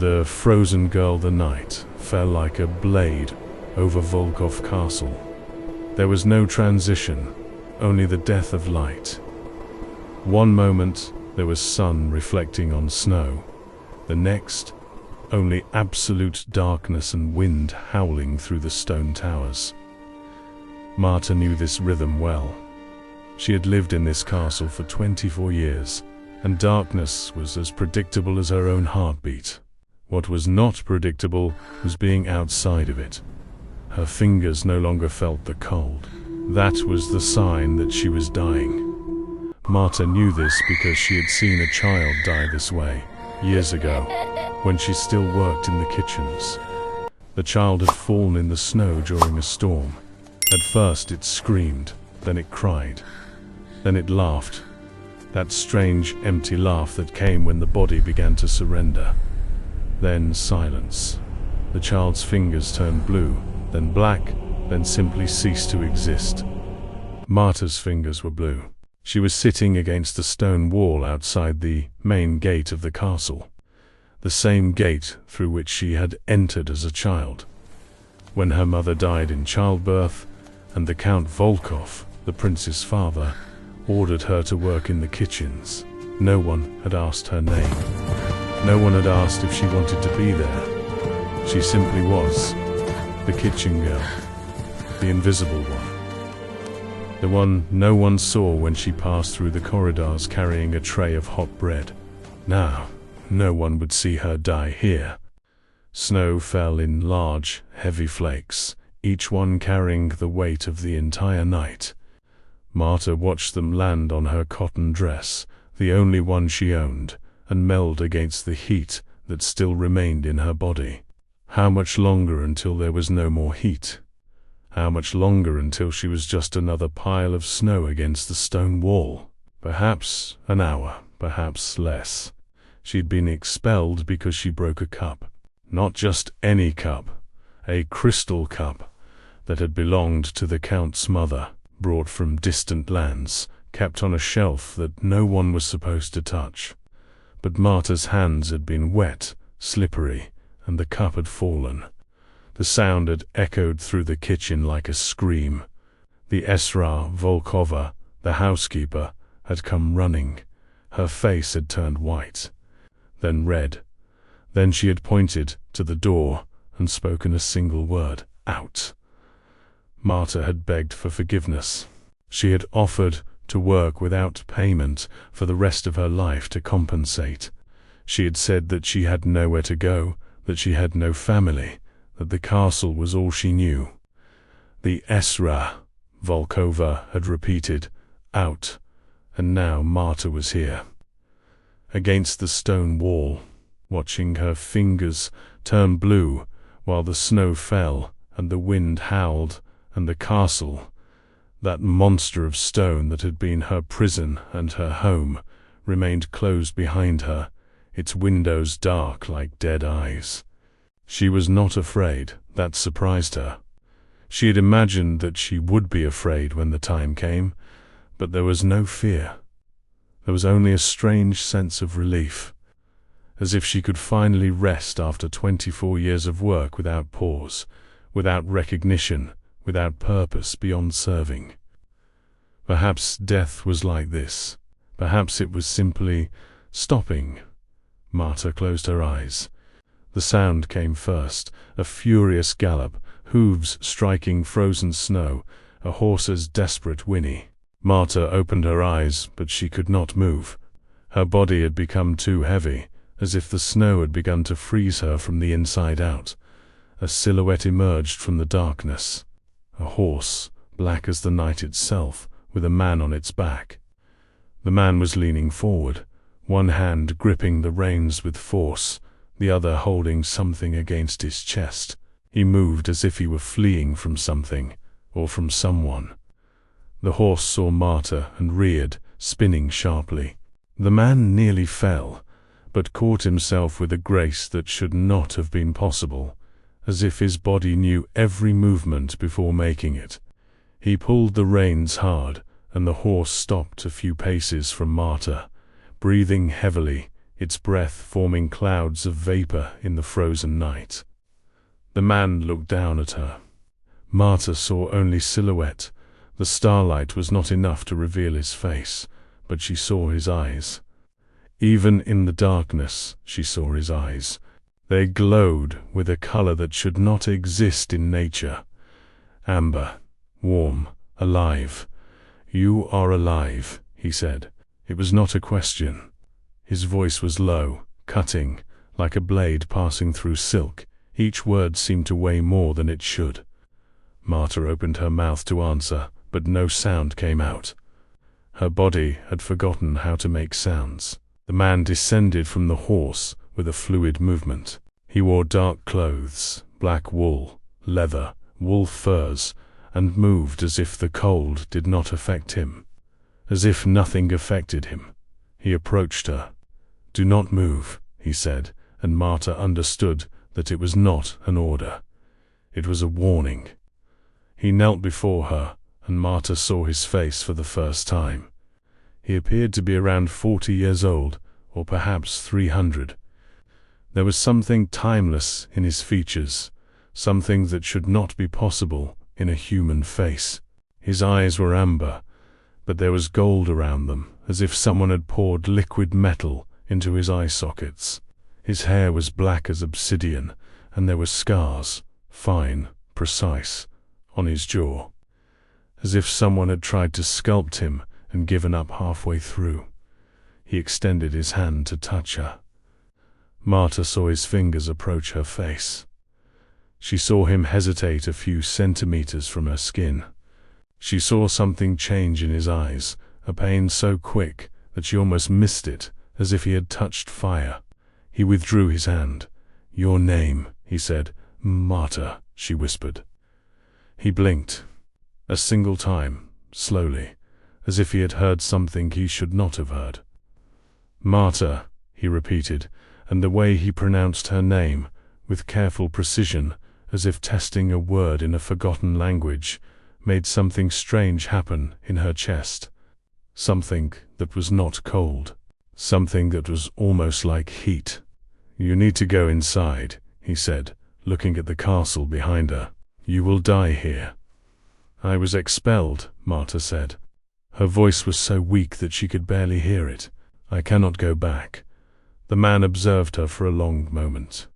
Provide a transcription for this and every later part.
the frozen girl. The night fell like a blade over Volkov Castle. There was no transition, only the death of light. One moment there was sun reflecting on snow. The next, only absolute darkness and wind howling through the stone towers. Marta knew this rhythm well. She had lived in this castle for 24 years, and darkness was as predictable as her own heartbeat. What was not predictable was being outside of it. Her fingers no longer felt the cold. That was the sign that she was dying. Marta knew this because she had seen a child die this way, years ago, when she still worked in the kitchens. The child had fallen in the snow during a storm. At first it screamed, then it cried, then it laughed. That strange, empty laugh that came when the body began to surrender. Then silence. The child's fingers turned blue, then black, then simply ceased to exist. Marta's fingers were blue. She was sitting against the stone wall outside the main gate of the castle, the same gate through which she had entered as a child. When her mother died in childbirth, and the Count Volkov, the prince's father, ordered her to work in the kitchens, no one had asked her name. No one had asked if she wanted to be there. She simply was the kitchen girl, the invisible one. The one no one saw when she passed through the corridors carrying a tray of hot bread. Now, no one would see her die here. Snow fell in large, heavy flakes, each one carrying the weight of the entire night. Marta watched them land on her cotton dress, the only one she owned, and meld against the heat that still remained in her body. How much longer until there was no more heat? How much longer until she was just another pile of snow against the stone wall? Perhaps an hour, perhaps less. She'd been expelled because she broke a cup. Not just any cup, a crystal cup that had belonged to the Count's mother, brought from distant lands, kept on a shelf that no one was supposed to touch. But Marta's hands had been wet, slippery, and the cup had fallen. The sound had echoed through the kitchen like a scream. The Esra Volkova, the housekeeper, had come running. Her face had turned white, then red. Then she had pointed to the door and spoken a single word, "Out." Marta had begged for forgiveness. She had offered to work without payment for the rest of her life to compensate. She had said that she had nowhere to go, that she had no family, that the castle was all she knew. The Esra Volkova had repeated, "Out," and now Marta was here, against the stone wall, watching her fingers turn blue while the snow fell and the wind howled, and the castle, that monster of stone that had been her prison and her home, remained closed behind her, its windows dark like dead eyes. She was not afraid. That surprised her. She had imagined that she would be afraid when the time came, but there was no fear. There was only a strange sense of relief, as if she could finally rest after 24 years of work without pause, without recognition, without purpose beyond serving. Perhaps death was like this. Perhaps it was simply stopping. Marta closed her eyes. The sound came first, a furious gallop, hooves striking frozen snow, a horse's desperate whinny. Marta opened her eyes, but she could not move. Her body had become too heavy, as if the snow had begun to freeze her from the inside out. A silhouette emerged from the darkness. A horse, black as the night itself, with a man on its back. The man was leaning forward, one hand gripping the reins with force, the other holding something against his chest. He moved as if he were fleeing from something, or from someone. The horse saw Marta and reared, spinning sharply. The man nearly fell, but caught himself with a grace that should not have been possible, as if his body knew every movement before making it. He pulled the reins hard, and the horse stopped a few paces from Marta, breathing heavily, its breath forming clouds of vapor in the frozen night. The man looked down at her. Marta saw only silhouette. The starlight was not enough to reveal his face, but she saw his eyes. Even in the darkness, she saw his eyes. They glowed with a color that should not exist in nature. Amber, warm, alive. "You are alive," he said. It was not a question. His voice was low, cutting, like a blade passing through silk. Each word seemed to weigh more than it should. Marta opened her mouth to answer, but no sound came out. Her body had forgotten how to make sounds. The man descended from the horse with a fluid movement. He wore dark clothes, black wool, leather, wolf furs, and moved as if the cold did not affect him, as if nothing affected him. He approached her. "Do not move," he said, and Marta understood that it was not an order. It was a warning. He knelt before her, and Marta saw his face for the first time. He appeared to be around 40 years old, or perhaps 300. There was something timeless in his features, something that should not be possible in a human face. His eyes were amber, but there was gold around them, as if someone had poured liquid metal into his eye sockets. His hair was black as obsidian, and there were scars, fine, precise, on his jaw, as if someone had tried to sculpt him and given up halfway through. He extended his hand to touch her. Marta saw his fingers approach her face. She saw him hesitate a few centimeters from her skin. She saw something change in his eyes, a pain so quick that she almost missed it, as if he had touched fire. He withdrew his hand. "Your name," he said. "Marta," she whispered. He blinked. A single time, slowly, as if he had heard something he should not have heard. "Marta," he repeated, and the way he pronounced her name, with careful precision, as if testing a word in a forgotten language, made something strange happen in her chest. Something that was not cold. Something that was almost like heat. "You need to go inside," he said, looking at the castle behind her. "You will die here." "I was expelled," Marta said. Her voice was so weak that she could barely hear it. "I cannot go back." The man observed her for a long moment.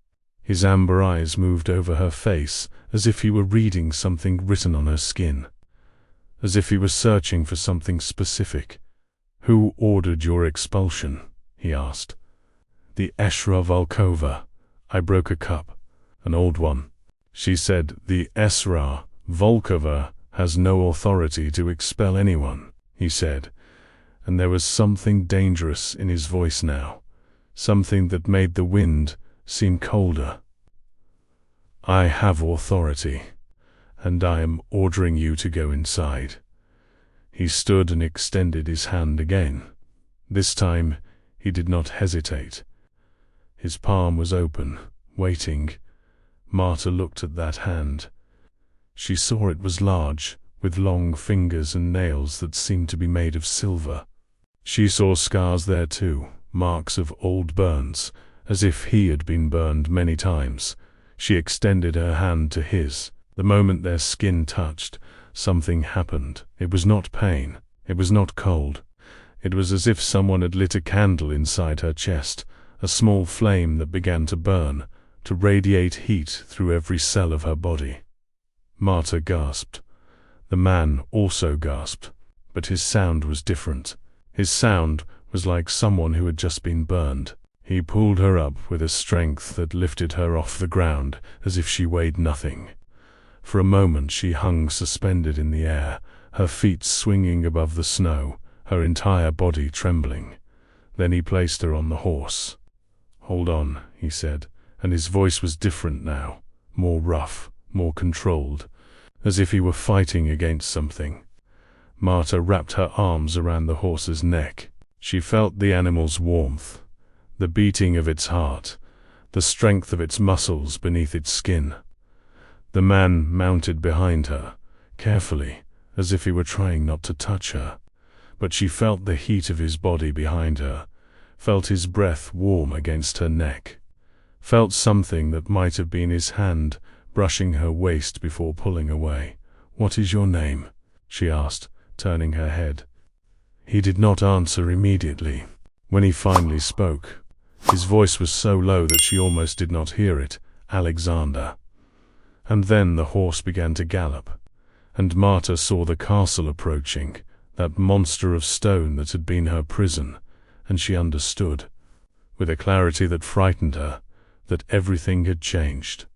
His amber eyes moved over her face as if he were reading something written on her skin, as if he were searching for something specific. "Who ordered your expulsion?" he asked. "The Esra Volkova. I broke a cup, an old one." She said, "The Esra Volkova has no authority to expel anyone," he said, and there was something dangerous in his voice now, something that made the wind seem colder. "I have authority, and I am ordering you to go inside." He stood and extended his hand again. This time he did not hesitate. His palm was open, waiting. Marta looked at that hand. She saw it was large, with long fingers and nails that seemed to be made of silver. She saw scars there too, marks of old burns, as if he had been burned many times. She extended her hand to his. The moment their skin touched, something happened. It was not pain. It was not cold. It was as if someone had lit a candle inside her chest, a small flame that began to burn, to radiate heat through every cell of her body. Marta gasped. The man also gasped, but his sound was different. His sound was like someone who had just been burned. He pulled her up with a strength that lifted her off the ground as if she weighed nothing. For a moment she hung suspended in the air, her feet swinging above the snow, her entire body trembling. Then he placed her on the horse. "Hold on," he said, and his voice was different now, more rough, more controlled, as if he were fighting against something. Marta wrapped her arms around the horse's neck. She felt the animal's warmth, the beating of its heart, the strength of its muscles beneath its skin. The man mounted behind her, carefully, as if he were trying not to touch her, but she felt the heat of his body behind her, felt his breath warm against her neck, felt something that might have been his hand brushing her waist before pulling away. "What is your name?" she asked, turning her head. He did not answer immediately. When he finally spoke, his voice was so low that she almost did not hear it. "Alexander." And then the horse began to gallop, and Marta saw the castle approaching, that monster of stone that had been her prison, and she understood, with a clarity that frightened her, that everything had changed.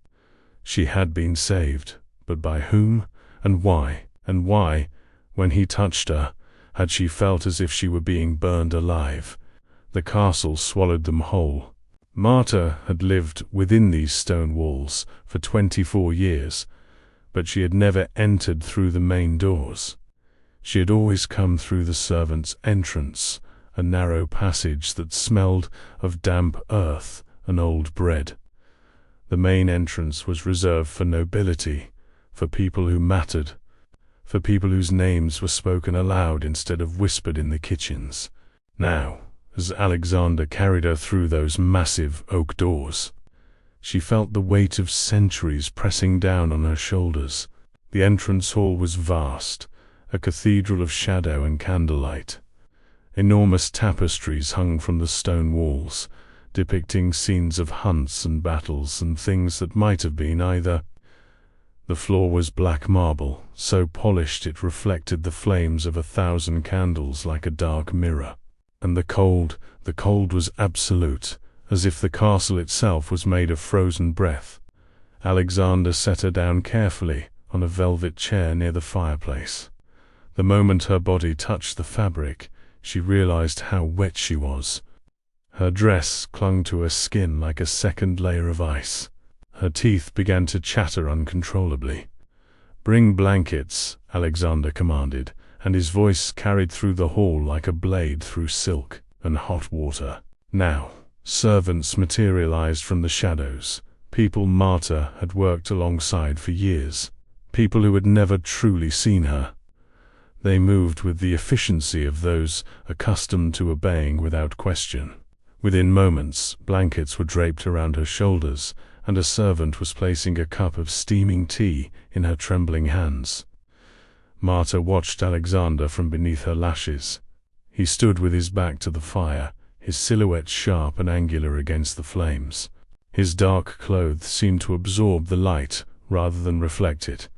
She had been saved, but by whom, and why, when he touched her, had she felt as if she were being burned alive. The castle swallowed them whole. Marta had lived within these stone walls for 24 years, but she had never entered through the main doors. She had always come through the servants' entrance, a narrow passage that smelled of damp earth and old bread. The main entrance was reserved for nobility, for people who mattered, for people whose names were spoken aloud instead of whispered in the kitchens. Now, as Alexander carried her through those massive oak doors, she felt the weight of centuries pressing down on her shoulders. The entrance hall was vast, a cathedral of shadow and candlelight. Enormous tapestries hung from the stone walls, depicting scenes of hunts and battles and things that might have been either. The floor was black marble, so polished it reflected the flames of 1,000 candles like a dark mirror. And the cold was absolute, as if the castle itself was made of frozen breath. Alexander set her down carefully on a velvet chair near the fireplace. The moment her body touched the fabric, she realized how wet she was. Her dress clung to her skin like a second layer of ice. Her teeth began to chatter uncontrollably. "Bring blankets," Alexander commanded, and his voice carried through the hall like a blade through silk, "and hot water." Now, servants materialized from the shadows, people Marta had worked alongside for years, people who had never truly seen her. They moved with the efficiency of those accustomed to obeying without question. Within moments, blankets were draped around her shoulders, and a servant was placing a cup of steaming tea in her trembling hands. Marta watched Alexander from beneath her lashes. He stood with his back to the fire, his silhouette sharp and angular against the flames. His dark clothes seemed to absorb the light rather than reflect it.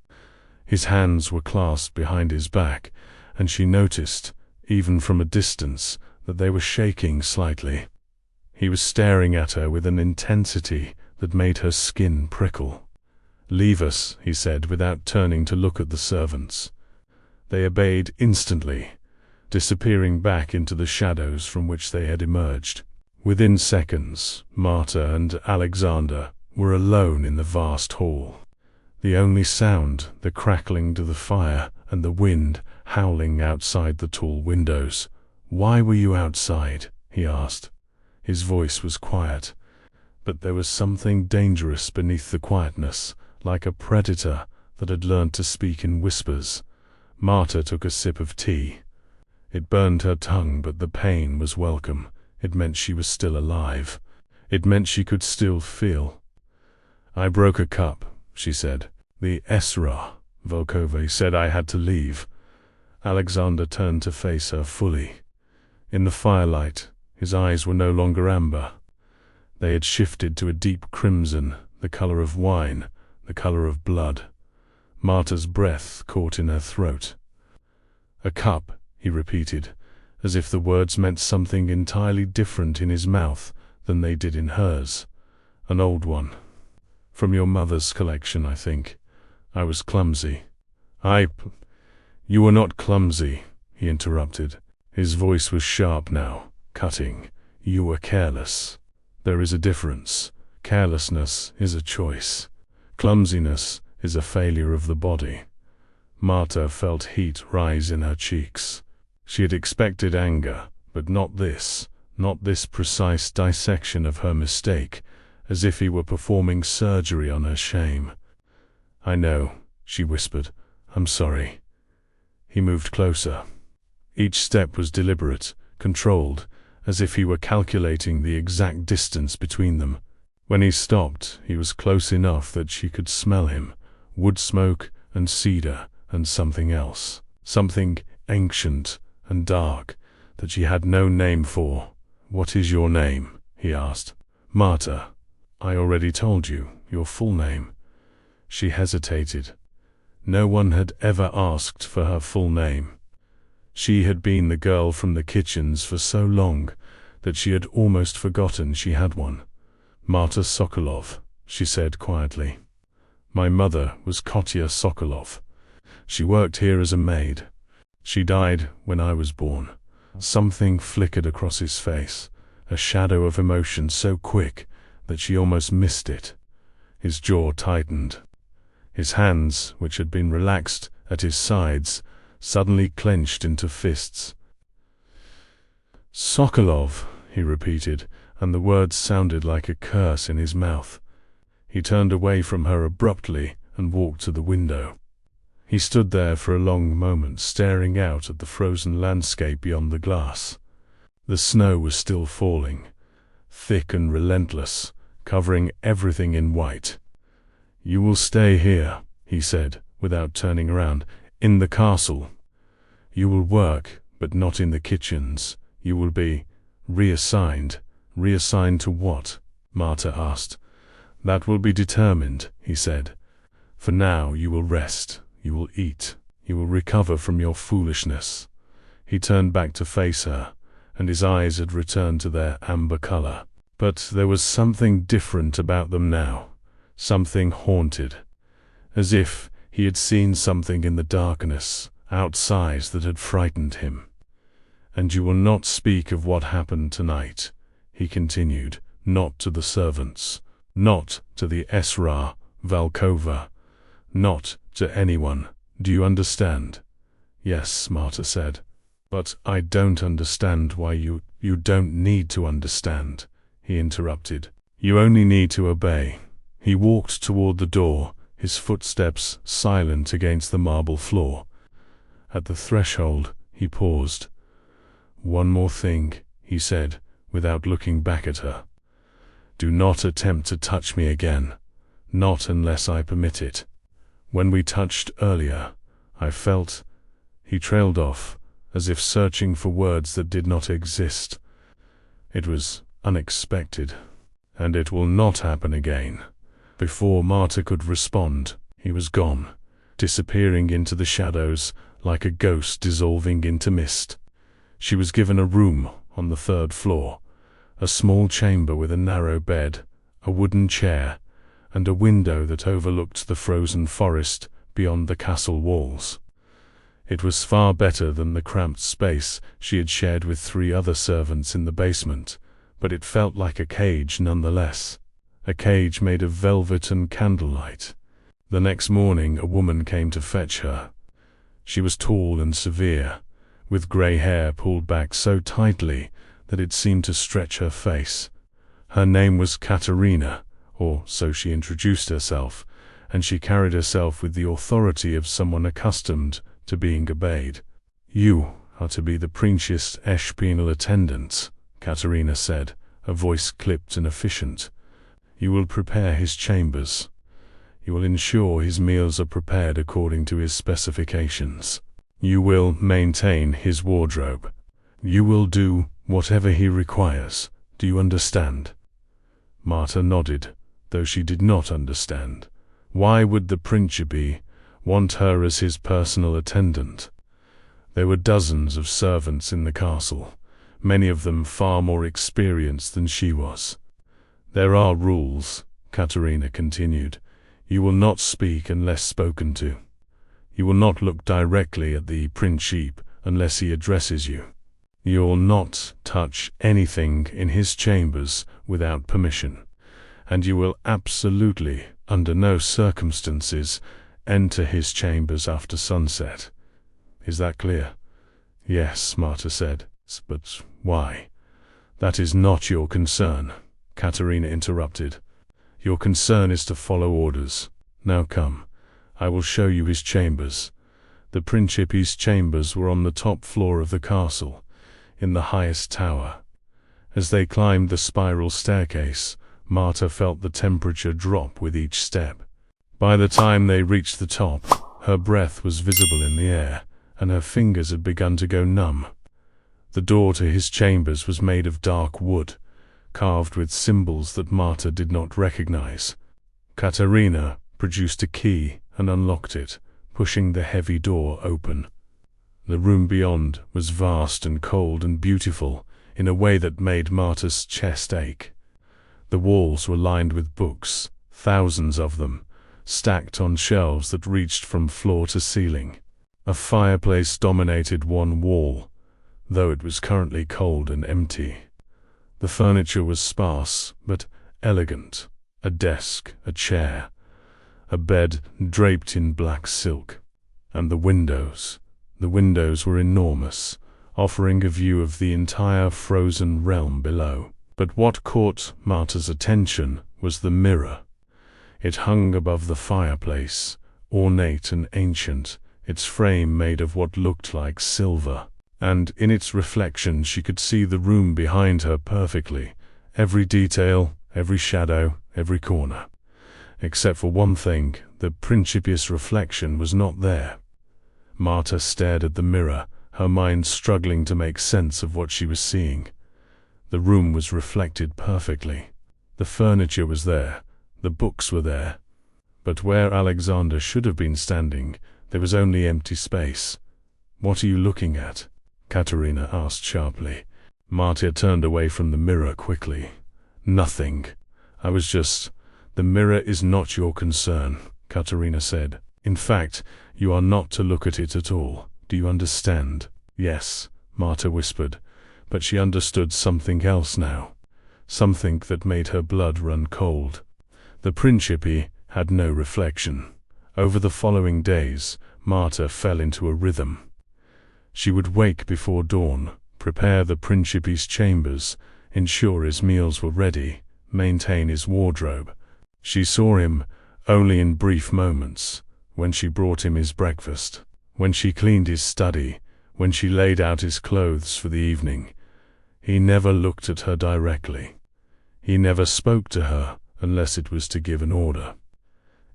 His hands were clasped behind his back, and she noticed, even from a distance, that they were shaking slightly. He was staring at her with an intensity that made her skin prickle. "Leave us," he said, without turning to look at the servants. They obeyed instantly, disappearing back into the shadows from which they had emerged. Within seconds, Marta and Alexander were alone in the vast hall. The only sound, the crackling to the fire and the wind howling outside the tall windows. "Why were you outside?" he asked. His voice was quiet, but there was something dangerous beneath the quietness, like a predator that had learned to speak in whispers. Marta took a sip of tea. It burned her tongue, but the pain was welcome. It meant she was still alive. It meant she could still feel. "I broke a cup," she said. "The Esra Volkova said I had to leave." Alexander turned to face her fully. In the firelight, his eyes were no longer amber. They had shifted to a deep crimson, the color of wine, the color of blood. Marta's breath caught in her throat. "A cup," he repeated, as if the words meant something entirely different in his mouth than they did in hers. "An old one. From your mother's collection, I think. I was clumsy." "You were not clumsy," he interrupted. His voice was sharp now, cutting. "You were careless. There is a difference. Carelessness is a choice. Clumsiness is a failure of the body." Marta felt heat rise in her cheeks. She had expected anger, but not this precise dissection of her mistake, as if he were performing surgery on her shame. "I know," she whispered. "I'm sorry." He moved closer. Each step was deliberate, controlled, as if he were calculating the exact distance between them. When he stopped, he was close enough that she could smell him, wood smoke and cedar and something else, something ancient and dark that she had no name for. "What is your name?" he asked. "Marta." "I already told you your full name." She hesitated. No one had ever asked for her full name. She had been the girl from the kitchens for so long that she had almost forgotten she had one. "Marta Sokolov," she said quietly. "My mother was Kotya Sokolov. She worked here as a maid. She died when I was born." Something flickered across his face, a shadow of emotion so quick that she almost missed it. His jaw tightened. His hands, which had been relaxed at his sides, suddenly clenched into fists. "Sokolov," he repeated, and the words sounded like a curse in his mouth. He turned away from her abruptly and walked to the window. He stood there for a long moment, staring out at the frozen landscape beyond the glass. The snow was still falling, thick and relentless, covering everything in white. "You will stay here," he said, without turning around, "in the castle. You will work, but not in the kitchens. You will be reassigned." "Reassigned to what?" Marta asked. "That will be determined," he said. "For now you will rest. You will eat. You will recover from your foolishness." He turned back to face her, and his eyes had returned to their amber color. But there was something different about them now, something haunted, as if he had seen something in the darkness outside that had frightened him. "And you will not speak of what happened tonight," he continued, "not to the servants, not to the Esra Valkova, not to anyone. Do you understand?" "Yes," Marta said. "But I don't understand why you don't need to understand," he interrupted. "You only need to obey." He walked toward the door, his footsteps silent against the marble floor. At the threshold, he paused. "One more thing," he said, without looking back at her. "Do not attempt to touch me again, not unless I permit it. When we touched earlier, I felt—" He trailed off, as if searching for words that did not exist. "It was unexpected, and it will not happen again." Before Marta could respond, he was gone, disappearing into the shadows like a ghost dissolving into mist. She was given a room on the 3rd floor, a small chamber with a narrow bed, a wooden chair, and a window that overlooked the frozen forest beyond the castle walls. It was far better than the cramped space she had shared with 3 other servants in the basement, but it felt like a cage nonetheless, a cage made of velvet and candlelight. The next morning a woman came to fetch her. She was tall and severe, with grey hair pulled back so tightly that it seemed to stretch her face. Her name was Katerina, or so she introduced herself, and she carried herself with the authority of someone accustomed to being obeyed. "You are to be the Princess penal attendant," Katerina said, a voice clipped and efficient. "You will prepare his chambers. You will ensure his meals are prepared according to his specifications. You will maintain his wardrobe. You will do whatever he requires. Do you understand?" Marta nodded, though she did not understand. Why would the Principe want her as his personal attendant? There were dozens of servants in the castle, many of them far more experienced than she was. "There are rules," Katerina continued. "You will not speak unless spoken to. You will not look directly at the Principe unless he addresses you. You will not touch anything in his chambers without permission, and you will absolutely, under no circumstances, enter his chambers after sunset. Is that clear?" "Yes," Marta said. "But why?" "That is not your concern," Katerina interrupted. "Your concern is to follow orders. Now come, I will show you his chambers." The Principe's chambers were on the top floor of the castle, in the highest tower. As they climbed the spiral staircase, Marta felt the temperature drop with each step. By the time they reached the top, her breath was visible in the air, and her fingers had begun to go numb. The door to his chambers was made of dark wood, carved with symbols that Marta did not recognize. Katerina produced a key and unlocked it, pushing the heavy door open. The room beyond was vast and cold and beautiful in a way that made Marta's chest ache. The walls were lined with books, thousands of them, stacked on shelves that reached from floor to ceiling. A fireplace dominated one wall, though it was currently cold and empty. The furniture was sparse but elegant: a desk, a chair, a bed draped in black silk. And the windows were enormous, offering a view of the entire frozen realm below. But what caught Marta's attention was the mirror. It hung above the fireplace, ornate and ancient, its frame made of what looked like silver. And in its reflection she could see the room behind her perfectly, every detail, every shadow, every corner. Except for one thing, the Principi's reflection was not there. Marta stared at the mirror, her mind struggling to make sense of what she was seeing. The room was reflected perfectly. The furniture was there, the books were there. But where Alexander should have been standing, there was only empty space. "What are you looking at?" Katerina asked sharply. Marta turned away from the mirror quickly. "Nothing. I was just—" "The mirror is not your concern," Katerina said. "In fact, you are not to look at it at all. Do you understand?" "Yes," Marta whispered, but she understood something else now, something that made her blood run cold. The Principe had no reflection. Over the following days, Marta fell into a rhythm. She would wake before dawn, prepare the Principe's chambers, ensure his meals were ready, maintain his wardrobe. She saw him only in brief moments, when she brought him his breakfast, when she cleaned his study, when she laid out his clothes for the evening. He never looked at her directly. He never spoke to her unless it was to give an order.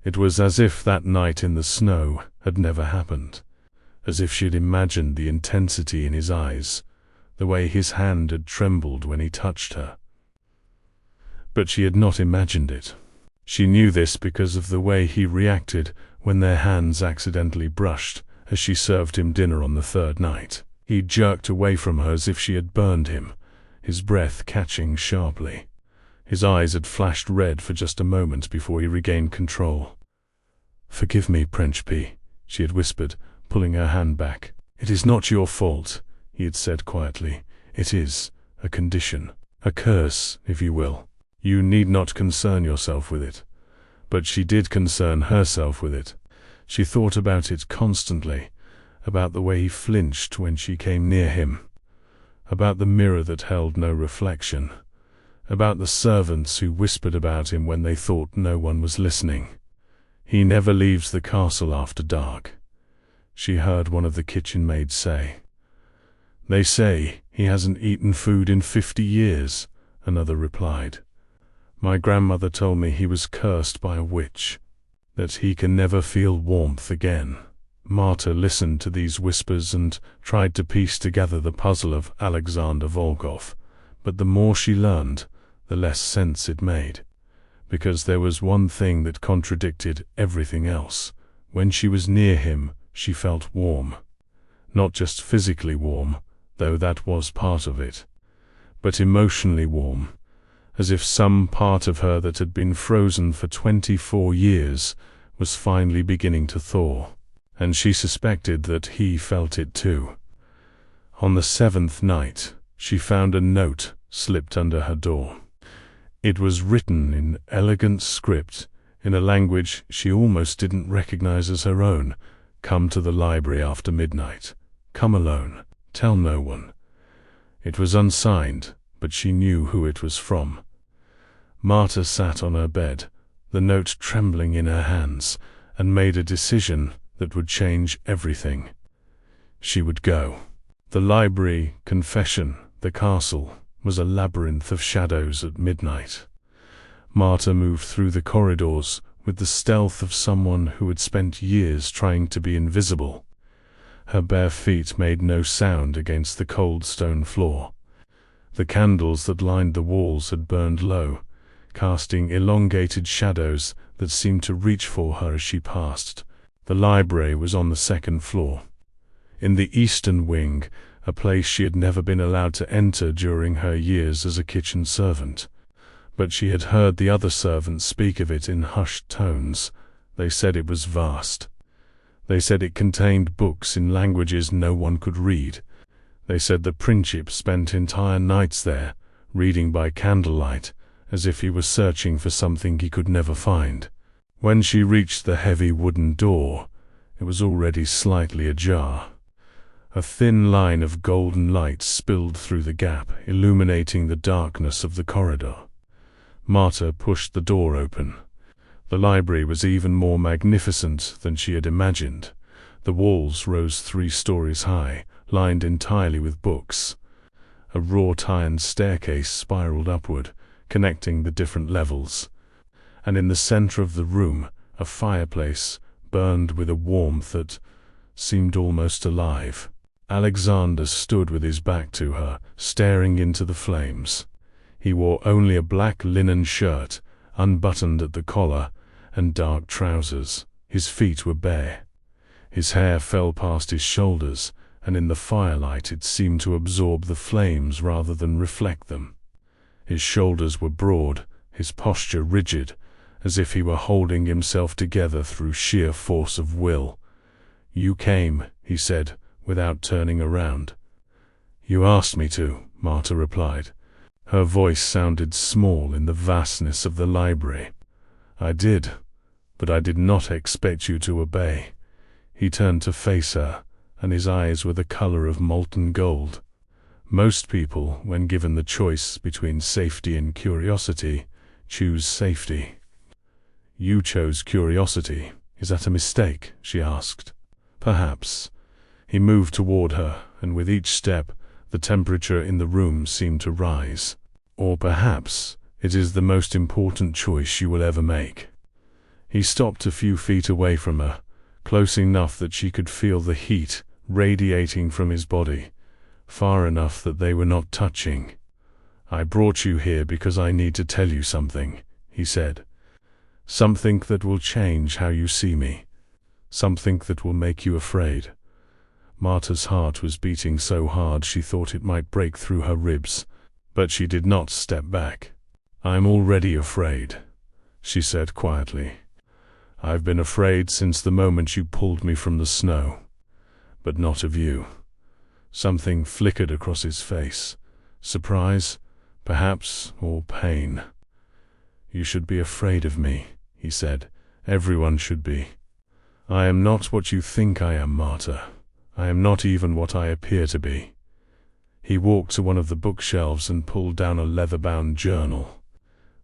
It was as if that night in the snow had never happened, as if she had imagined the intensity in his eyes, the way his hand had trembled when he touched her. But she had not imagined it. She knew this because of the way he reacted when their hands accidentally brushed as she served him dinner on the third night. He jerked away from her as if she had burned him, his breath catching sharply. His eyes had flashed red for just a moment before he regained control. "Forgive me, Principe," she had whispered, pulling her hand back. "It is not your fault," he had said quietly. "It is a condition, a curse, if you will. You need not concern yourself with it." But she did concern herself with it. She thought about it constantly, about the way he flinched when she came near him, about the mirror that held no reflection, about the servants who whispered about him when they thought no one was listening. "He never leaves the castle after dark," she heard one of the kitchen maids say. "They say he hasn't eaten food in 50 years, another replied. "My grandmother told me he was cursed by a witch, that he can never feel warmth again." Marta listened to these whispers and tried to piece together the puzzle of Alexander Volkov, but the more she learned, the less sense it made, because there was one thing that contradicted everything else. When she was near him, she felt warm. Not just physically warm, though that was part of it, but emotionally warm, as if some part of her that had been frozen for 24 years was finally beginning to thaw. And she suspected that he felt it too. On the 7th night, she found a note slipped under her door. It was written in elegant script, in a language she almost didn't recognize as her own. "Come to the library after midnight. Come alone. Tell no one." It was unsigned, but she knew who it was from. Marta sat on her bed, the note trembling in her hands, and made a decision that would change everything. She would go. The library, confession, the castle was a labyrinth of shadows at midnight. Marta moved through the corridors with the stealth of someone who had spent years trying to be invisible. Her bare feet made no sound against the cold stone floor. The candles that lined the walls had burned low, casting elongated shadows that seemed to reach for her as she passed. The library was on the second floor. In the eastern wing, a place she had never been allowed to enter during her years as a kitchen servant. But she had heard the other servants speak of it in hushed tones. They said it was vast. They said it contained books in languages no one could read. They said the Principe spent entire nights there, reading by candlelight, as if he was searching for something he could never find. When she reached the heavy wooden door, it was already slightly ajar. A thin line of golden light spilled through the gap, illuminating the darkness of the corridor. Marta pushed the door open. The library was even more magnificent than she had imagined. The walls rose 3 stories high, lined entirely with books. A wrought iron staircase spiraled upward, connecting the different levels. And in the center of the room, a fireplace burned with a warmth that seemed almost alive. Alexander stood with his back to her, staring into the flames. He wore only a black linen shirt, unbuttoned at the collar, and dark trousers. His feet were bare. His hair fell past his shoulders, and in the firelight it seemed to absorb the flames rather than reflect them. His shoulders were broad, his posture rigid, as if he were holding himself together through sheer force of will. "You came," he said, without turning around. "You asked me to," Marta replied. Her voice sounded small in the vastness of the library. "I did, but I did not expect you to obey." He turned to face her, and his eyes were the color of molten gold. Most people, when given the choice between safety and curiosity, choose safety. "You chose curiosity. Is that a mistake?" she asked. "Perhaps." He moved toward her, and with each step, the temperature in the room seemed to rise. "Or perhaps it is the most important choice you will ever make." He stopped a few feet away from her, close enough that she could feel the heat radiating from his body, far enough that they were not touching. "I brought you here because I need to tell you something," he said. "Something that will change how you see me. Something that will make you afraid." Marta's heart was beating so hard she thought it might break through her ribs, but she did not step back. "I'm already afraid," she said quietly. "I've been afraid since the moment you pulled me from the snow. But not of you." Something flickered across his face. Surprise, perhaps, or pain. "You should be afraid of me," he said. "Everyone should be." "I am not what you think I am, Marta. I am not even what I appear to be." He walked to one of the bookshelves and pulled down a leather-bound journal.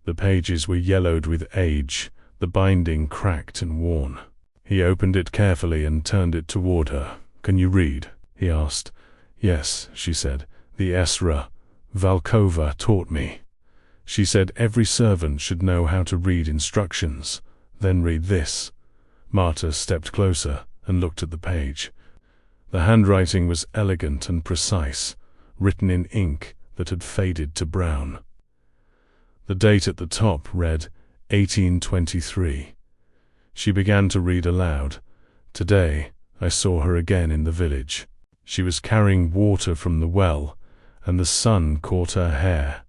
The pages were yellowed with age, the binding cracked and worn. He opened it carefully and turned it toward her. "Can you read?" he asked. "Yes," she said. "The Esra Valkova taught me. She said every servant should know how to read instructions. Then read this." Marta stepped closer and looked at the page. The handwriting was elegant and precise, written in ink that had faded to brown. The date at the top read 1823. She began to read aloud. "Today, I saw her again in the village. She was carrying water from the well, and the sun caught her hair,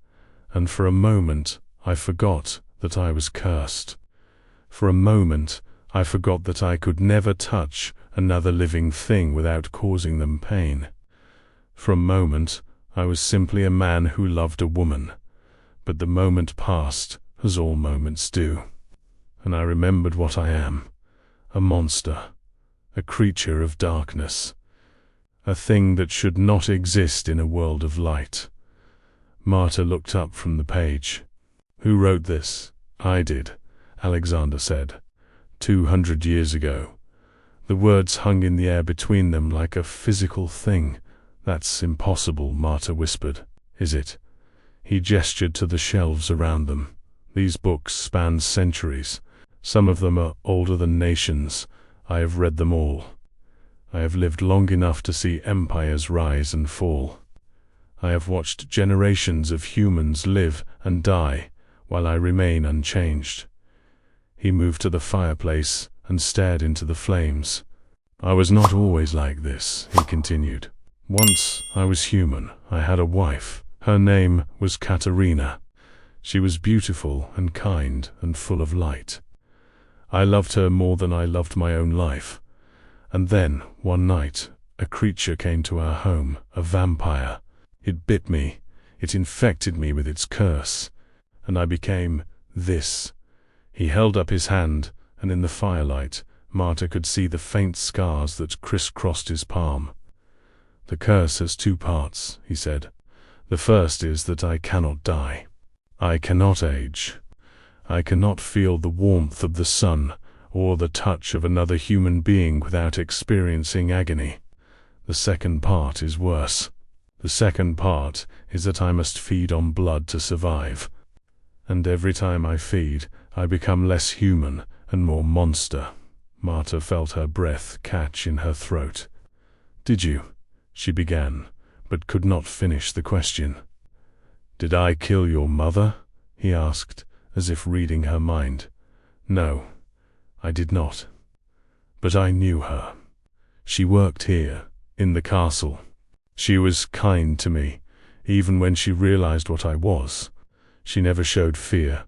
and for a moment I forgot that I was cursed. For a moment I forgot that I could never touch another living thing without causing them pain. For a moment I was simply a man who loved a woman, but the moment passed, as all moments do. And I remembered what I am, a monster, a creature of darkness, a thing that should not exist in a world of light." Marta looked up from the page. "Who wrote this?" "I did," Alexander said. 200 years ago." The words hung in the air between them like a physical thing. "That's impossible," Marta whispered. "Is it?" He gestured to the shelves around them. These books span centuries. Some of them are older than nations. I have read them all. I have lived long enough to see empires rise and fall. I have watched generations of humans live and die while I remain unchanged. He moved to the fireplace and stared into the flames. I was not always like this, he continued. Once I was human. I had a wife. Her name was Katerina. She was beautiful and kind and full of light. I loved her more than I loved my own life. And then, one night, a creature came to our home, a vampire. It bit me. It infected me with its curse. And I became this. He held up his hand, and in the firelight, Marta could see the faint scars that crisscrossed his palm. The curse has two parts, he said. The first is that I cannot die. I cannot age. I cannot feel the warmth of the sun or the touch of another human being without experiencing agony. The second part is worse. The second part is that I must feed on blood to survive. And every time I feed, I become less human and more monster. Marta felt her breath catch in her throat. Did you? She began, but could not finish the question. Did I kill your mother? He asked, as if reading her mind. No, I did not. But I knew her. She worked here, in the castle. She was kind to me, even when she realized what I was. She never showed fear.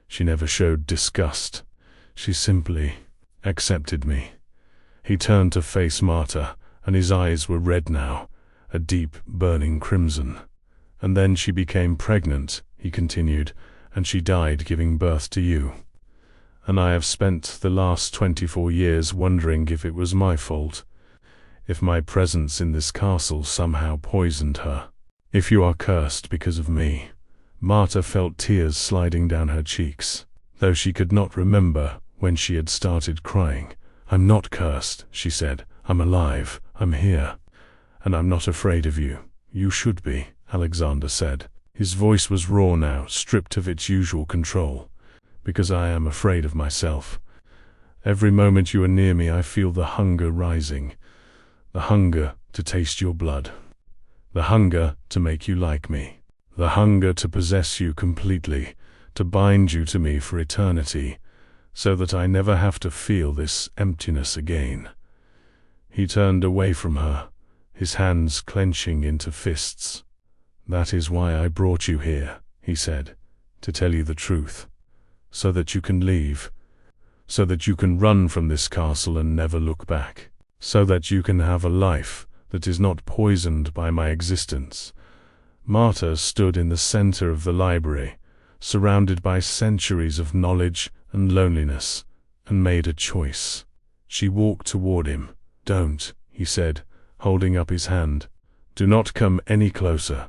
She never showed disgust. She simply accepted me. He turned to face Marta, and his eyes were red now, a deep, burning crimson. And then she became pregnant, he continued, and she died giving birth to you. And I have spent the last 24 years wondering if it was my fault, if my presence in this castle somehow poisoned her. If you are cursed because of me. Marta felt tears sliding down her cheeks, though she could not remember when she had started crying. I'm not cursed, she said. I'm alive. I'm here. And I'm not afraid of you. You should be, Alexander said. His voice was raw now, stripped of its usual control. Because I am afraid of myself. Every moment you are near me, I feel the hunger rising. The hunger to taste your blood. The hunger to make you like me. The hunger to possess you completely, to bind you to me for eternity, so that I never have to feel this emptiness again. He turned away from her, his hands clenching into fists. That is why I brought you here, he said, to tell you the truth, so that you can leave, so that you can run from this castle and never look back, so that you can have a life that is not poisoned by my existence. Marta stood in the center of the library, surrounded by centuries of knowledge and loneliness, and made a choice. She walked toward him. Don't, he said, holding up his hand. Do not come any closer.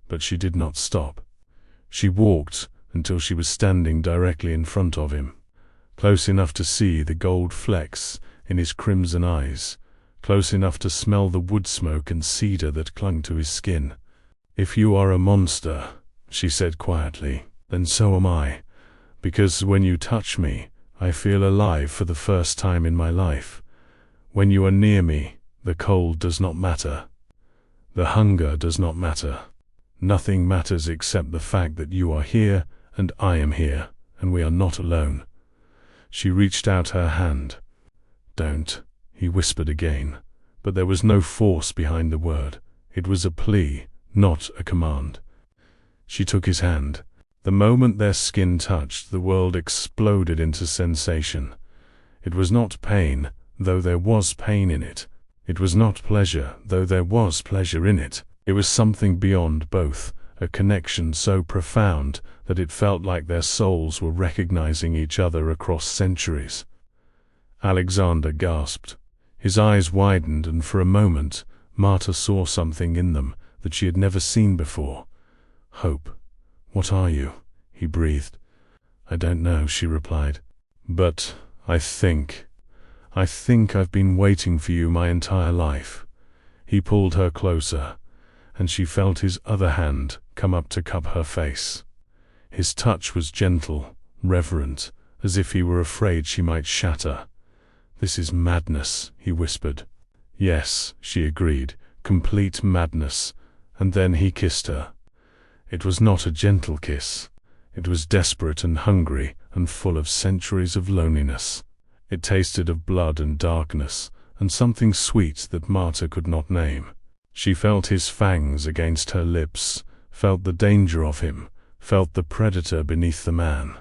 But she did not stop. She walked until she was standing directly in front of him, close enough to see the gold flecks in his crimson eyes, close enough to smell the wood smoke and cedar that clung to his skin. If you are a monster, she said quietly, then so am I, because when you touch me, I feel alive for the first time in my life. When you are near me, the cold does not matter. The hunger does not matter. Nothing matters except the fact that you are here and I am here, and we are not alone. She reached out her hand. Don't, he whispered again, but there was no force behind the word. It was a plea, not a command. She took his hand. The moment their skin touched, the world exploded into sensation. It was not pain, though there was pain in it. It was not pleasure, though there was pleasure in it. It was something beyond both, a connection so profound that it felt like their souls were recognizing each other across centuries. Alexander gasped. His eyes widened, and for a moment, Marta saw something in them that she had never seen before. Hope. What are you? He breathed. I don't know, she replied. But I think I've been waiting for you my entire life. He pulled her closer, and she felt his other hand come up to cup her face. His touch was gentle, reverent, as if he were afraid she might shatter. "This is madness," he whispered. "Yes," she agreed, "complete madness." And then he kissed her. It was not a gentle kiss. It was desperate and hungry and full of centuries of loneliness. It tasted of blood and darkness, and something sweet that Marta could not name. She felt his fangs against her lips, felt the danger of him, felt the predator beneath the man.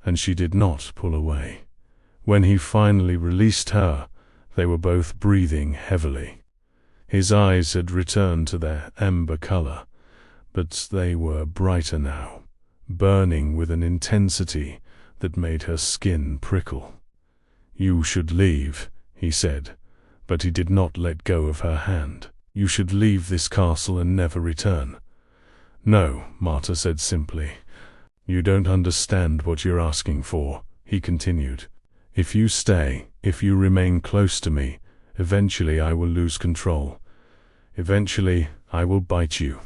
And she did not pull away. When he finally released her, they were both breathing heavily. His eyes had returned to their amber color, but they were brighter now, burning with an intensity that made her skin prickle. "You should leave," he said, but he did not let go of her hand. "You should leave this castle and never return." "No," Marta said simply. "You don't understand what you're asking for," he continued. "If you stay, if you remain close to me, eventually I will lose control. Eventually I will bite you.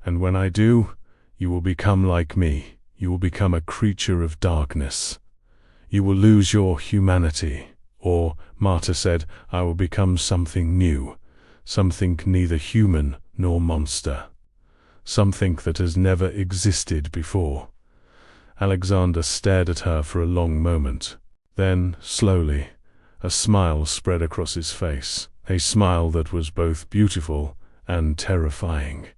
And when I do, you will become like me. You will become a creature of darkness. You will lose your humanity. Or," Marta said, "I will become something new, something neither human nor monster. Something that has never existed before." Alexander stared at her for a long moment. Then, slowly, a smile spread across his face, a smile that was both beautiful and terrifying.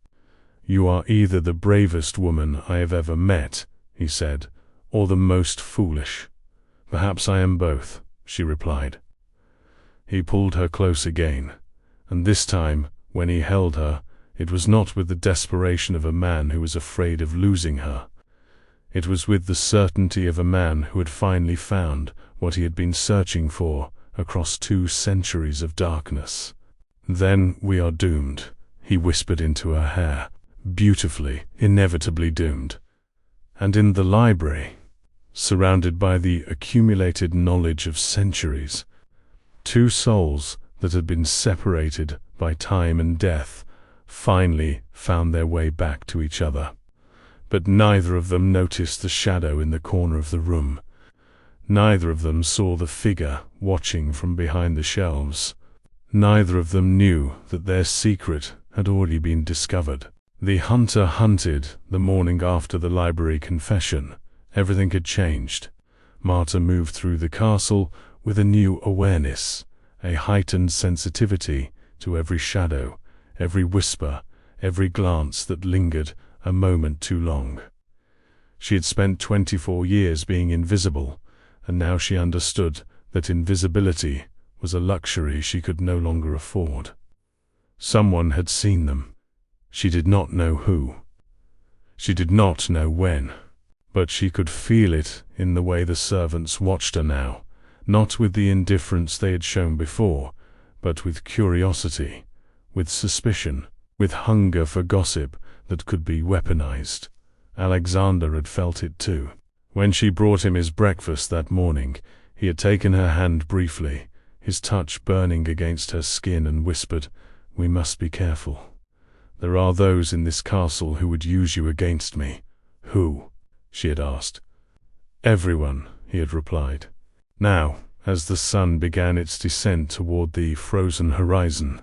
"You are either the bravest woman I have ever met," he said, "or the most foolish." "Perhaps I am both," she replied. He pulled her close again, and this time, when he held her, it was not with the desperation of a man who was afraid of losing her. It was with the certainty of a man who had finally found what he had been searching for across 2 centuries of darkness. "Then we are doomed," he whispered into her hair. "Beautifully, inevitably doomed." And in the library, surrounded by the accumulated knowledge of centuries, 2 souls that had been separated by time and death finally found their way back to each other. But neither of them noticed the shadow in the corner of the room. Neither of them saw the figure watching from behind the shelves. Neither of them knew that their secret had already been discovered. The hunter hunted the morning after the library confession. Everything had changed. Marta moved through the castle with a new awareness, a heightened sensitivity to every shadow, every whisper, every glance that lingered a moment too long. She had spent 24 years being invisible, and now she understood that invisibility was a luxury she could no longer afford. Someone had seen them. She did not know who. She did not know when. But she could feel it in the way the servants watched her now, not with the indifference they had shown before, but with curiosity, with suspicion, with hunger for gossip that could be weaponized. Alexander had felt it too. When she brought him his breakfast that morning, he had taken her hand briefly, his touch burning against her skin, and whispered, "We must be careful. There are those in this castle who would use you against me." "Who?" she had asked. "Everyone," he had replied. Now, as the sun began its descent toward the frozen horizon,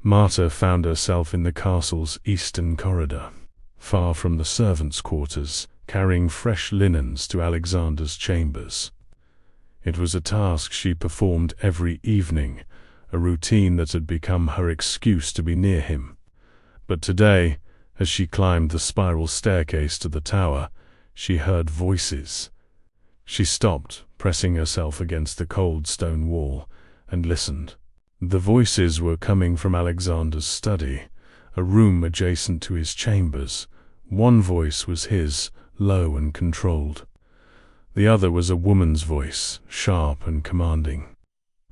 Marta found herself in the castle's eastern corridor, far from the servants' quarters, carrying fresh linens to Alexander's chambers. It was a task she performed every evening, a routine that had become her excuse to be near him. But today, as she climbed the spiral staircase to the tower, she heard voices. She stopped, pressing herself against the cold stone wall, and listened. The voices were coming from Alexander's study, a room adjacent to his chambers. One voice was his, low and controlled. The other was a woman's voice, sharp and commanding.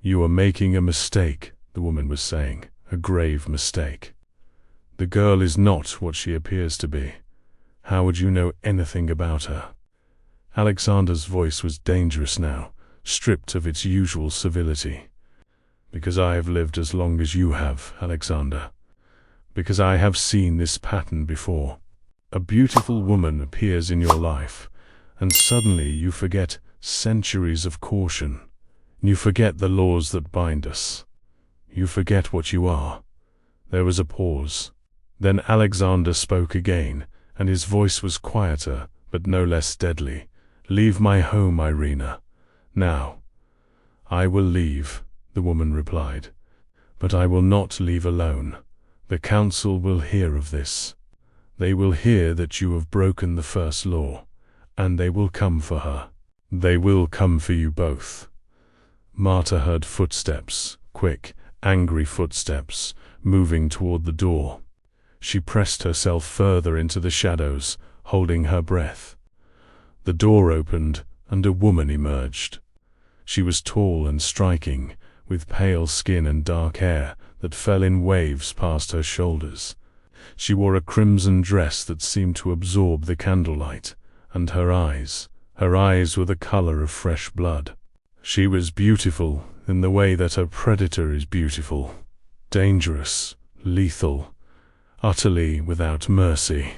"You are making a mistake," the woman was saying, "a grave mistake. The girl is not what she appears to be. How would you know anything about her?" Alexander's voice was dangerous now, stripped of its usual civility. "Because I have lived as long as you have, Alexander. Because I have seen this pattern before. A beautiful woman appears in your life, and suddenly you forget centuries of caution. You forget the laws that bind us. You forget what you are. There was a pause. Then Alexander spoke again, and his voice was quieter, but no less deadly. "Leave my home, Irina. Now." "I will leave," the woman replied. "But I will not leave alone. The council will hear of this. They will hear that you have broken the first law, and they will come for her. They will come for you both." Marta heard footsteps, quick, angry footsteps, moving toward the door. She pressed herself further into the shadows, holding her breath. The door opened, and a woman emerged. She was tall and striking, with pale skin and dark hair that fell in waves past her shoulders. She wore a crimson dress that seemed to absorb the candlelight, and her eyes were the color of fresh blood. She was beautiful in the way that a predator is beautiful, dangerous, lethal, utterly without mercy.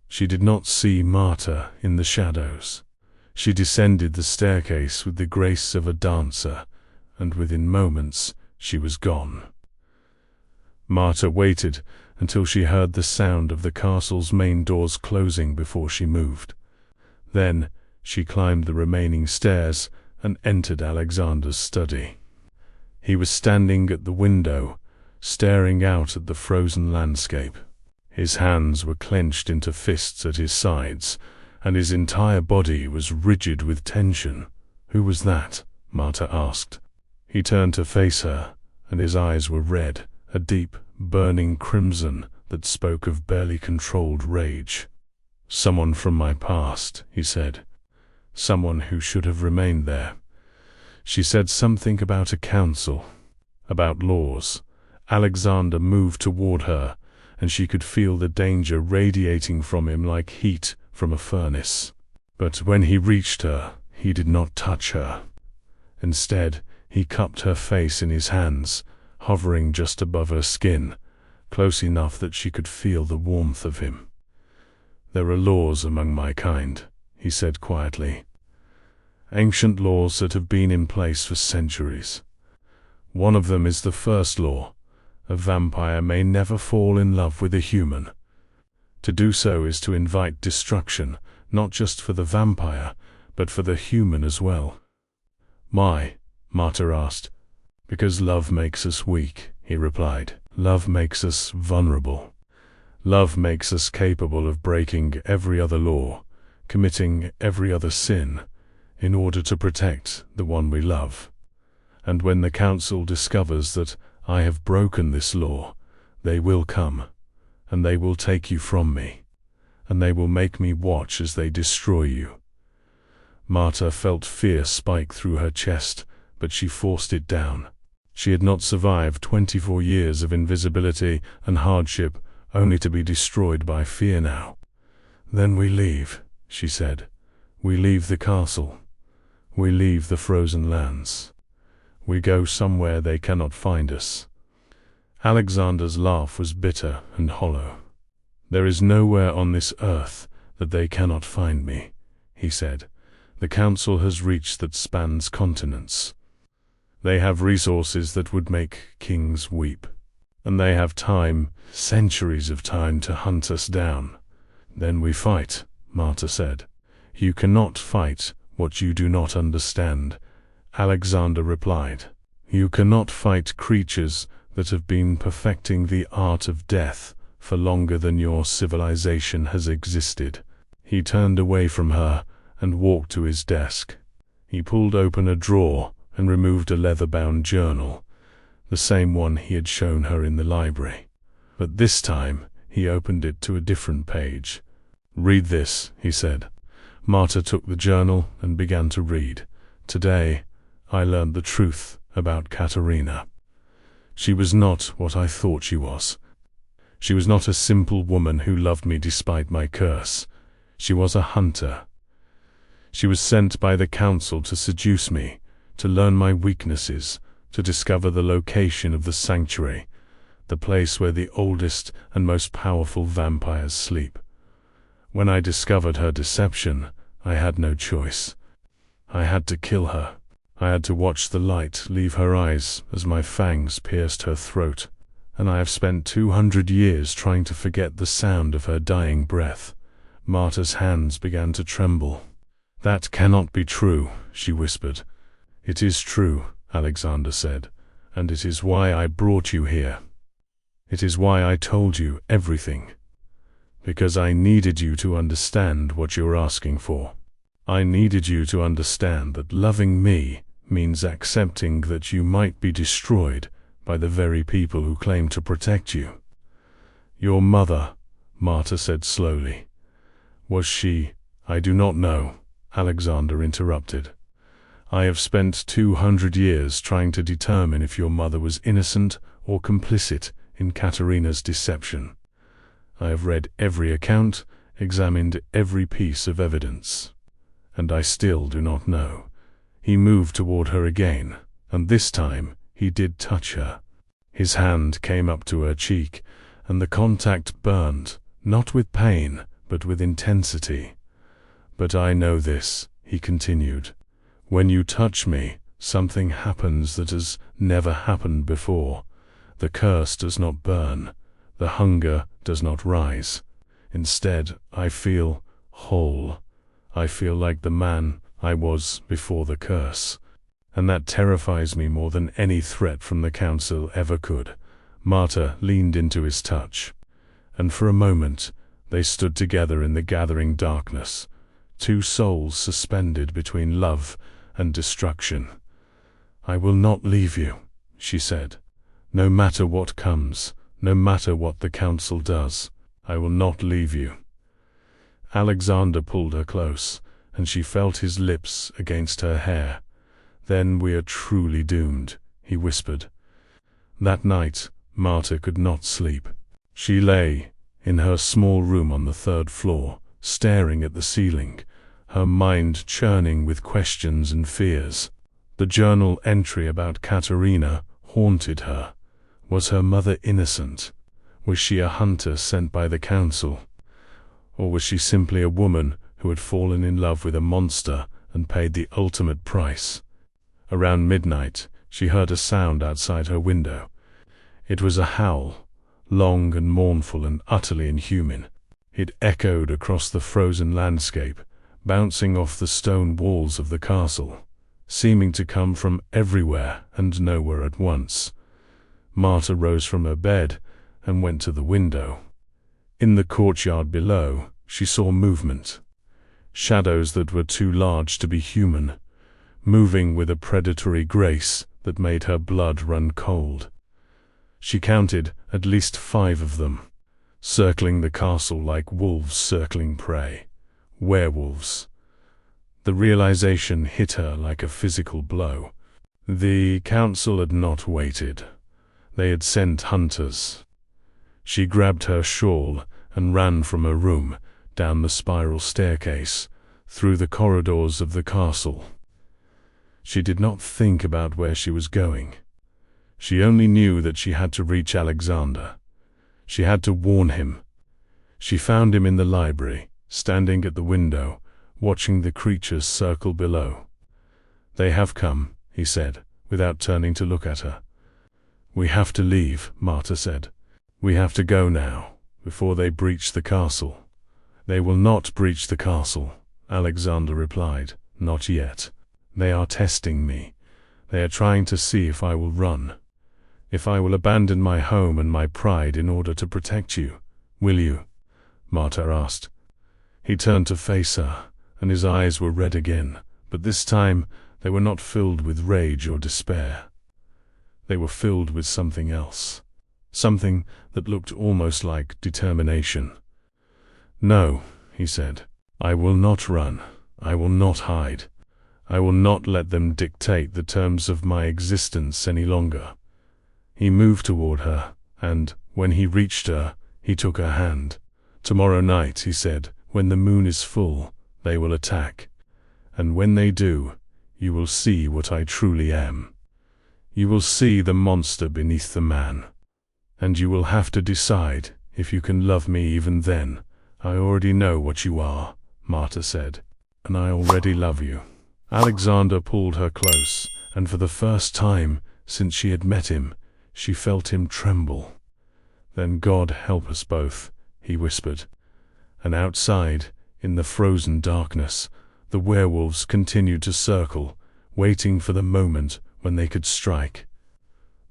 She did not see Marta in the shadows. She descended the staircase with the grace of a dancer, and within moments she was gone. Marta waited until she heard the sound of the castle's main doors closing before she moved. Then she climbed the remaining stairs and entered Alexander's study. He was standing at the window, staring out at the frozen landscape. His hands were clenched into fists at his sides, and his entire body was rigid with tension. "Who was that?" Marta asked. He turned to face her, and his eyes were red, a deep, burning crimson that spoke of barely controlled rage. "Someone from my past," he said. "Someone who should have remained there." She said something about a council, about laws. Alexander moved toward her, and she could feel the danger radiating from him like heat from a furnace. But when he reached her, he did not touch her. Instead, he cupped her face in his hands, hovering just above her skin, close enough that she could feel the warmth of him. "There are laws among my kind," he said quietly. "Ancient laws that have been in place for centuries. One of them is the first law. A vampire may never fall in love with a human. To do so is to invite destruction, not just for the vampire, but for the human as well." "Why?" Marta asked. "Because love makes us weak," he replied. "Love makes us vulnerable. Love makes us capable of breaking every other law, committing every other sin, in order to protect the one we love. And when the council discovers that I have broken this law, they will come, and they will take you from me, and they will make me watch as they destroy you." Marta felt fear spike through her chest, but she forced it down. She had not survived 24 years of invisibility and hardship only to be destroyed by fear now. "Then we leave," she said. "We leave the castle. We leave the frozen lands. We go somewhere they cannot find us." Alexander's laugh was bitter and hollow. "There is nowhere on this earth that they cannot find me," he said. "The council has reach that spans continents. They have resources that would make kings weep. And they have time, centuries of time, to hunt us down. Then we fight," Marta said. "You cannot fight what you do not understand," Alexander replied. "You cannot fight creatures that have been perfecting the art of death for longer than your civilization has existed." He turned away from her and walked to his desk. He pulled open a drawer and removed a leather-bound journal, the same one he had shown her in the library. But this time he opened it to a different page. "Read this," he said. Marta took the journal and began to read. "Today, I learned the truth about Katerina. She was not what I thought she was. She was not a simple woman who loved me despite my curse. She was a hunter. She was sent by the council to seduce me, to learn my weaknesses, to discover the location of the sanctuary, the place where the oldest and most powerful vampires sleep. When I discovered her deception, I had no choice. I had to kill her. I had to watch the light leave her eyes as my fangs pierced her throat, and I have spent 200 years trying to forget the sound of her dying breath. Marta's hands began to tremble. That cannot be true, she whispered. It is true, Alexander said, and it is why I brought you here. It is why I told you everything. Because I needed you to understand what you're asking for. I needed you to understand that loving me means accepting that you might be destroyed by the very people who claim to protect you. Your mother, Marta said slowly. Was she? I do not know, Alexander interrupted. I have spent 200 years trying to determine if your mother was innocent or complicit in Katerina's deception. I have read every account, examined every piece of evidence. And I still do not know. He moved toward her again, and this time he did touch her. His hand came up to her cheek, and the contact burned, not with pain, but with intensity. But I know this, he continued. When you touch me, something happens that has never happened before. The curse does not burn. The hunger does not rise. Instead, I feel whole. I feel like the man I was before the curse. And that terrifies me more than any threat from the council ever could. Marta leaned into his touch. And for a moment, they stood together in the gathering darkness, two souls suspended between love and destruction. I will not leave you, she said. No matter what comes, no matter what the council does, I will not leave you. Alexander pulled her close, and she felt his lips against her hair. Then we are truly doomed, he whispered. That night, Marta could not sleep. She lay in her small room on the 3rd floor, staring at the ceiling, her mind churning with questions and fears. The journal entry about Katerina haunted her. Was her mother innocent? Was she a hunter sent by the council? Or was she simply a woman who had fallen in love with a monster and paid the ultimate price? Around midnight, she heard a sound outside her window. It was a howl, long and mournful and utterly inhuman. It echoed across the frozen landscape, bouncing off the stone walls of the castle, seeming to come from everywhere and nowhere at once. Marta rose from her bed and went to the window. In the courtyard below, she saw movement. Shadows that were too large to be human, moving with a predatory grace that made her blood run cold. She counted at least 5 of them, circling the castle like wolves circling prey. Werewolves. The realization hit her like a physical blow. The council had not waited. They had sent hunters. She grabbed her shawl and ran from her room, down the spiral staircase, through the corridors of the castle. She did not think about where she was going. She only knew that she had to reach Alexander. She had to warn him. She found him in the library, standing at the window, watching the creatures circle below. They have come, he said, without turning to look at her. We have to leave, Marta said. We have to go now, before they breach the castle. They will not breach the castle, Alexander replied. Not yet. They are testing me. They are trying to see if I will run. If I will abandon my home and my pride in order to protect you. Will you? Marta asked. He turned to face her, and his eyes were red again, but this time they were not filled with rage or despair. They were filled with something else, something that looked almost like determination. No, he said, I will not run. I will not hide. I will not let them dictate the terms of my existence any longer. He moved toward her, and, when he reached her, he took her hand. Tomorrow night, he said, when the moon is full, they will attack. And when they do, you will see what I truly am. You will see the monster beneath the man. And you will have to decide if you can love me even then. I already know what you are, Marta said, and I already love you. Alexander pulled her close, and for the first time since she had met him, she felt him tremble. Then God help us both, he whispered. And outside, in the frozen darkness, the werewolves continued to circle, waiting for the moment when they could strike.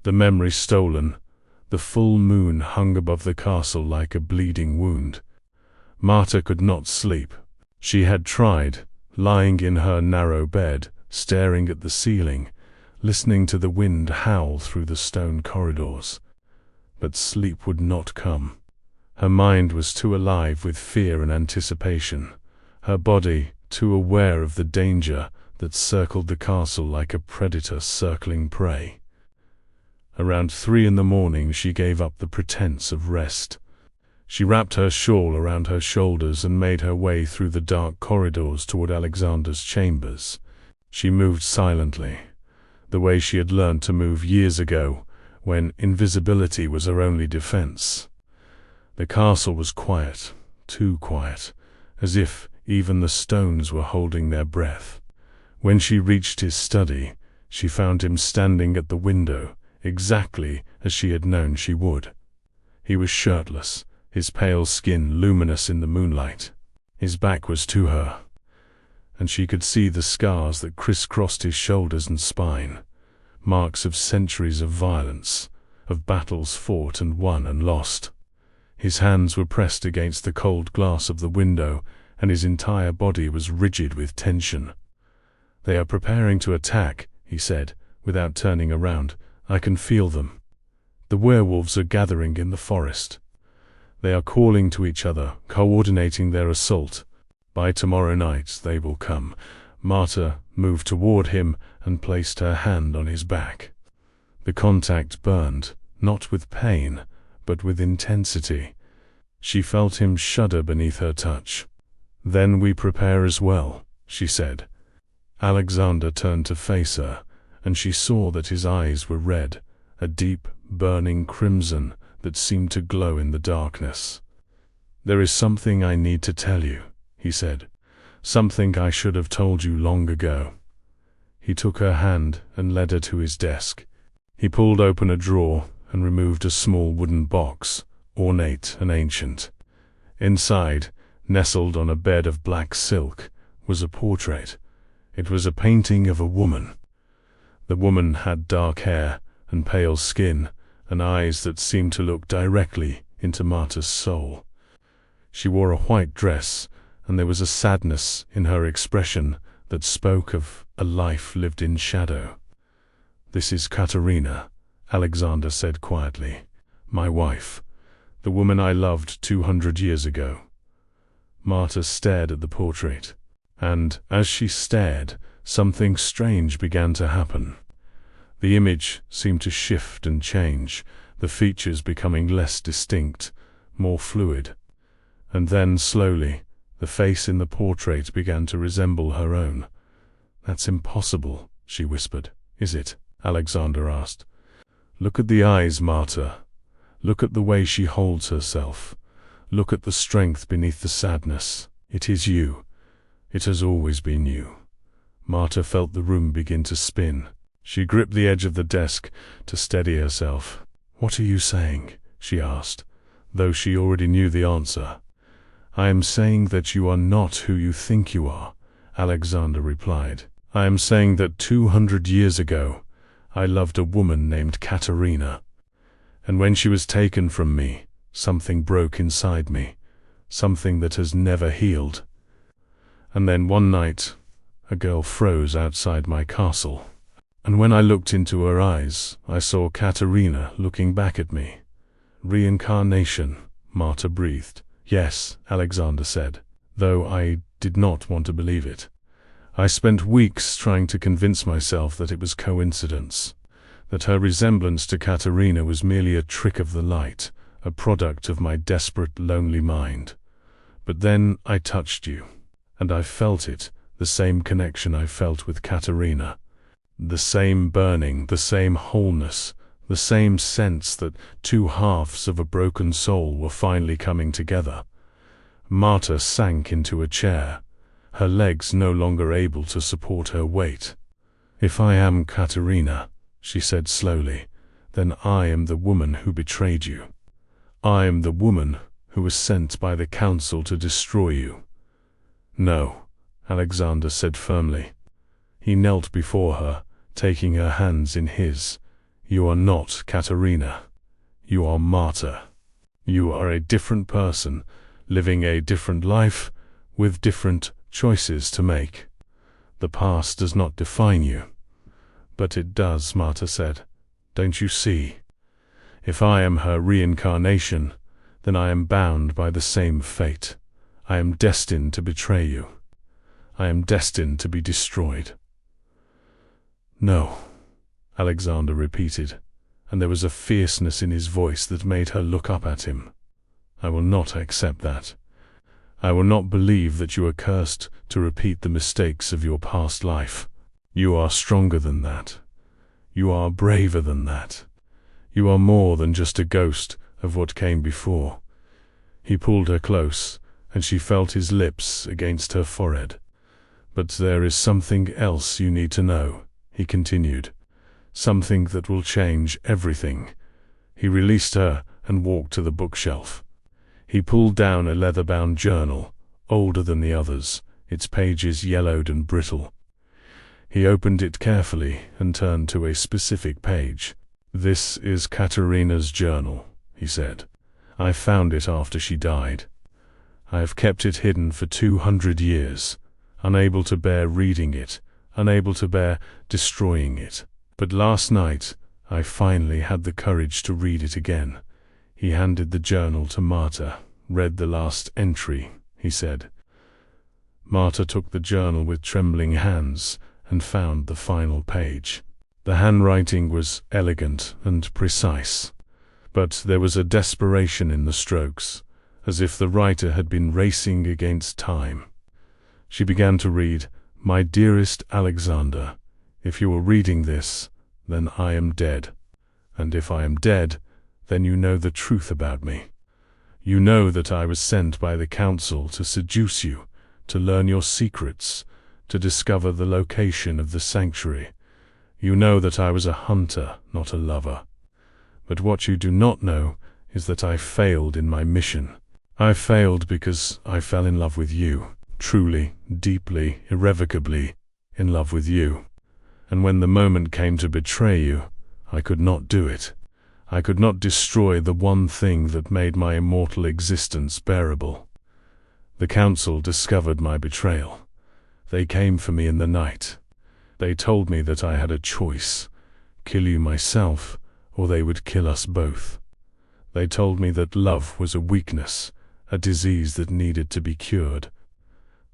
The memory stolen, the full moon hung above the castle like a bleeding wound. Marta could not sleep. She had tried, lying in her narrow bed, staring at the ceiling, listening to the wind howl through the stone corridors. But sleep would not come. Her mind was too alive with fear and anticipation, her body too aware of the danger that circled the castle like a predator circling prey. Around 3 a.m, she gave up the pretense of rest. She wrapped her shawl around her shoulders and made her way through the dark corridors toward Alexander's chambers. She moved silently, the way she had learned to move years ago, when invisibility was her only defense. The castle was quiet, too quiet, as if even the stones were holding their breath. When she reached his study, she found him standing at the window, exactly as she had known she would. He was shirtless, his pale skin luminous in the moonlight. His back was to her, and she could see the scars that crisscrossed his shoulders and spine, marks of centuries of violence, of battles fought and won and lost. His hands were pressed against the cold glass of the window, and his entire body was rigid with tension. "They are preparing to attack," he said, without turning around. "I can feel them. The werewolves are gathering in the forest. They are calling to each other, coordinating their assault. By tomorrow night they will come." Marta moved toward him and placed her hand on his back. The contact burned, not with pain, but with intensity. She felt him shudder beneath her touch. "Then we prepare as well," she said. Alexander turned to face her, and she saw that his eyes were red, a deep, burning crimson that seemed to glow in the darkness. "There is something I need to tell you," he said. "Something I should have told you long ago." He took her hand and led her to his desk. He pulled open a drawer and removed a small wooden box, ornate and ancient. Inside, nestled on a bed of black silk, was a portrait. It was a painting of a woman. The woman had dark hair and pale skin, and eyes that seemed to look directly into Marta's soul. She wore a white dress, and there was a sadness in her expression that spoke of a life lived in shadow. "This is Katerina," Alexander said quietly. "My wife, the woman I loved 200 years ago." Marta stared at the portrait, and as she stared, something strange began to happen. The image seemed to shift and change, the features becoming less distinct, more fluid. And then, slowly, the face in the portrait began to resemble her own. "That's impossible," she whispered. "Is it?" Alexander asked. "Look at the eyes, Marta. Look at the way she holds herself. Look at the strength beneath the sadness. It is you. It has always been you." Marta felt the room begin to spin. She gripped the edge of the desk to steady herself. "What are you saying?" she asked, though she already knew the answer. "I am saying that you are not who you think you are," Alexander replied. "I am saying that 200 years ago, I loved a woman named Katerina. And when she was taken from me, something broke inside me, something that has never healed. And then one night, a girl froze outside my castle. And when I looked into her eyes, I saw Katerina looking back at me." "Reincarnation," Marta breathed. "Yes," Alexander said, though I did not want to believe it. "I spent weeks trying to convince myself that it was coincidence, that her resemblance to Katerina was merely a trick of the light, a product of my desperate, lonely mind. But then I touched you, and I felt it, the same connection I felt with Katerina. The same burning, the same wholeness, the same sense that 2 halves of a broken soul were finally coming together. Marta sank into a chair, her legs no longer able to support her weight. "If I am Katerina," she said slowly, "then I am the woman who betrayed you. I am the woman who was sent by the council to destroy you." "No," Alexander said firmly. He knelt before her, taking her hands in his. "You are not Katerina. You are Marta. You are a different person, living a different life, with different choices to make. The past does not define you." "But it does," Marta said. "Don't you see? If I am her reincarnation, then I am bound by the same fate. I am destined to betray you. I am destined to be destroyed." "No," Alexander repeated, and there was a fierceness in his voice that made her look up at him. "I will not accept that. I will not believe that you are cursed to repeat the mistakes of your past life. You are stronger than that. You are braver than that. You are more than just a ghost of what came before." He pulled her close, and she felt his lips against her forehead. "But there is something else you need to know," he continued. "Something that will change everything." He released her and walked to the bookshelf. He pulled down a leather-bound journal, older than the others, its pages yellowed and brittle. He opened it carefully and turned to a specific page. "This is Katerina's journal," he said. "I found it after she died. I have kept it hidden for 200 years, unable to bear reading it, unable to bear destroying it. But last night, I finally had the courage to read it again." He handed the journal to Marta. "Read the last entry," he said. Marta took the journal with trembling hands and found the final page. The handwriting was elegant and precise, but there was a desperation in the strokes, as if the writer had been racing against time. She began to read, "My dearest Alexander, if you are reading this, then I am dead. And if I am dead, then you know the truth about me. You know that I was sent by the council to seduce you, to learn your secrets, to discover the location of the sanctuary. You know that I was a hunter, not a lover. But what you do not know is that I failed in my mission. I failed because I fell in love with you, truly, deeply, irrevocably in love with you. And when the moment came to betray you, I could not do it. I could not destroy the one thing that made my immortal existence bearable. The council discovered my betrayal. They came for me in the night. They told me that I had a choice, kill you myself, or they would kill us both. They told me that love was a weakness, a disease that needed to be cured.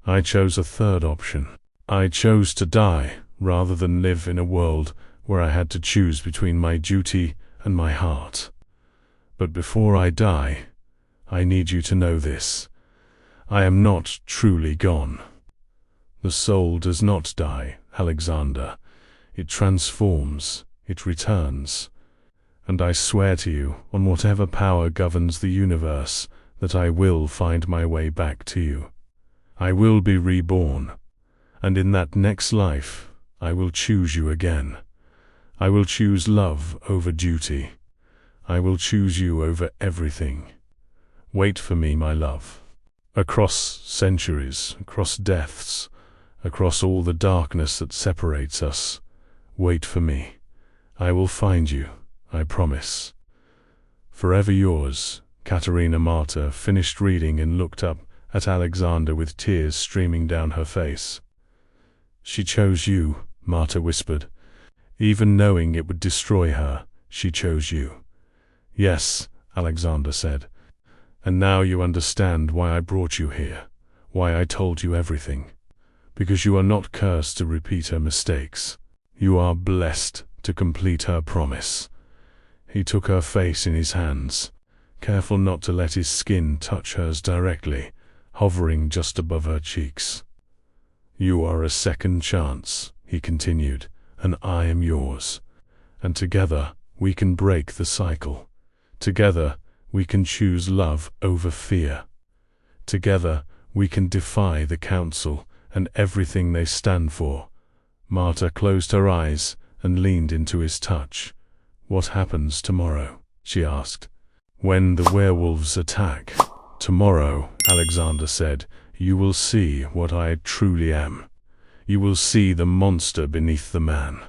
I chose a third option. I chose to die rather than live in a world where I had to choose between my duty and my heart. But before I die, I need you to know this. I am not truly gone. The soul does not die, Alexander. It transforms, it returns. And I swear to you, on whatever power governs the universe, that I will find my way back to you. I will be reborn, and in that next life, I will choose you again. I will choose love over duty. I will choose you over everything. Wait for me, my love. Across centuries, across deaths, across all the darkness that separates us, wait for me. I will find you, I promise. Forever yours, Katerina. Marta finished reading and looked up at Alexander with tears streaming down her face. She chose you, Marta whispered. Even knowing it would destroy her, she chose you. Yes, Alexander said. And now you understand why I brought you here, why I told you everything. Because you are not cursed to repeat her mistakes. You are blessed to complete her promise. He took her face in his hands, careful not to let his skin touch hers directly, hovering just above her cheeks. You are a second chance, he continued, and I am yours. And together we can break the cycle. Together we can choose love over fear. Together, we can defy the Council and everything they stand for. Marta closed her eyes and leaned into his touch. What happens tomorrow? She asked. When the werewolves attack. Tomorrow, Alexander said, you will see what I truly am. You will see the monster beneath the man.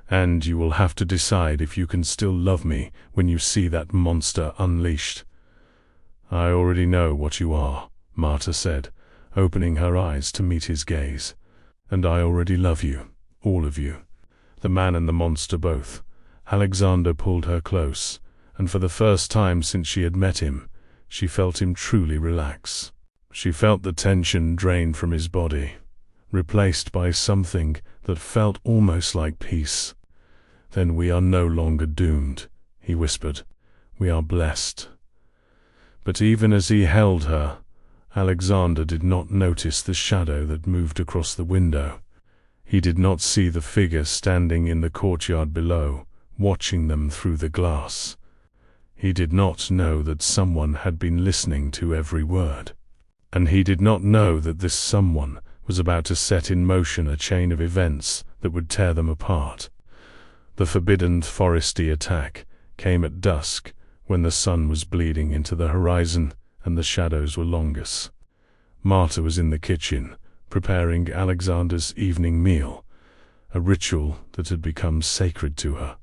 And you will have to decide if you can still love me when you see that monster unleashed. I already know what you are, Marta said, opening her eyes to meet his gaze. And I already love you, all of you. The man and the monster both. Alexander pulled her close, and for the first time since she had met him, she felt him truly relax. She felt the tension drain from his body, replaced by something that felt almost like peace. Then we are no longer doomed, he whispered. We are blessed. But even as he held her, Alexander did not notice the shadow that moved across the window. He did not see the figure standing in the courtyard below, watching them through the glass. He did not know that someone had been listening to every word. And he did not know that this someone was about to set in motion a chain of events that would tear them apart. The forbidden foresty attack came at dusk, when the sun was bleeding into the horizon and the shadows were longest. Marta was in the kitchen, preparing Alexander's evening meal, a ritual that had become sacred to her,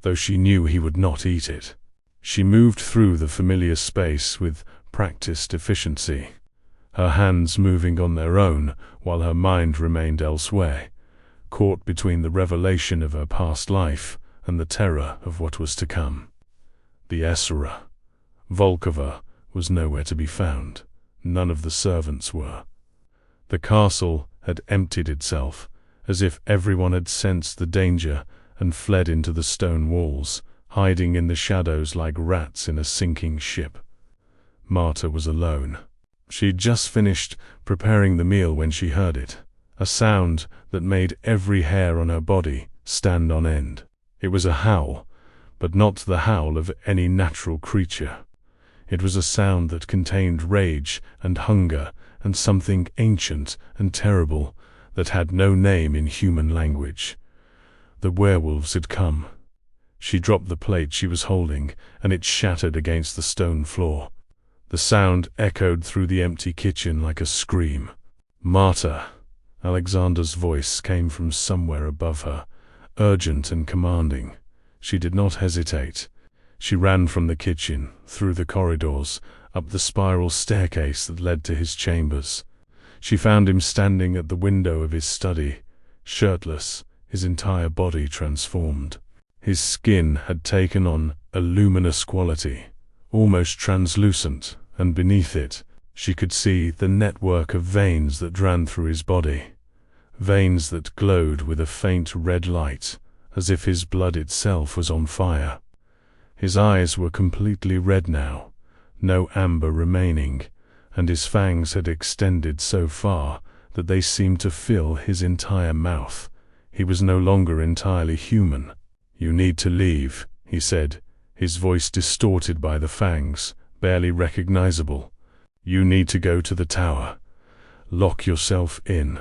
though she knew he would not eat it. She moved through the familiar space with practiced efficiency, her hands moving on their own while her mind remained elsewhere, caught between the revelation of her past life and the terror of what was to come. The Essera, Volkova, was nowhere to be found. None of the servants were. The castle had emptied itself, as if everyone had sensed the danger and fled into the stone walls, hiding in the shadows like rats in a sinking ship. Marta was alone. She'd just finished preparing the meal when she heard it, a sound that made every hair on her body stand on end. It was a howl, but not the howl of any natural creature. It was a sound that contained rage and hunger and something ancient and terrible that had no name in human language. The werewolves had come. She dropped the plate she was holding, and it shattered against the stone floor. The sound echoed through the empty kitchen like a scream. Marta! Alexander's voice came from somewhere above her, urgent and commanding. She did not hesitate. She ran from the kitchen, through the corridors, up the spiral staircase that led to his chambers. She found him standing at the window of his study, shirtless, his entire body transformed. His skin had taken on a luminous quality, almost translucent, and beneath it, she could see the network of veins that ran through his body. Veins that glowed with a faint red light, as if his blood itself was on fire. His eyes were completely red now, no amber remaining, and his fangs had extended so far that they seemed to fill his entire mouth. He was no longer entirely human. You need to leave, he said, his voice distorted by the fangs, barely recognizable. You need to go to the tower. Lock yourself in.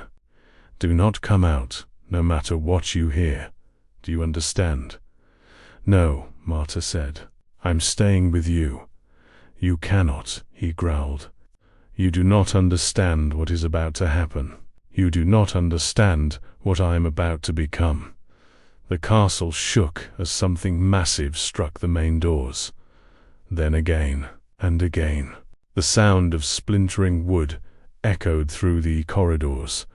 Do not come out, no matter what you hear. Do you understand? No, Marta said. I'm staying with you. You cannot, he growled. You do not understand what is about to happen. You do not understand what I am about to become. The castle shook as something massive struck the main doors. Then again, and again. The sound of splintering wood echoed through the corridors,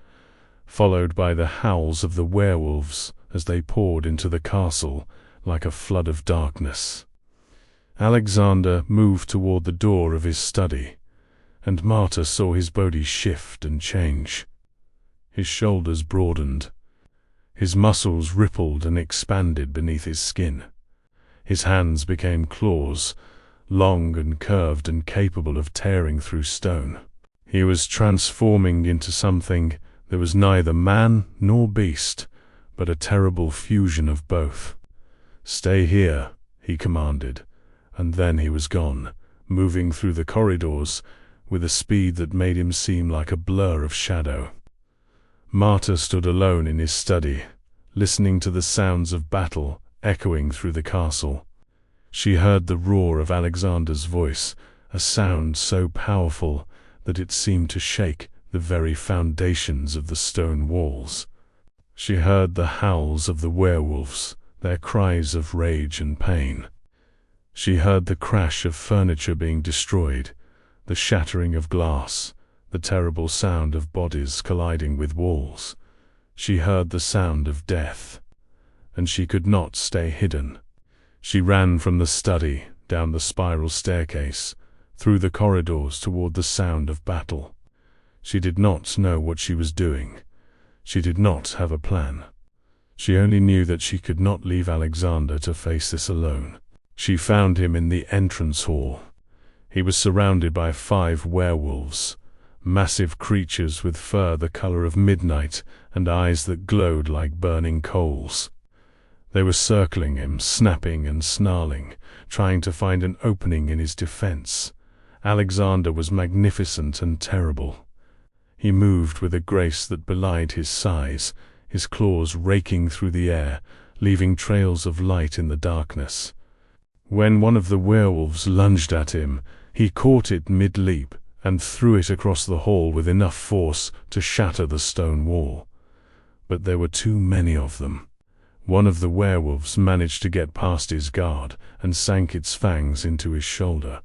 followed by the howls of the werewolves as they poured into the castle like a flood of darkness. Alexander moved toward the door of his study, and Marta saw his body shift and change. His shoulders broadened. His muscles rippled and expanded beneath his skin. His hands became claws, long and curved and capable of tearing through stone. He was transforming into something that was neither man nor beast, but a terrible fusion of both. Stay here, he commanded, and then he was gone, moving through the corridors with a speed that made him seem like a blur of shadow. Marta stood alone in his study, listening to the sounds of battle echoing through the castle. She heard the roar of Alexander's voice, a sound so powerful that it seemed to shake the very foundations of the stone walls. She heard the howls of the werewolves, their cries of rage and pain. She heard the crash of furniture being destroyed, the shattering of glass, the terrible sound of bodies colliding with walls. She heard the sound of death, and she could not stay hidden. She ran from the study, down the spiral staircase, through the corridors toward the sound of battle. She did not know what she was doing. She did not have a plan. She only knew that she could not leave Alexander to face this alone. She found him in the entrance hall. He was surrounded by 5 werewolves, massive creatures with fur the color of midnight and eyes that glowed like burning coals. They were circling him, snapping and snarling, trying to find an opening in his defense. Alexander was magnificent and terrible. He moved with a grace that belied his size, his claws raking through the air, leaving trails of light in the darkness. When one of the werewolves lunged at him, he caught it mid-leap and threw it across the hall with enough force to shatter the stone wall. But there were too many of them. One of the werewolves managed to get past his guard and sank its fangs into his shoulder.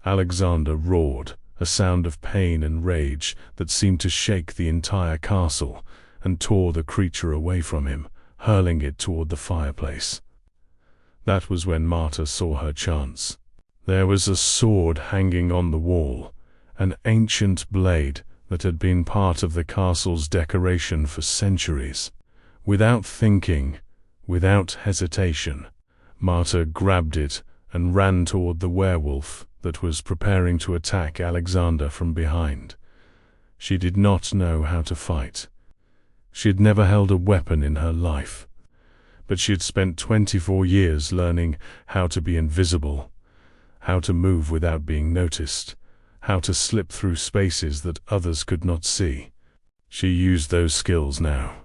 Alexander roared, a sound of pain and rage that seemed to shake the entire castle, and tore the creature away from him, hurling it toward the fireplace. That was when Marta saw her chance. There was a sword hanging on the wall, an ancient blade that had been part of the castle's decoration for centuries. Without thinking, without hesitation, Marta grabbed it and ran toward the werewolf that was preparing to attack Alexander from behind. She did not know how to fight. She had never held a weapon in her life, but she had spent 24 years learning how to be invisible, how to move without being noticed, how to slip through spaces that others could not see. She used those skills now.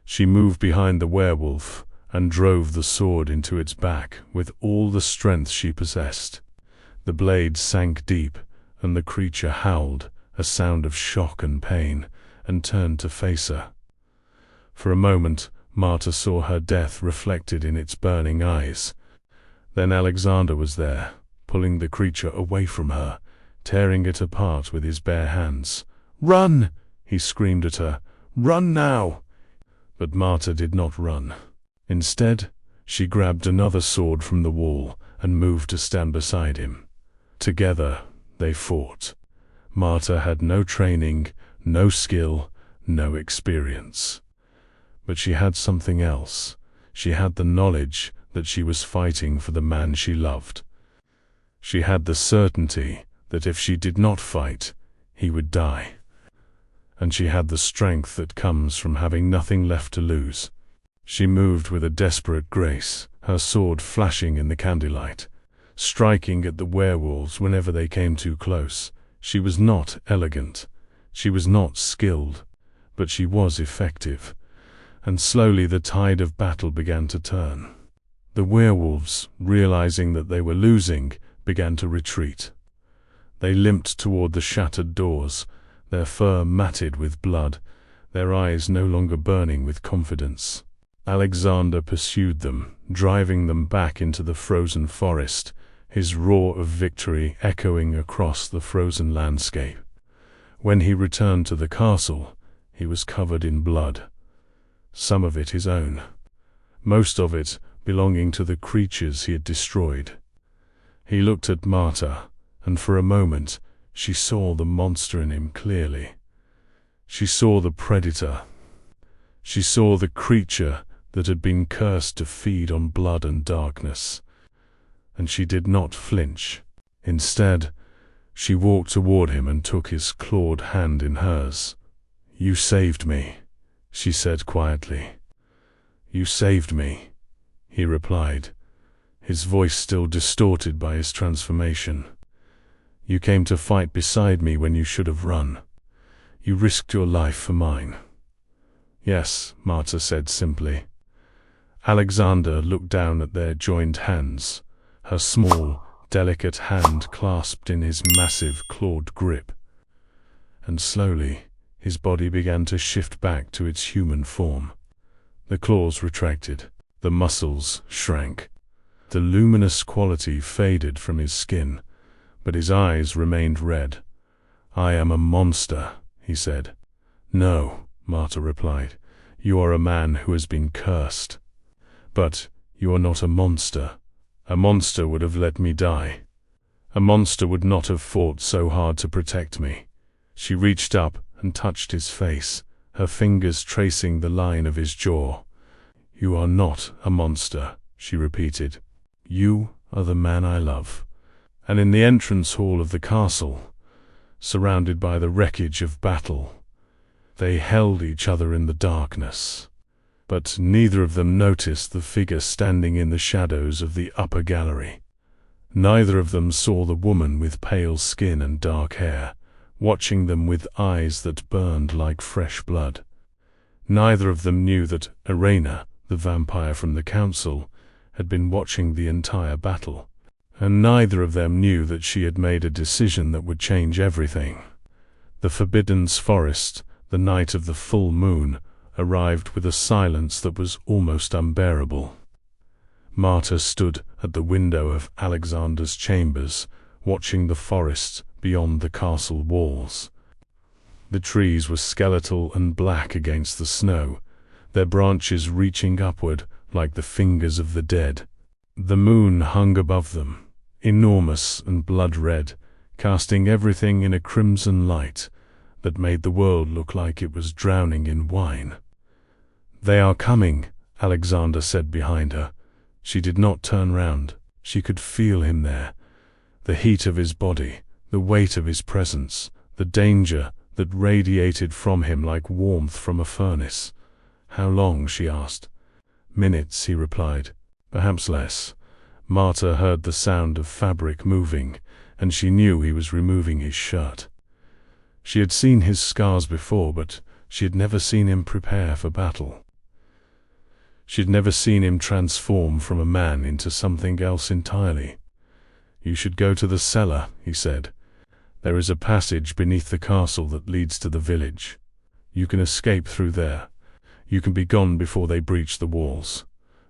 She moved behind the werewolf and drove the sword into its back with all the strength she possessed. The blade sank deep, and the creature howled, a sound of shock and pain, and turned to face her. For a moment, Marta saw her death reflected in its burning eyes. Then Alexander was there, pulling the creature away from her, tearing it apart with his bare hands. "Run!" he screamed at her. "Run now!" But Marta did not run. Instead, she grabbed another sword from the wall and moved to stand beside him. Together, they fought. Marta had no training, no skill, no experience. But she had something else. She had the knowledge that she was fighting for the man she loved. She had the certainty that if she did not fight, he would die. And she had the strength that comes from having nothing left to lose. She moved with a desperate grace, her sword flashing in the candlelight, striking at the werewolves whenever they came too close. She was not elegant, she was not skilled, but she was effective, and slowly the tide of battle began to turn. The werewolves, realizing that they were losing, began to retreat. They limped toward the shattered doors, their fur matted with blood, their eyes no longer burning with confidence. Alexander pursued them, driving them back into the frozen forest, his roar of victory echoing across the frozen landscape. When he returned to the castle, he was covered in blood, some of it his own, most of it belonging to the creatures he had destroyed. He looked at Marta, and for a moment she saw the monster in him clearly. She saw the predator. She saw the creature that had been cursed to feed on blood and darkness. And she did not flinch. Instead, she walked toward him and took his clawed hand in hers. "You saved me," she said quietly. "You saved me," he replied, his voice still distorted by his transformation. You came to fight beside me when you should have run. You risked your life for mine." "Yes," Marta said simply. Alexander looked down at their joined hands, her small, delicate hand clasped in his massive, clawed grip. And slowly, his body began to shift back to its human form. The claws retracted, the muscles shrank. The luminous quality faded from his skin, but his eyes remained red. "I am a monster," he said. "No," Marta replied. "You are a man who has been cursed. But you are not a monster. A monster would have let me die. A monster would not have fought so hard to protect me." She reached up and touched his face, her fingers tracing the line of his jaw. "You are not a monster," she repeated. "You are the man I love." And in the entrance hall of the castle, surrounded by the wreckage of battle, they held each other in the darkness. But neither of them noticed the figure standing in the shadows of the upper gallery. Neither of them saw the woman with pale skin and dark hair, watching them with eyes that burned like fresh blood. Neither of them knew that Irena, the vampire from the council, had been watching the entire battle. And neither of them knew that she had made a decision that would change everything. The Forbidden's forest, the night of the full moon, arrived with a silence that was almost unbearable. Marta stood at the window of Alexander's chambers, watching the forest beyond the castle walls. The trees were skeletal and black against the snow, their branches reaching upward like the fingers of the dead. The moon hung above them, enormous and blood-red, casting everything in a crimson light that made the world look like it was drowning in wine. "They are coming," Alexander said behind her. She did not turn round. She could feel him there, the heat of his body, the weight of his presence, the danger that radiated from him like warmth from a furnace. "How long?" she asked. "Minutes," he replied. "Perhaps less." Marta heard the sound of fabric moving, and she knew he was removing his shirt. She had seen his scars before, but she had never seen him prepare for battle. She had never seen him transform from a man into something else entirely. "You should go to the cellar," he said. "There is a passage beneath the castle that leads to the village. You can escape through there. You can be gone before they breach the walls."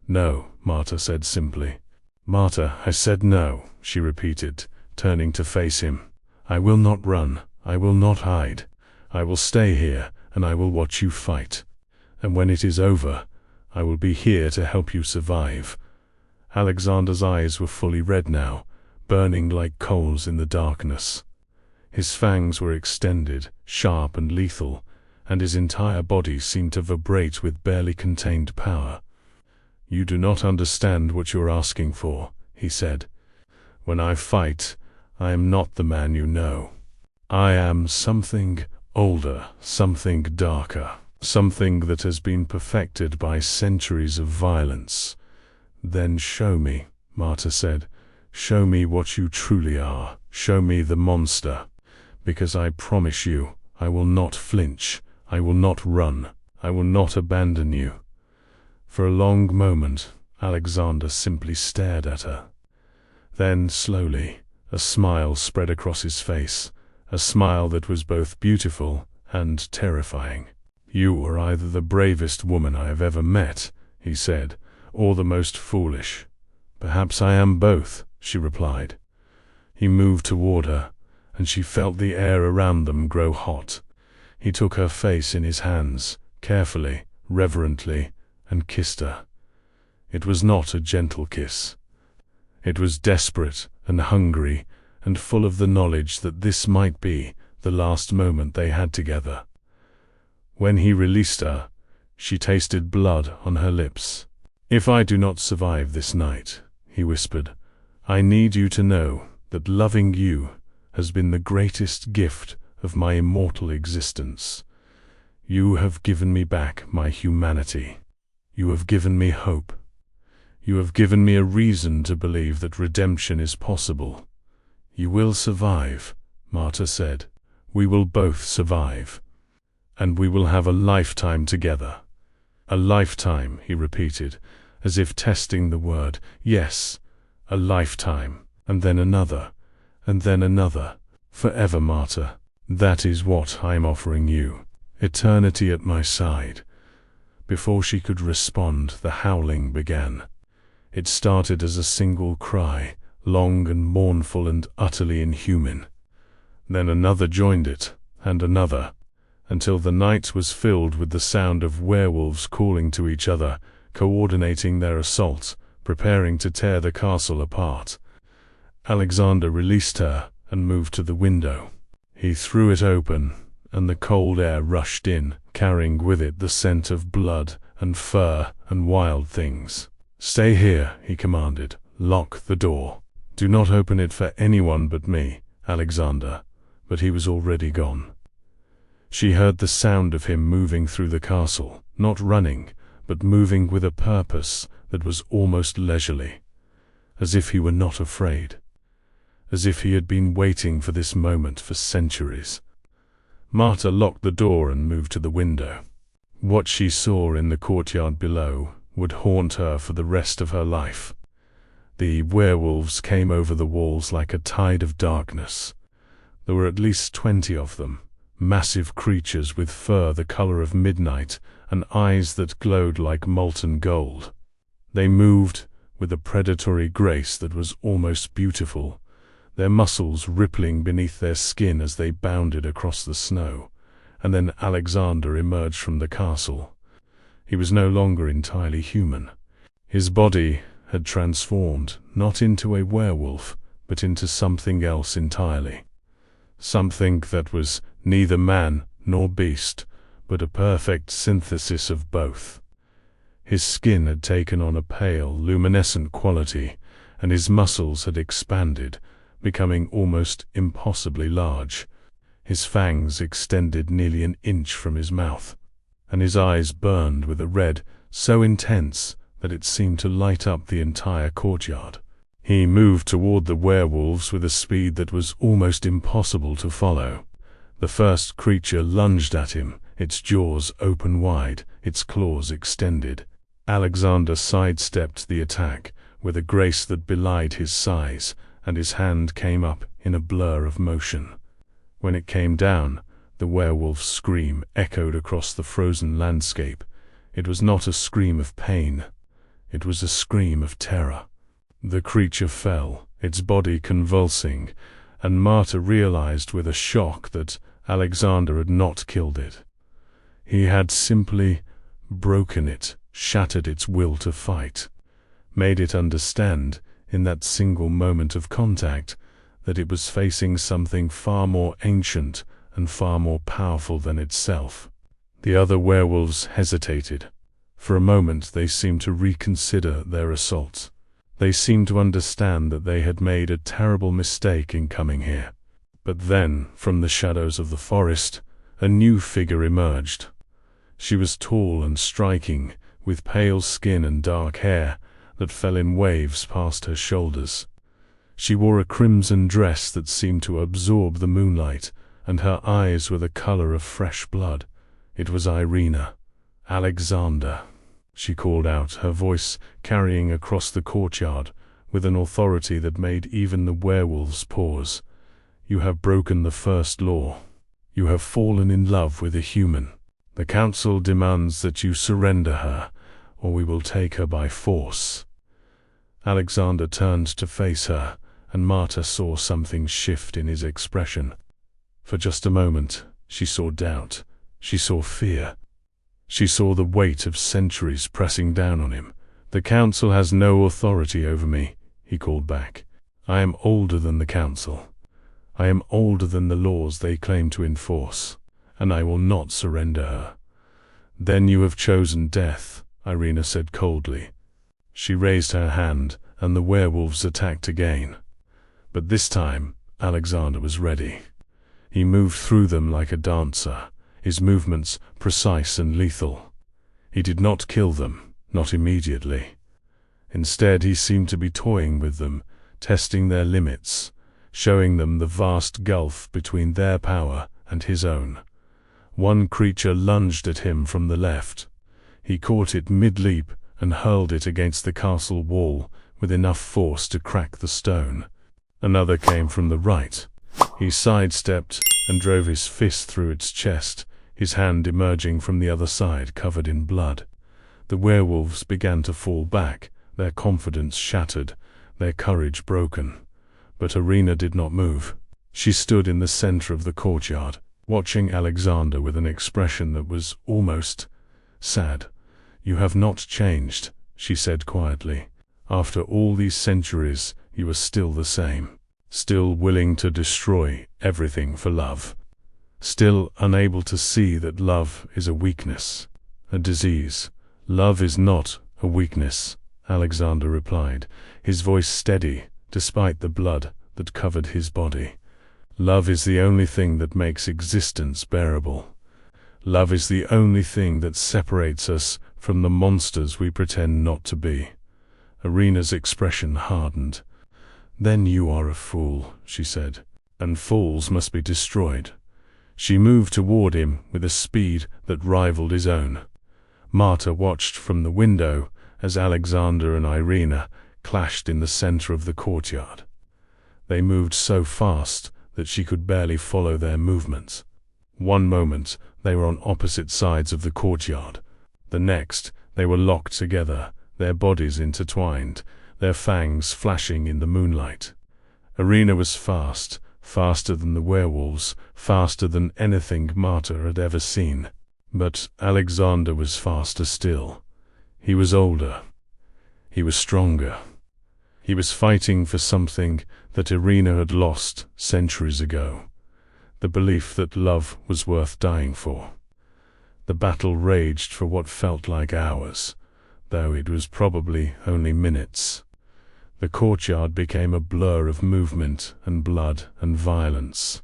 "No," Marta said simply. "Marta, I said no," she repeated, turning to face him. "I will not run. I will not hide. I will stay here, and I will watch you fight. And when it is over, I will be here to help you survive." Alexander's eyes were fully red now, burning like coals in the darkness. His fangs were extended, sharp and lethal, and his entire body seemed to vibrate with barely contained power. "You do not understand what you are asking for," he said. "When I fight, I am not the man you know. I am something older, something darker, something that has been perfected by centuries of violence." "Then show me," Marta said. "Show me what you truly are. Show me the monster. Because I promise you, I will not flinch. I will not run. I will not abandon you." For a long moment, Alexander simply stared at her. Then, slowly, a smile spread across his face, a smile that was both beautiful and terrifying. "You are either the bravest woman I have ever met," he said, "or the most foolish." "Perhaps I am both," she replied. He moved toward her, and she felt the air around them grow hot. He took her face in his hands, carefully, reverently, and kissed her. It was not a gentle kiss. It was desperate and hungry, and full of the knowledge that this might be the last moment they had together. When he released her, she tasted blood on her lips. "If I do not survive this night," he whispered, "I need you to know that loving you has been the greatest gift of my immortal existence. You have given me back my humanity. You have given me hope. You have given me a reason to believe that redemption is possible. You will survive, Marta said. We will both survive. And we will have a lifetime together. A lifetime, he repeated, as if testing the word. Yes, a lifetime, and then another, and then another. Forever, Marta. That is what I'm offering you. Eternity at my side. Before she could respond, the howling began. It started as a single cry, long and mournful and utterly inhuman. Then another joined it, and another, until the night was filled with the sound of werewolves calling to each other, coordinating their assault, preparing to tear the castle apart. Alexander released her and moved to the window. He threw it open, and the cold air rushed in, carrying with it the scent of blood and fur and wild things. Stay here, he commanded. Lock the door. Do not open it for anyone but me, Alexander. But he was already gone. She heard the sound of him moving through the castle, not running, but moving with a purpose that was almost leisurely, as if he were not afraid, as if he had been waiting for this moment for centuries. Marta locked the door and moved to the window. What she saw in the courtyard below would haunt her for the rest of her life. The werewolves came over the walls like a tide of darkness. There were at least 20 of them, massive creatures with fur the color of midnight and eyes that glowed like molten gold. They moved with a predatory grace that was almost beautiful, their muscles rippling beneath their skin as they bounded across the snow. And then Alexander emerged from the castle. He was no longer entirely human. His body had transformed, not into a werewolf, but into something else entirely. Something that was neither man nor beast, but a perfect synthesis of both. His skin had taken on a pale, luminescent quality, and his muscles had expanded, becoming almost impossibly large. His fangs extended nearly an inch from his mouth, and his eyes burned with a red so intense that it seemed to light up the entire courtyard. He moved toward the werewolves with a speed that was almost impossible to follow. The first creature lunged at him, its jaws open wide, its claws extended. Alexander sidestepped the attack with a grace that belied his size, and his hand came up in a blur of motion. When it came down, the werewolf's scream echoed across the frozen landscape. It was not a scream of pain. It was a scream of terror. The creature fell, its body convulsing, and Marta realized with a shock that Alexander had not killed it. He had simply broken it, shattered its will to fight, made it understand, in that single moment of contact, that it was facing something far more ancient and far more powerful than itself. The other werewolves hesitated. For a moment they seemed to reconsider their assault. They seemed to understand that they had made a terrible mistake in coming here. But then, from the shadows of the forest, a new figure emerged. She was tall and striking, with pale skin and dark hair that fell in waves past her shoulders. She wore a crimson dress that seemed to absorb the moonlight, and her eyes were the color of fresh blood. It was Irina. "Alexander," she called out, her voice carrying across the courtyard with an authority that made even the werewolves pause. "You have broken the first law. You have fallen in love with a human. The council demands that you surrender her, or we will take her by force." Alexander turned to face her, and Marta saw something shift in his expression. For just a moment, she saw doubt. She saw fear. She saw the weight of centuries pressing down on him. "The council has no authority over me," he called back. "I am older than the council. I am older than the laws they claim to enforce, and I will not surrender her." "Then you have chosen death," Irina said coldly. She raised her hand, and the werewolves attacked again. But this time, Alexander was ready. He moved through them like a dancer, his movements precise and lethal. He did not kill them, not immediately. Instead, he seemed to be toying with them, testing their limits, showing them the vast gulf between their power and his own. One creature lunged at him from the left. He caught it mid-leap and hurled it against the castle wall with enough force to crack the stone. Another came from the right. He sidestepped and drove his fist through its chest, his hand emerging from the other side covered in blood. The werewolves began to fall back, their confidence shattered, their courage broken. But Irina did not move. She stood in the center of the courtyard, watching Alexander with an expression that was almost sad. "You have not changed," she said quietly. "After all these centuries, you are still the same. Still willing to destroy everything for love. Still unable to see that love is a weakness, a disease." "Love is not a weakness," Alexander replied, his voice steady despite the blood that covered his body. "Love is the only thing that makes existence bearable. Love is the only thing that separates us from the monsters we pretend not to be." Irina's expression hardened. "Then you are a fool," she said, "and fools must be destroyed." She moved toward him with a speed that rivaled his own. Marta watched from the window as Alexander and Irina clashed in the center of the courtyard. They moved so fast that she could barely follow their movements. One moment they were on opposite sides of the courtyard. The next they were locked together, their bodies intertwined, their fangs flashing in the moonlight. Irina was fast, faster than the werewolves, faster than anything Marta had ever seen. But Alexander was faster still. He was older. He was stronger. He was fighting for something that Irina had lost centuries ago. The belief that love was worth dying for. The battle raged for what felt like hours, though it was probably only minutes. The courtyard became a blur of movement and blood and violence.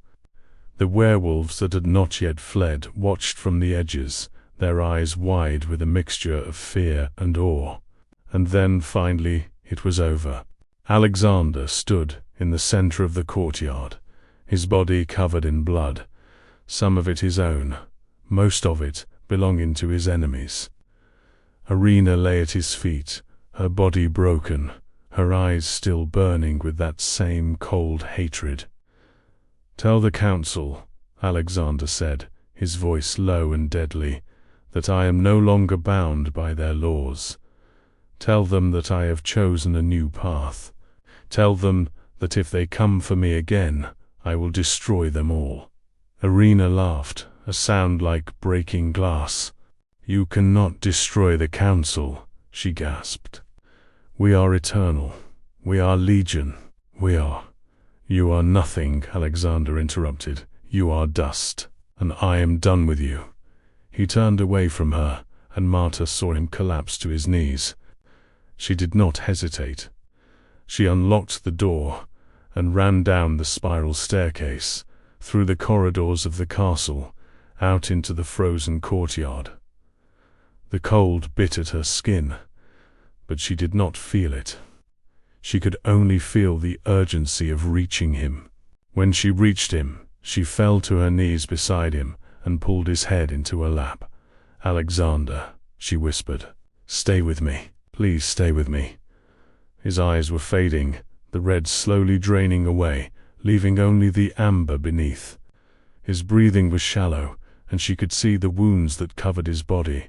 The werewolves that had not yet fled watched from the edges, their eyes wide with a mixture of fear and awe. And then, finally, it was over. Alexander stood in the center of the courtyard, his body covered in blood, some of it his own, most of it belonging to his enemies. Irina lay at his feet, her body broken, her eyes still burning with that same cold hatred. "Tell the council," Alexander said, his voice low and deadly, "that I am no longer bound by their laws. Tell them that I have chosen a new path. Tell them that if they come for me again, I will destroy them all." Irina laughed, a sound like breaking glass. "You cannot destroy the council," she gasped. "We are eternal. We are legion. We are—" "You are nothing," Alexander interrupted. "You are dust, and I am done with you." He turned away from her, and Marta saw him collapse to his knees. She did not hesitate. She unlocked the door and ran down the spiral staircase, through the corridors of the castle, out into the frozen courtyard. The cold bit at her skin, but she did not feel it. She could only feel the urgency of reaching him. When she reached him, she fell to her knees beside him and pulled his head into her lap. "Alexander," she whispered, "stay with me. Please stay with me." His eyes were fading, the red slowly draining away, leaving only the amber beneath. His breathing was shallow, and she could see the wounds that covered his body,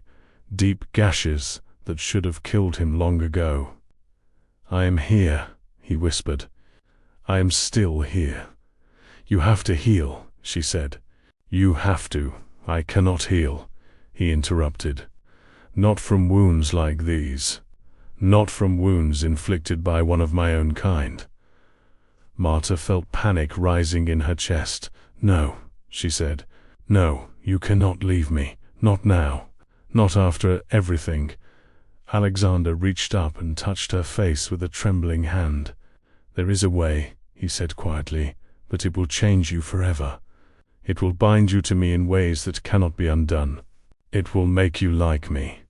deep gashes that should have killed him long ago. "I am here," he whispered. "I am still here." "You have to heal," she said. "You have to." "I cannot heal," he interrupted. "Not from wounds like these. Not from wounds inflicted by one of my own kind." Marta felt panic rising in her chest. "No," she said. "No, you cannot leave me. Not now. Not after everything." Alexander reached up and touched her face with a trembling hand. "There is a way," he said quietly, "but it will change you forever. It will bind you to me in ways that cannot be undone. It will make you like me."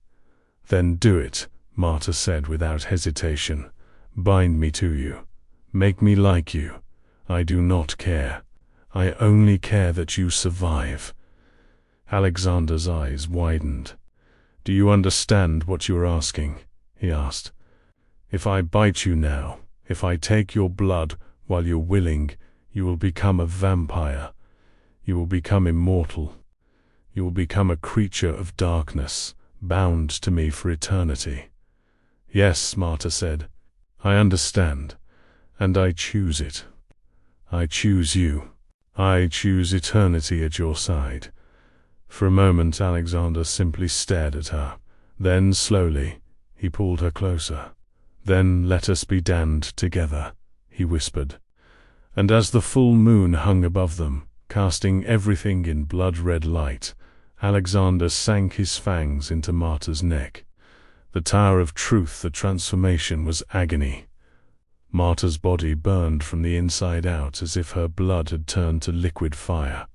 "Then do it," Marta said without hesitation. "Bind me to you. Make me like you. I do not care. I only care that you survive." Alexander's eyes widened. "Do you understand what you are asking?" he asked. "If I bite you now, if I take your blood while you're willing, you will become a vampire. You will become immortal. You will become a creature of darkness, bound to me for eternity." "Yes," Marta said. "I understand, and I choose it. I choose you. I choose eternity at your side." For a moment Alexander simply stared at her. Then, slowly, he pulled her closer. "Then let us be damned together," he whispered. And as the full moon hung above them, casting everything in blood-red light, Alexander sank his fangs into Marta's neck. The tower of truth, the transformation, was agony. Marta's body burned from the inside out as if her blood had turned to liquid fire.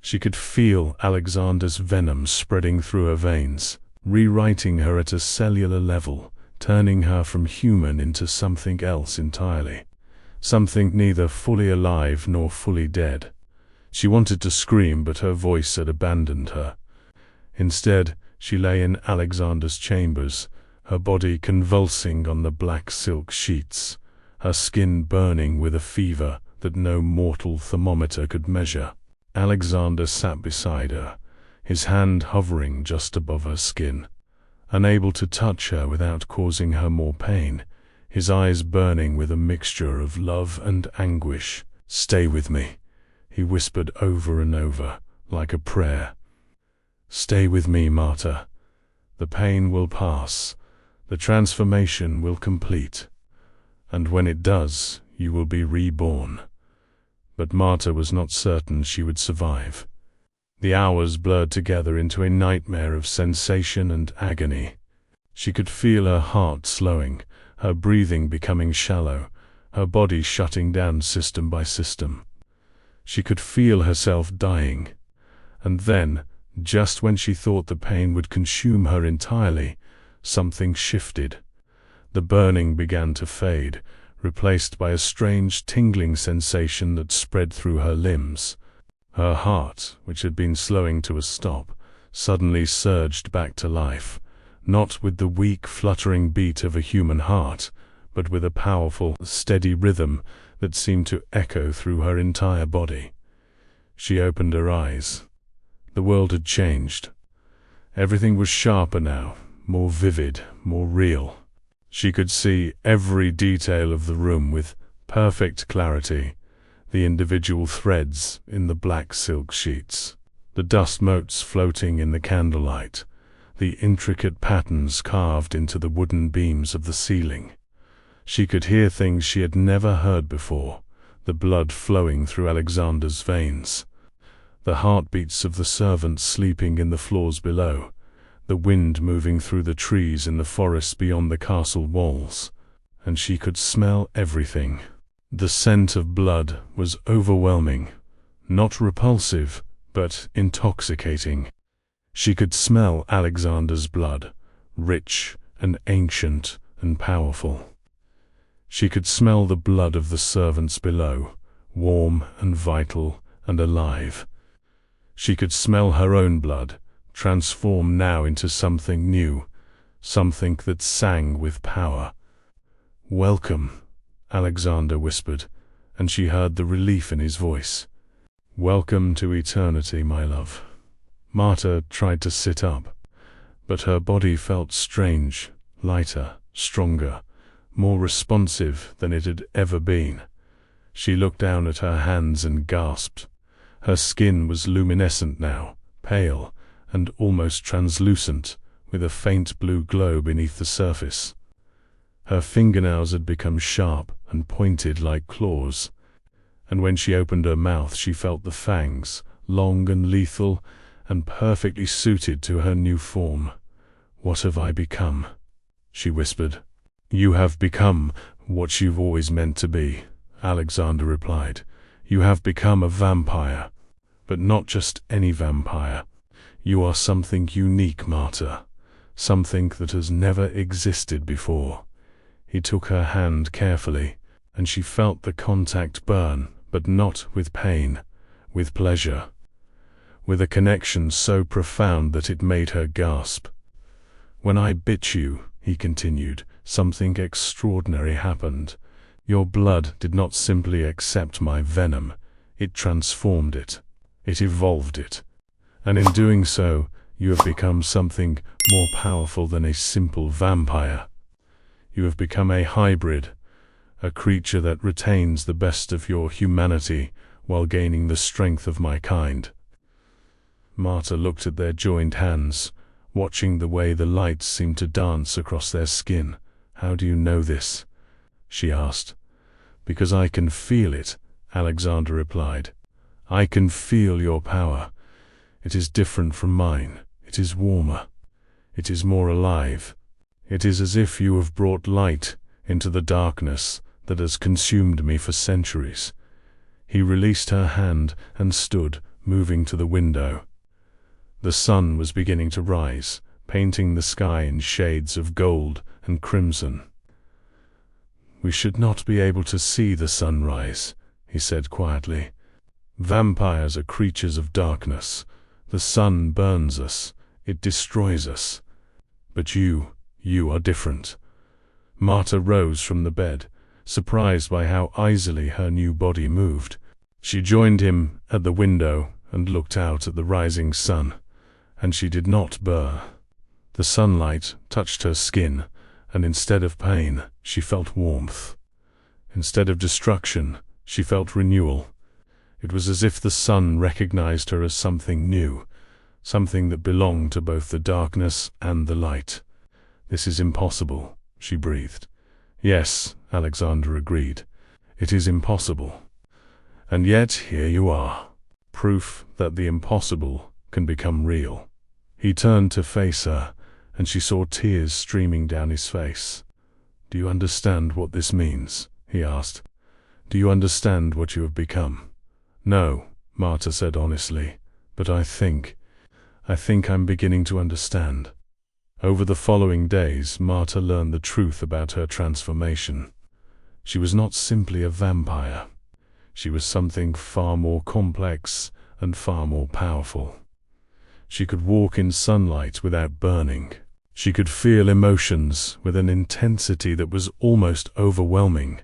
She could feel Alexander's venom spreading through her veins, rewriting her at a cellular level, turning her from human into something else entirely. Something neither fully alive nor fully dead. She wanted to scream, but her voice had abandoned her. Instead, she lay in Alexander's chambers, her body convulsing on the black silk sheets, her skin burning with a fever that no mortal thermometer could measure. Alexander sat beside her, his hand hovering just above her skin, unable to touch her without causing her more pain, his eyes burning with a mixture of love and anguish. "Stay with me," he whispered over and over, like a prayer. "Stay with me, Marta. The pain will pass. The transformation will complete. And when it does, you will be reborn." But Marta was not certain she would survive. The hours blurred together into a nightmare of sensation and agony. She could feel her heart slowing, her breathing becoming shallow, her body shutting down system by system. She could feel herself dying. And then, just when she thought the pain would consume her entirely, something shifted. The burning began to fade, replaced by a strange tingling sensation that spread through her limbs. Her heart, which had been slowing to a stop, suddenly surged back to life, not with the weak, fluttering beat of a human heart, but with a powerful, steady rhythm that seemed to echo through her entire body. She opened her eyes. The world had changed. Everything was sharper now, more vivid, more real. She could see every detail of the room with perfect clarity, the individual threads in the black silk sheets, the dust motes floating in the candlelight, the intricate patterns carved into the wooden beams of the ceiling. She could hear things she had never heard before, the blood flowing through Alexander's veins, the heartbeats of the servants sleeping in the floors below, the wind moving through the trees in the forest beyond the castle walls, and she could smell everything. The scent of blood was overwhelming, not repulsive, but intoxicating. She could smell Alexander's blood, rich and ancient and powerful. She could smell the blood of the servants below, warm and vital and alive. She could smell her own blood, transformed now into something new, something that sang with power. "Welcome," Alexander whispered, and she heard the relief in his voice. "Welcome to eternity, my love." Marta tried to sit up, but her body felt strange, lighter, stronger, more responsive than it had ever been. She looked down at her hands and gasped. Her skin was luminescent now, pale and almost translucent, with a faint blue glow beneath the surface. Her fingernails had become sharp and pointed like claws, and when she opened her mouth she felt the fangs, long and lethal, and perfectly suited to her new form. "What have I become?" she whispered. "You have become what you've always meant to be," Alexander replied. "You have become a vampire, but not just any vampire. You are something unique, Marta, something that has never existed before." He took her hand carefully, and she felt the contact burn, but not with pain, with pleasure, with a connection so profound that it made her gasp. "When I bit you," he continued, "something extraordinary happened. Your blood did not simply accept my venom, it transformed it. It evolved it. And in doing so, you have become something more powerful than a simple vampire. You have become a hybrid, a creature that retains the best of your humanity while gaining the strength of my kind." Marta looked at their joined hands, watching the way the light seemed to dance across their skin. "How do you know this?" she asked. "Because I can feel it," Alexander replied. "I can feel your power. It is different from mine. It is warmer. It is more alive. It is as if you have brought light into the darkness that has consumed me for centuries." He released her hand and stood, moving to the window. The sun was beginning to rise, painting the sky in shades of gold and crimson. "We should not be able to see the sunrise," he said quietly. "Vampires are creatures of darkness. The sun burns us, it destroys us. But you are different." Marta rose from the bed, surprised by how easily her new body moved. She joined him at the window and looked out at the rising sun, and she did not burn. The sunlight touched her skin, and instead of pain, she felt warmth. Instead of destruction, she felt renewal. It was as if the sun recognized her as something new, something that belonged to both the darkness and the light. "This is impossible," she breathed. "Yes," Alexander agreed. "It is impossible. And yet here you are, proof that the impossible can become real." He turned to face her, and she saw tears streaming down his face. "Do you understand what this means?" he asked. "Do you understand what you have become?" "No," Marta said honestly, "but I think I'm beginning to understand." Over the following days, Marta learned the truth about her transformation. She was not simply a vampire. She was something far more complex and far more powerful. She could walk in sunlight without burning. She could feel emotions with an intensity that was almost overwhelming.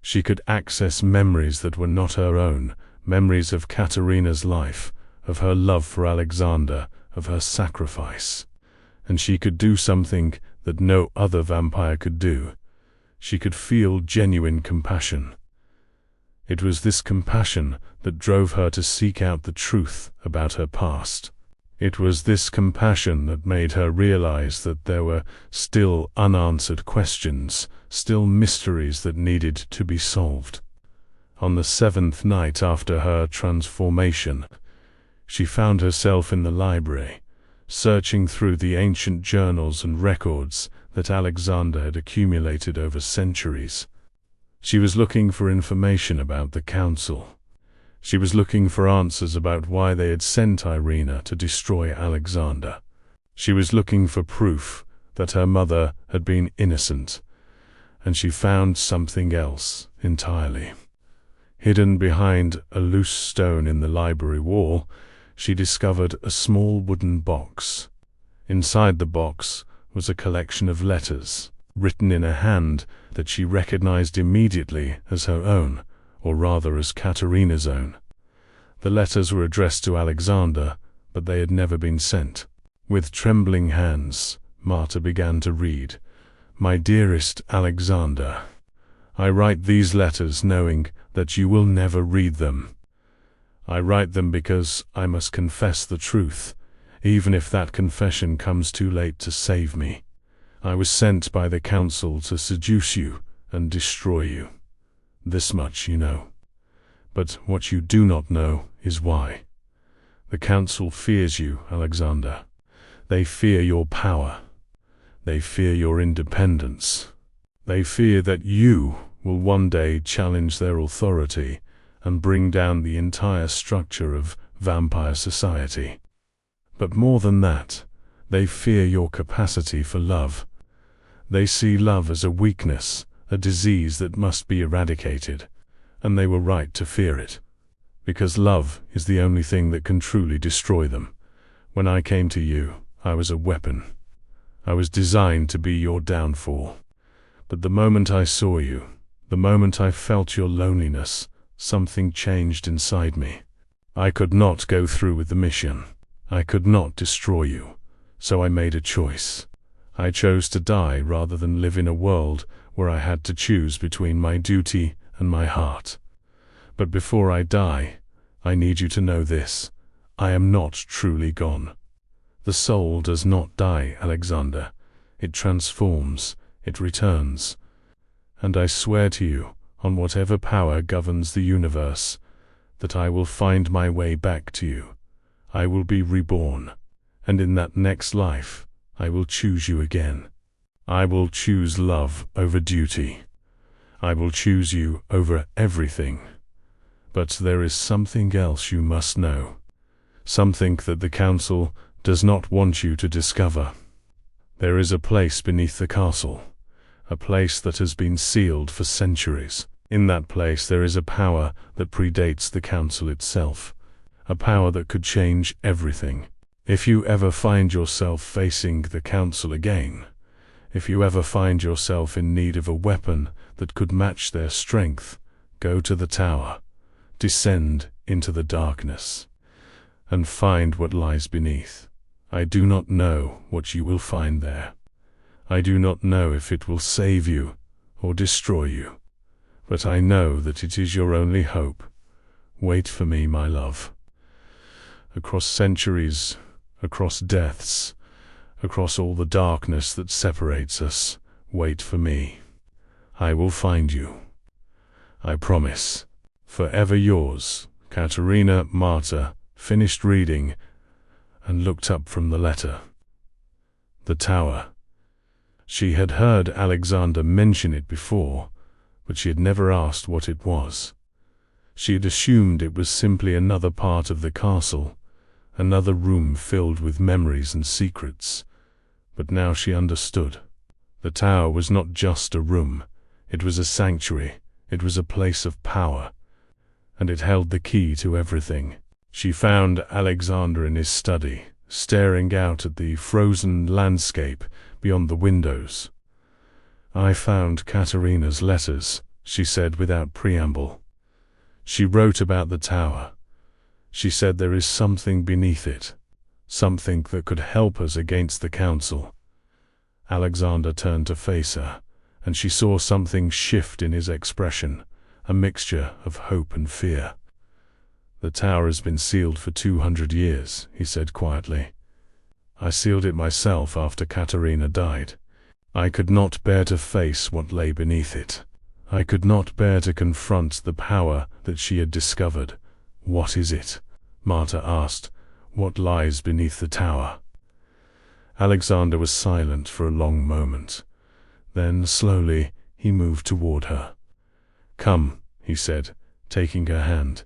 She could access memories that were not her own, memories of Katerina's life, of her love for Alexander, of her sacrifice. And she could do something that no other vampire could do. She could feel genuine compassion. It was this compassion that drove her to seek out the truth about her past. It was this compassion that made her realize that there were still unanswered questions, still mysteries that needed to be solved. On the 7th night after her transformation, she found herself in the library, searching through the ancient journals and records that Alexander had accumulated over centuries. She was looking for information about the council. She was looking for answers about why they had sent Irina to destroy Alexander. She was looking for proof that her mother had been innocent, and she found something else entirely. Hidden behind a loose stone in the library wall, she discovered a small wooden box. Inside the box was a collection of letters, written in a hand that she recognized immediately as her own, or rather as Katerina's own. The letters were addressed to Alexander, but they had never been sent. With trembling hands, Marta began to read. "My dearest Alexander, I write these letters knowing that you will never read them. I write them because I must confess the truth, even if that confession comes too late to save me. I was sent by the council to seduce you and destroy you. This much you know. But what you do not know is why. The council fears you, Alexander. They fear your power. They fear your independence. They fear that you will one day challenge their authority and bring down the entire structure of vampire society. But more than that, they fear your capacity for love. They see love as a weakness, a disease that must be eradicated, And they were right to fear it, because love is the only thing that can truly destroy them. When I came to you, I was a weapon. I was designed to be your downfall. But the moment I saw you, the moment I felt your loneliness, something changed inside me. I could not go through with the mission. I could not destroy you. So I made a choice. I chose to die rather than live in a world where I had to choose between my duty and my heart. But before I die, I need you to know this. I am not truly gone. The soul does not die, Alexander. It transforms. It returns. And I swear to you, on whatever power governs the universe, that I will find my way back to you. I will be reborn. And in that next life, I will choose you again. I will choose love over duty. I will choose you over everything. But there is something else you must know. Something that the council does not want you to discover. There is a place beneath the castle. A place that has been sealed for centuries. In that place there is a power that predates the council itself. A power that could change everything. If you ever find yourself facing the council again, if you ever find yourself in need of a weapon that could match their strength, go to the tower, descend into the darkness, and find what lies beneath. I do not know what you will find there. I do not know if it will save you or destroy you, but I know that it is your only hope. Wait for me, my love. Across centuries, across deaths, across all the darkness that separates us, wait for me. I will find you. I promise. Forever yours, Katerina. Marta finished reading and looked up from the letter. The tower. She had heard Alexander mention it before, but she had never asked what it was. She had assumed it was simply another part of the castle, another room filled with memories and secrets. But now she understood. The tower was not just a room. It was a sanctuary. It was a place of power. And it held the key to everything. She found Alexander in his study, staring out at the frozen landscape beyond the windows. I found Katerina's letters, she said without preamble. She wrote about the tower. She said there is something beneath it, something that could help us against the council. Alexander turned to face her, and she saw something shift in his expression, a mixture of hope and fear. The tower has been sealed for 200 years, he said quietly. I sealed it myself after Katerina died. I could not bear to face what lay beneath it. I could not bear to confront the power that she had discovered. What is it? Marta asked. What lies beneath the tower? Alexander was silent for a long moment. Then, slowly, he moved toward her. Come, he said, taking her hand.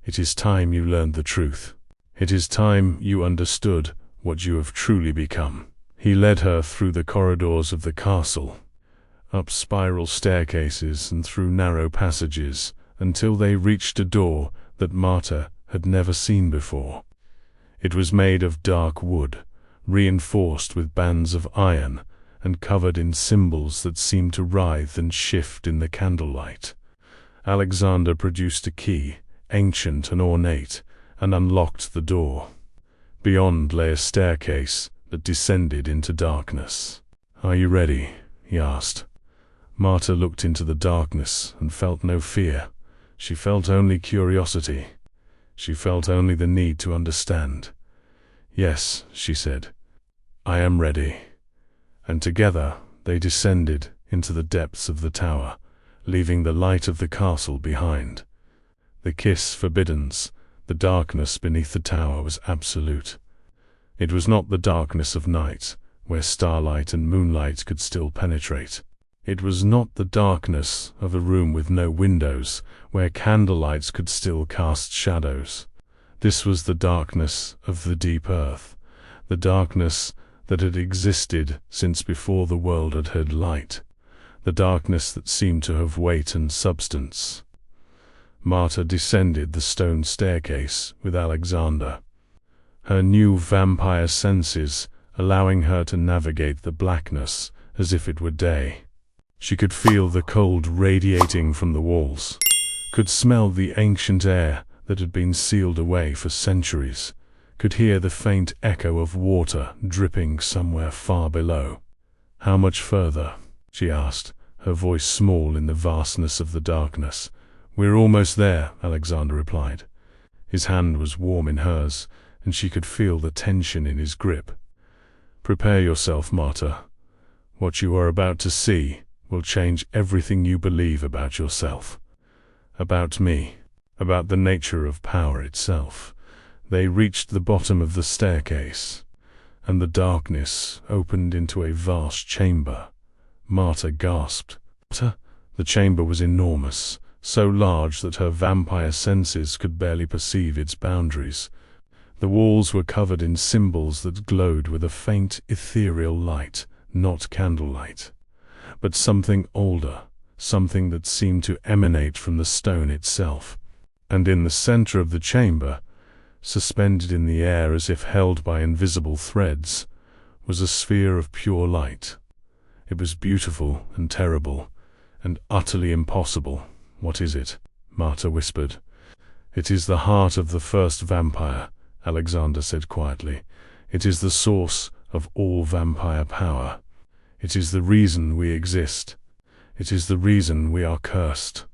It is time you learned the truth. It is time you understood what you have truly become. He led her through the corridors of the castle, up spiral staircases and through narrow passages, until they reached a door that Marta had never seen before. It was made of dark wood, reinforced with bands of iron, and covered in symbols that seemed to writhe and shift in the candlelight. Alexander produced a key, ancient and ornate, and unlocked the door. Beyond lay a staircase that descended into darkness. Are you ready? He asked. Marta looked into the darkness and felt no fear. She felt only curiosity. She felt only the need to understand. Yes, she said. I am ready. And together they descended into the depths of the tower, leaving the light of the castle behind. The kiss forbiddens, the darkness beneath the tower was absolute. It was not the darkness of night, where starlight and moonlight could still penetrate. It was not the darkness of a room with no windows, where candlelights could still cast shadows. This was the darkness of the deep earth, the darkness that had existed since before the world had heard light, the darkness that seemed to have weight and substance. Marta descended the stone staircase with Alexander, her new vampire senses allowing her to navigate the blackness as if it were day. She could feel the cold radiating from the walls, could smell the ancient air that had been sealed away for centuries, could hear the faint echo of water dripping somewhere far below. "How much further?" she asked, her voice small in the vastness of the darkness. "We're almost there," Alexander replied. His hand was warm in hers, and she could feel the tension in his grip. "Prepare yourself, Marta. What you are about to see will change everything you believe about yourself, about me, about the nature of power itself." They reached the bottom of the staircase, and the darkness opened into a vast chamber. Marta gasped. The chamber was enormous, so large that her vampire senses could barely perceive its boundaries. The walls were covered in symbols that glowed with a faint ethereal light, not candlelight, but something older, something that seemed to emanate from the stone itself. And in the center of the chamber, suspended in the air as if held by invisible threads, was a sphere of pure light. It was beautiful and terrible, and utterly impossible. "What is it?" Marta whispered. "It is the heart of the first vampire," Alexander said quietly. "It is the source of all vampire power. It is the reason we exist. It is the reason we are cursed."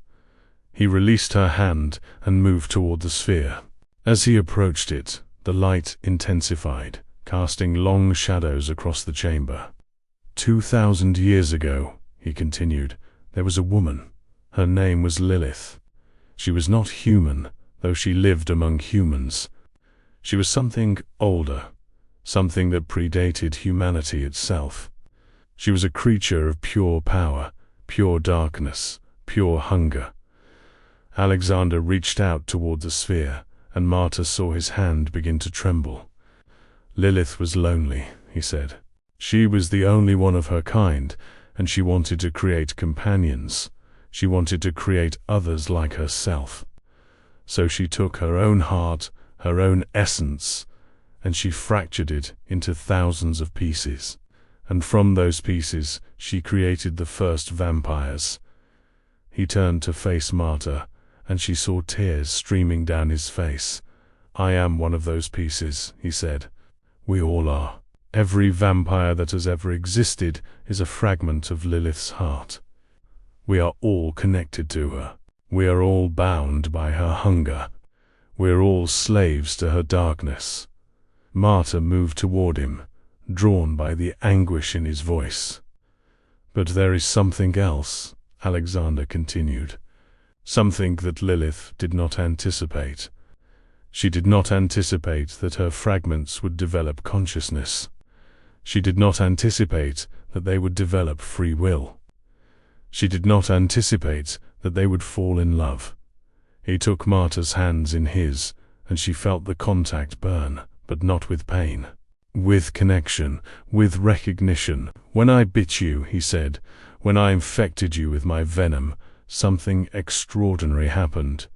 He released her hand and moved toward the sphere. As he approached it, the light intensified, casting long shadows across the chamber. 2,000 years ago," he continued, "there was a woman. Her name was Lilith. She was not human, though she lived among humans. She was something older, something that predated humanity itself. She was a creature of pure power, pure darkness, pure hunger." Alexander reached out toward the sphere, and Marta saw his hand begin to tremble. "Lilith was lonely," he said. "She was the only one of her kind, and she wanted to create companions. She wanted to create others like herself. So she took her own heart, her own essence, and she fractured it into thousands of pieces. And from those pieces she created the first vampires." He turned to face Marta, and she saw tears streaming down his face. "I am one of those pieces," he said. "We all are. Every vampire that has ever existed is a fragment of Lilith's heart. We are all connected to her. We are all bound by her hunger. We are all slaves to her darkness." Marta moved toward him, drawn by the anguish in his voice. "But there is something else," Alexander continued. "Something that Lilith did not anticipate. She did not anticipate that her fragments would develop consciousness. She did not anticipate that they would develop free will. She did not anticipate that they would fall in love." He took Marta's hands in his, and she felt the contact burn, but not with pain. With connection, with recognition. "When I bit you," he said, "when I infected you with my venom, something extraordinary happened.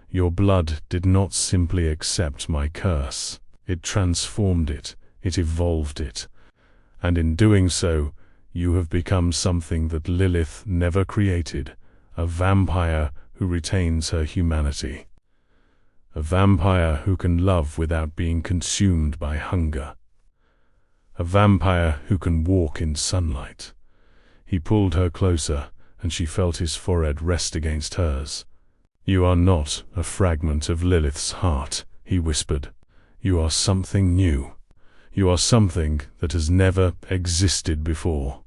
Your blood did not simply accept my curse. It transformed it, it evolved it. And in doing so, you have become something that Lilith never created, a vampire who retains her humanity. A vampire who can love without being consumed by hunger. A vampire who can walk in sunlight." He pulled her closer, and she felt his forehead rest against hers. "You are not a fragment of Lilith's heart," he whispered. "You are something new. You are something that has never existed before.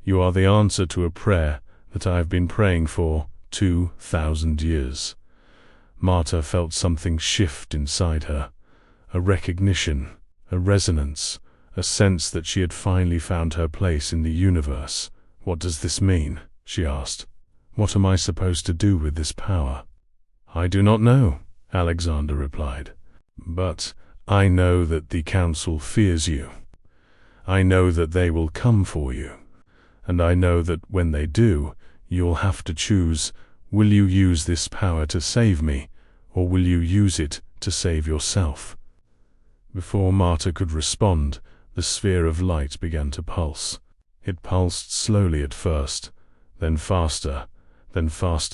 You are the answer to a prayer that I have been praying for 2,000 years." Marta felt something shift inside her, a recognition, a resonance, a sense that she had finally found her place in the universe. "What does this mean?" she asked. "What am I supposed to do with this power?" "I do not know," Alexander replied. "But I know that the council fears you. I know that they will come for you. And I know that when they do, you'll have to choose Will you use this power to save me, or will you use it to save yourself? Before Marta could respond, the sphere of light began to pulse. It pulsed slowly at first, then faster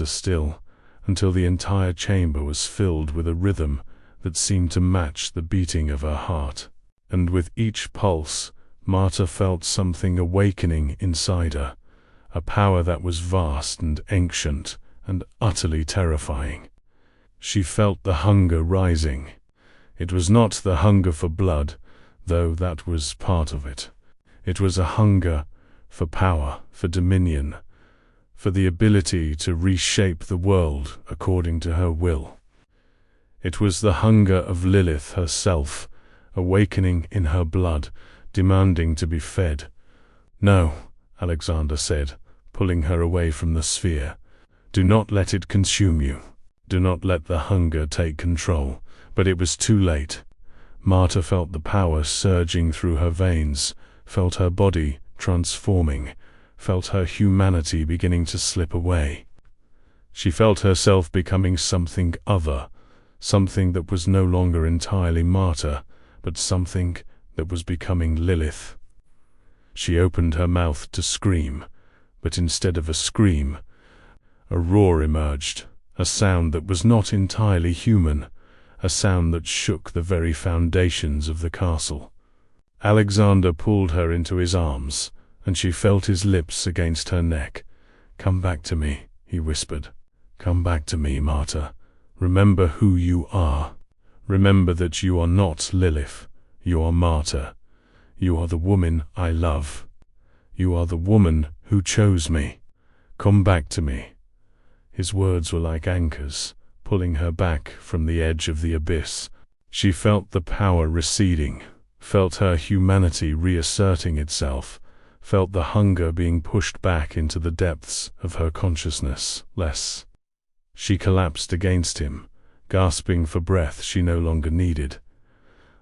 still, until the entire chamber was filled with a rhythm that seemed to match the beating of her heart. And with each pulse, Marta felt something awakening inside her, a power that was vast and ancient and utterly terrifying. She felt the hunger rising. It was not the hunger for blood, though that was part of it. It was a hunger for power, for dominion, for the ability to reshape the world according to her will. It was the hunger of Lilith herself, awakening in her blood, demanding to be fed. "No," Alexander said, pulling her away from the sphere. "Do not let it consume you. Do not let the hunger take control." But it was too late. Marta felt the power surging through her veins, felt her body transforming, felt her humanity beginning to slip away. She felt herself becoming something other, something that was no longer entirely Marta, but something that was becoming Lilith. She opened her mouth to scream, but instead of a scream, a roar emerged, a sound that was not entirely human, a sound that shook the very foundations of the castle. Alexander pulled her into his arms, and she felt his lips against her neck. "Come back to me," he whispered. "Come back to me, Marta. Remember who you are. Remember that you are not Lilith. You are Marta. You are the woman I love. You are the woman who chose me. Come back to me." His words were like anchors, pulling her back from the edge of the abyss. She felt the power receding, felt her humanity reasserting itself, felt the hunger being pushed back into the depths of her consciousness. She collapsed against him, gasping for breath she no longer needed.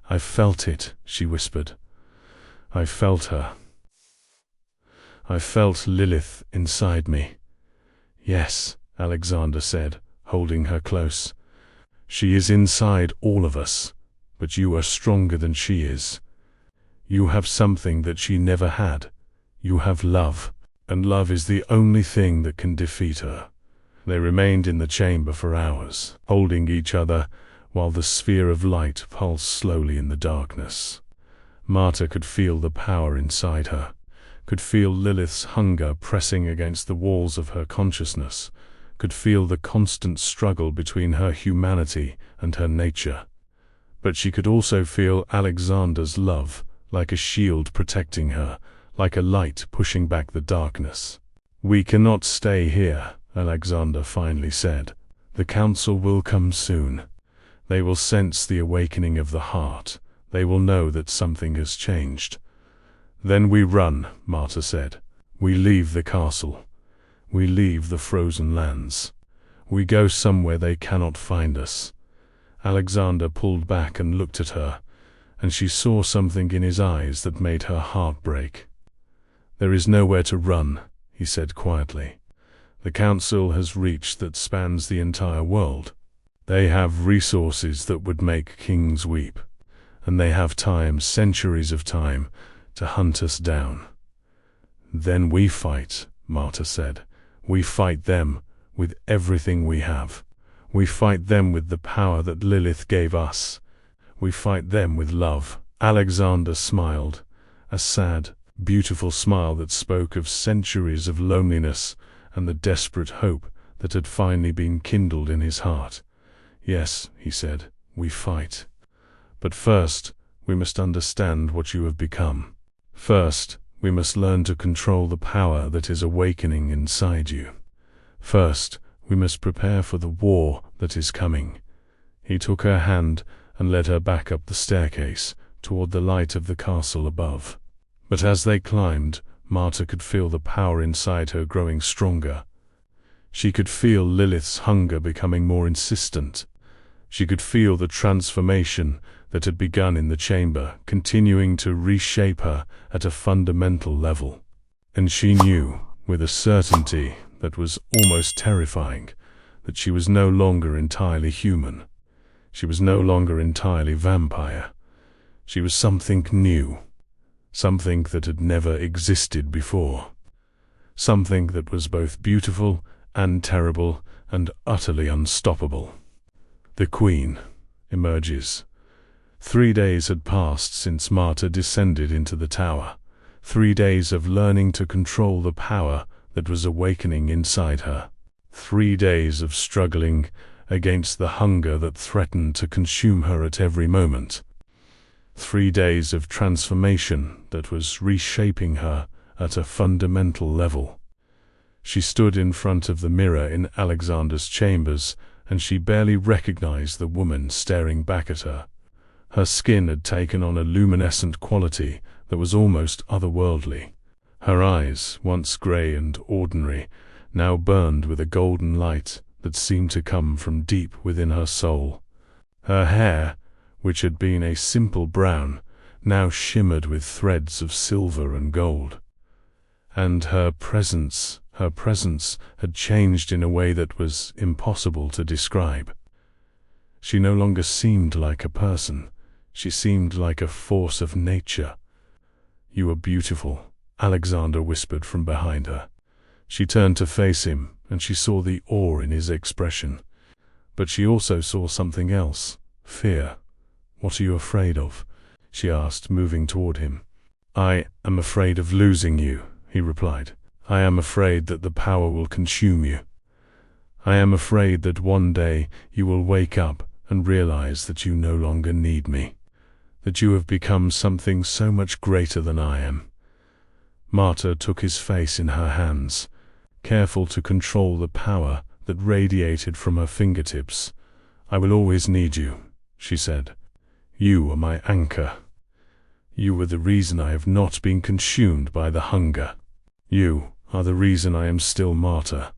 "I felt it," she whispered. "I felt her. I felt Lilith inside me." "Yes," Alexander said, holding her close. "She is inside all of us, but you are stronger than she is. You have something that she never had. You have love, and love is the only thing that can defeat her." They remained in the chamber for hours, holding each other, while the sphere of light pulsed slowly in the darkness. Marta could feel the power inside her, could feel Lilith's hunger pressing against the walls of her consciousness, could feel the constant struggle between her humanity and her nature. But she could also feel Alexander's love, like a shield protecting her, like a light pushing back the darkness. "We cannot stay here," Alexander finally said. "The council will come soon. They will sense the awakening of the heart. They will know that something has changed." "Then we run," Marta said. "We leave the castle. We leave the frozen lands. We go somewhere they cannot find us." Alexander pulled back and looked at her, and she saw something in his eyes that made her heart break. "There is nowhere to run," he said quietly. "The council has reach that spans the entire world. They have resources that would make kings weep, and they have time, centuries of time, to hunt us down." "Then we fight," Marta said. "We fight them with everything we have. We fight them with the power that Lilith gave us. We fight them with love." Alexander smiled, a sad, beautiful smile that spoke of centuries of loneliness and the desperate hope that had finally been kindled in his heart. "Yes," he said, "we fight. But first, we must understand what you have become. First, we must learn to control the power that is awakening inside you. First, we must prepare for the war that is coming." He took her hand and led her back up the staircase toward the light of the castle above. But as they climbed, Marta could feel the power inside her growing stronger. She could feel Lilith's hunger becoming more insistent. She could feel the transformation that had begun in the chamber, continuing to reshape her at a fundamental level. And she knew, with a certainty that was almost terrifying, that she was no longer entirely human. She was no longer entirely vampire. She was something new, something that had never existed before, something that was both beautiful and terrible and utterly unstoppable. The Queen emerges. 3 days had passed since Marta descended into the tower. 3 days of learning to control the power that was awakening inside her. 3 days of struggling against the hunger that threatened to consume her at every moment. 3 days of transformation that was reshaping her at a fundamental level. She stood in front of the mirror in Alexander's chambers, and she barely recognized the woman staring back at her. Her skin had taken on a luminescent quality that was almost otherworldly. Her eyes, once grey and ordinary, now burned with a golden light that seemed to come from deep within her soul. Her hair, which had been a simple brown, now shimmered with threads of silver and gold. And her presence had changed in a way that was impossible to describe. She no longer seemed like a person. She seemed like a force of nature. "You are beautiful," Alexander whispered from behind her. She turned to face him, and she saw the awe in his expression. But she also saw something else, fear. "What are you afraid of?" she asked, moving toward him. "I am afraid of losing you," he replied. "I am afraid that the power will consume you. I am afraid that one day you will wake up and realize that you no longer need me, that you have become something so much greater than I am." Marta took his face in her hands, careful to control the power that radiated from her fingertips. "I will always need you," she said. "You are my anchor. You were the reason I have not been consumed by the hunger. You are the reason I am still Marta."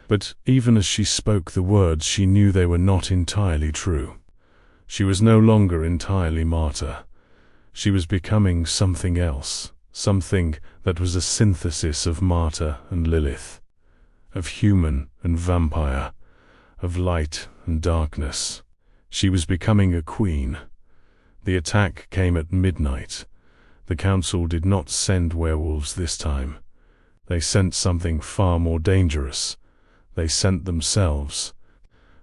But even as she spoke the words, she knew they were not entirely true. She was no longer entirely Marta. She was becoming something else, something that was a synthesis of Marta and Lilith, of human and vampire, of light and darkness. She was becoming a queen. The attack came at midnight. The council did not send werewolves this time. They sent something far more dangerous. They sent themselves.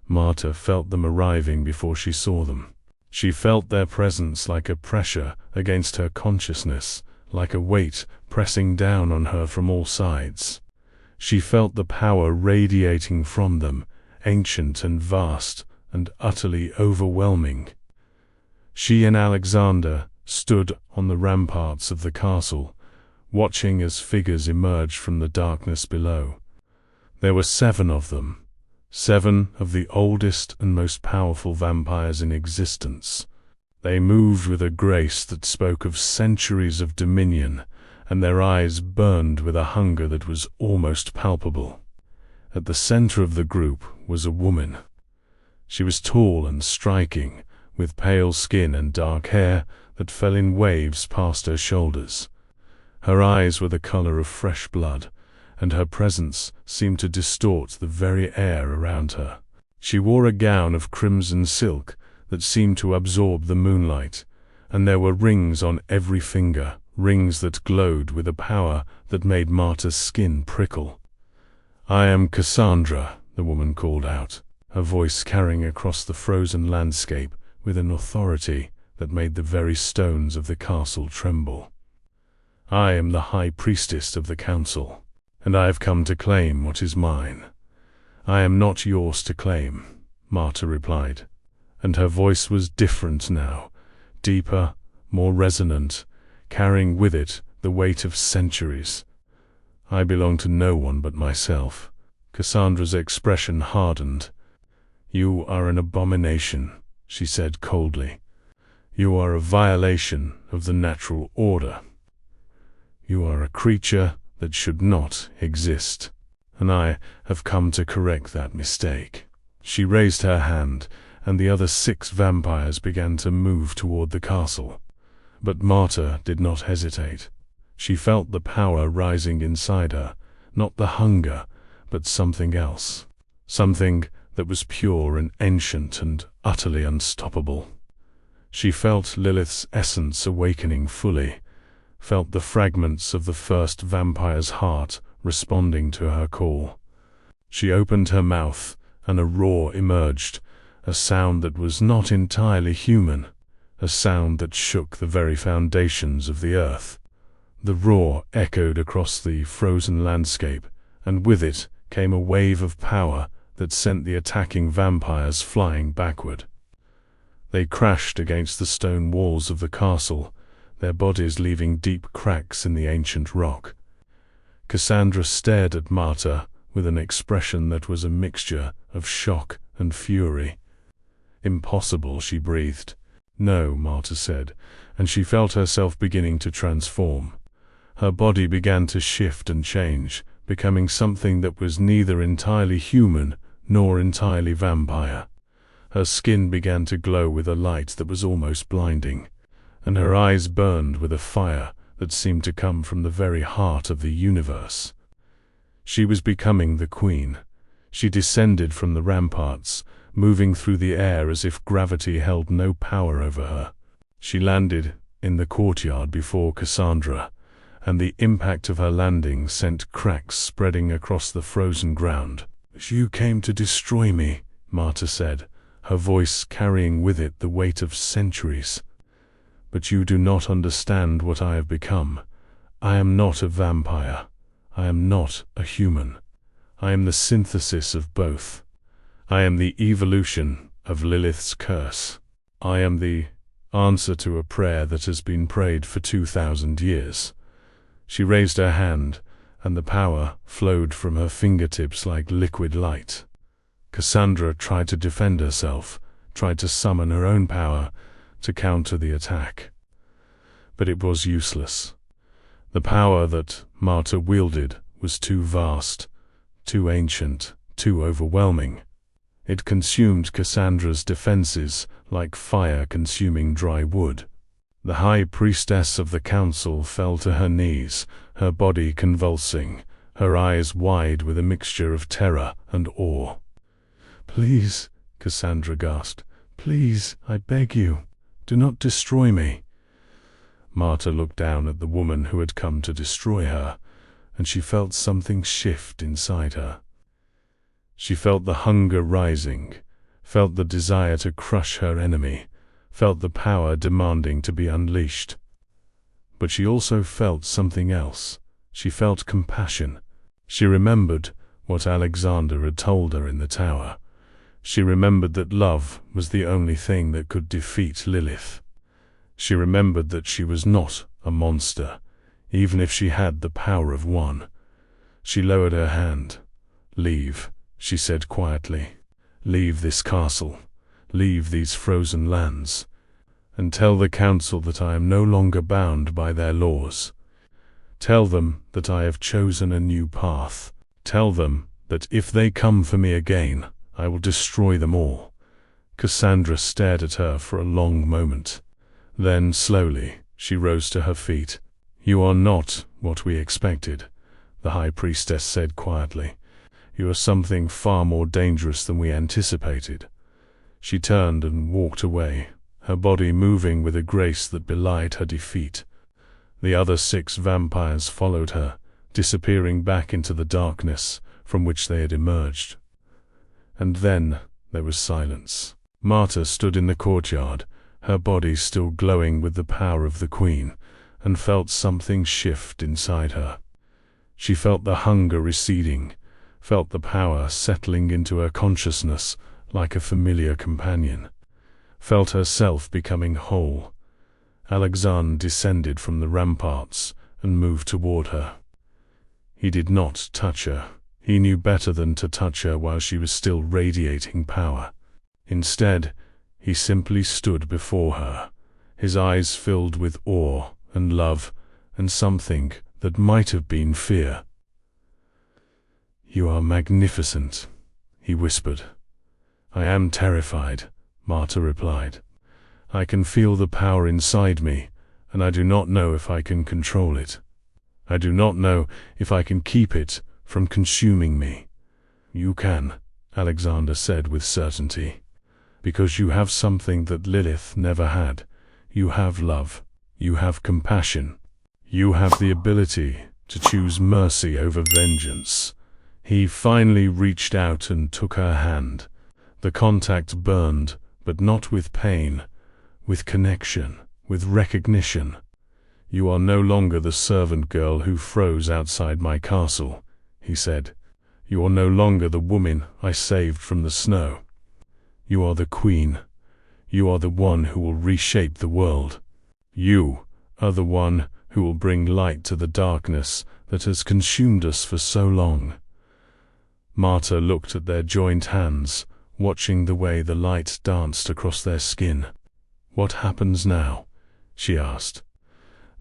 Marta felt them arriving before she saw them. She felt their presence like a pressure against her consciousness, like a weight pressing down on her from all sides. She felt the power radiating from them, ancient and vast and utterly overwhelming. She and Alexander stood on the ramparts of the castle, watching as figures emerged from the darkness below. There were 7 of them, 7 of the oldest and most powerful vampires in existence. They moved with a grace that spoke of centuries of dominion, and their eyes burned with a hunger that was almost palpable. At the center of the group was a woman. She was tall and striking, with pale skin and dark hair that fell in waves past her shoulders. Her eyes were the color of fresh blood, and her presence seemed to distort the very air around her. She wore a gown of crimson silk that seemed to absorb the moonlight, and there were rings on every finger, rings that glowed with a power that made Marta's skin prickle. "I am Cassandra," the woman called out, her voice carrying across the frozen landscape with an authority that made the very stones of the castle tremble. "I am the high priestess of the council, and I have come to claim what is mine." "I am not yours to claim," Marta replied, and her voice was different now, deeper, more resonant, carrying with it the weight of centuries. "I belong to no one but myself." Cassandra's expression hardened. "You are an abomination," she said coldly. "You are a violation of the natural order. You are a creature that should not exist, and I have come to correct that mistake." She raised her hand, and the other 6 vampires began to move toward the castle. But Marta did not hesitate. She felt the power rising inside her, not the hunger, but something else. Something that was pure and ancient and utterly unstoppable. She felt Lilith's essence awakening fully, felt the fragments of the first vampire's heart responding to her call. She opened her mouth, and a roar emerged, a sound that was not entirely human, a sound that shook the very foundations of the earth. The roar echoed across the frozen landscape, and with it came a wave of power that sent the attacking vampires flying backward. They crashed against the stone walls of the castle, their bodies leaving deep cracks in the ancient rock. Cassandra stared at Marta with an expression that was a mixture of shock and fury. "Impossible," she breathed. "No," Marta said, and she felt herself beginning to transform. Her body began to shift and change, becoming something that was neither entirely human nor entirely vampire. Her skin began to glow with a light that was almost blinding, and her eyes burned with a fire that seemed to come from the very heart of the universe. She was becoming the queen. She descended from the ramparts, moving through the air as if gravity held no power over her. She landed in the courtyard before Cassandra, and the impact of her landing sent cracks spreading across the frozen ground. "You came to destroy me," Marta said, her voice carrying with it the weight of centuries. "But you do not understand what I have become. I am not a vampire. I am not a human. I am the synthesis of both. I am the evolution of Lilith's curse. I am the answer to a prayer that has been prayed for 2,000 years. She raised her hand, and the power flowed from her fingertips like liquid light. Cassandra tried to defend herself, tried to summon her own power to counter the attack. But it was useless. The power that Marta wielded was too vast, too ancient, too overwhelming. It consumed Cassandra's defenses like fire consuming dry wood. The high priestess of the council fell to her knees, her body convulsing, her eyes wide with a mixture of terror and awe. "Please," Cassandra gasped, "please, I beg you, do not destroy me." Marta looked down at the woman who had come to destroy her, and she felt something shift inside her. She felt the hunger rising, felt the desire to crush her enemy, felt the power demanding to be unleashed. But she also felt something else. She felt compassion. She remembered what Alexander had told her in the tower. She remembered that love was the only thing that could defeat Lilith. She remembered that she was not a monster, even if she had the power of one. She lowered her hand. "Leave," she said quietly. "Leave this castle. Leave these frozen lands. And tell the council that I am no longer bound by their laws. Tell them that I have chosen a new path. Tell them that if they come for me again, I will destroy them all." Cassandra stared at her for a long moment. Then, slowly, she rose to her feet. "You are not what we expected," the high priestess said quietly. "You are something far more dangerous than we anticipated." She turned and walked away, her body moving with a grace that belied her defeat. The other 6 vampires followed her, disappearing back into the darkness from which they had emerged. And then there was silence. Marta stood in the courtyard, her body still glowing with the power of the queen, and felt something shift inside her. She felt the hunger receding, felt the power settling into her consciousness like a familiar companion, felt herself becoming whole. Alexander descended from the ramparts and moved toward her. He did not touch her. He knew better than to touch her while she was still radiating power. Instead, he simply stood before her, his eyes filled with awe and love and something that might have been fear. "You are magnificent," he whispered. "I am terrified," Marta replied. "I can feel the power inside me, and I do not know if I can control it. I do not know if I can keep it from consuming me." "You can," Alexander said with certainty. Because you have something that Lilith never had. You have love. You have compassion. You have the ability to choose mercy over vengeance. He finally reached out and took her hand. The contact burned, but not with pain, with connection, with recognition. You are no longer the servant girl who froze outside my castle, he said. You are no longer the woman I saved from the snow. You are the queen. You are the one who will reshape the world. You are the one who will bring light to the darkness that has consumed us for so long. Marta looked at their joined hands, watching the way the light danced across their skin. What happens now? She asked.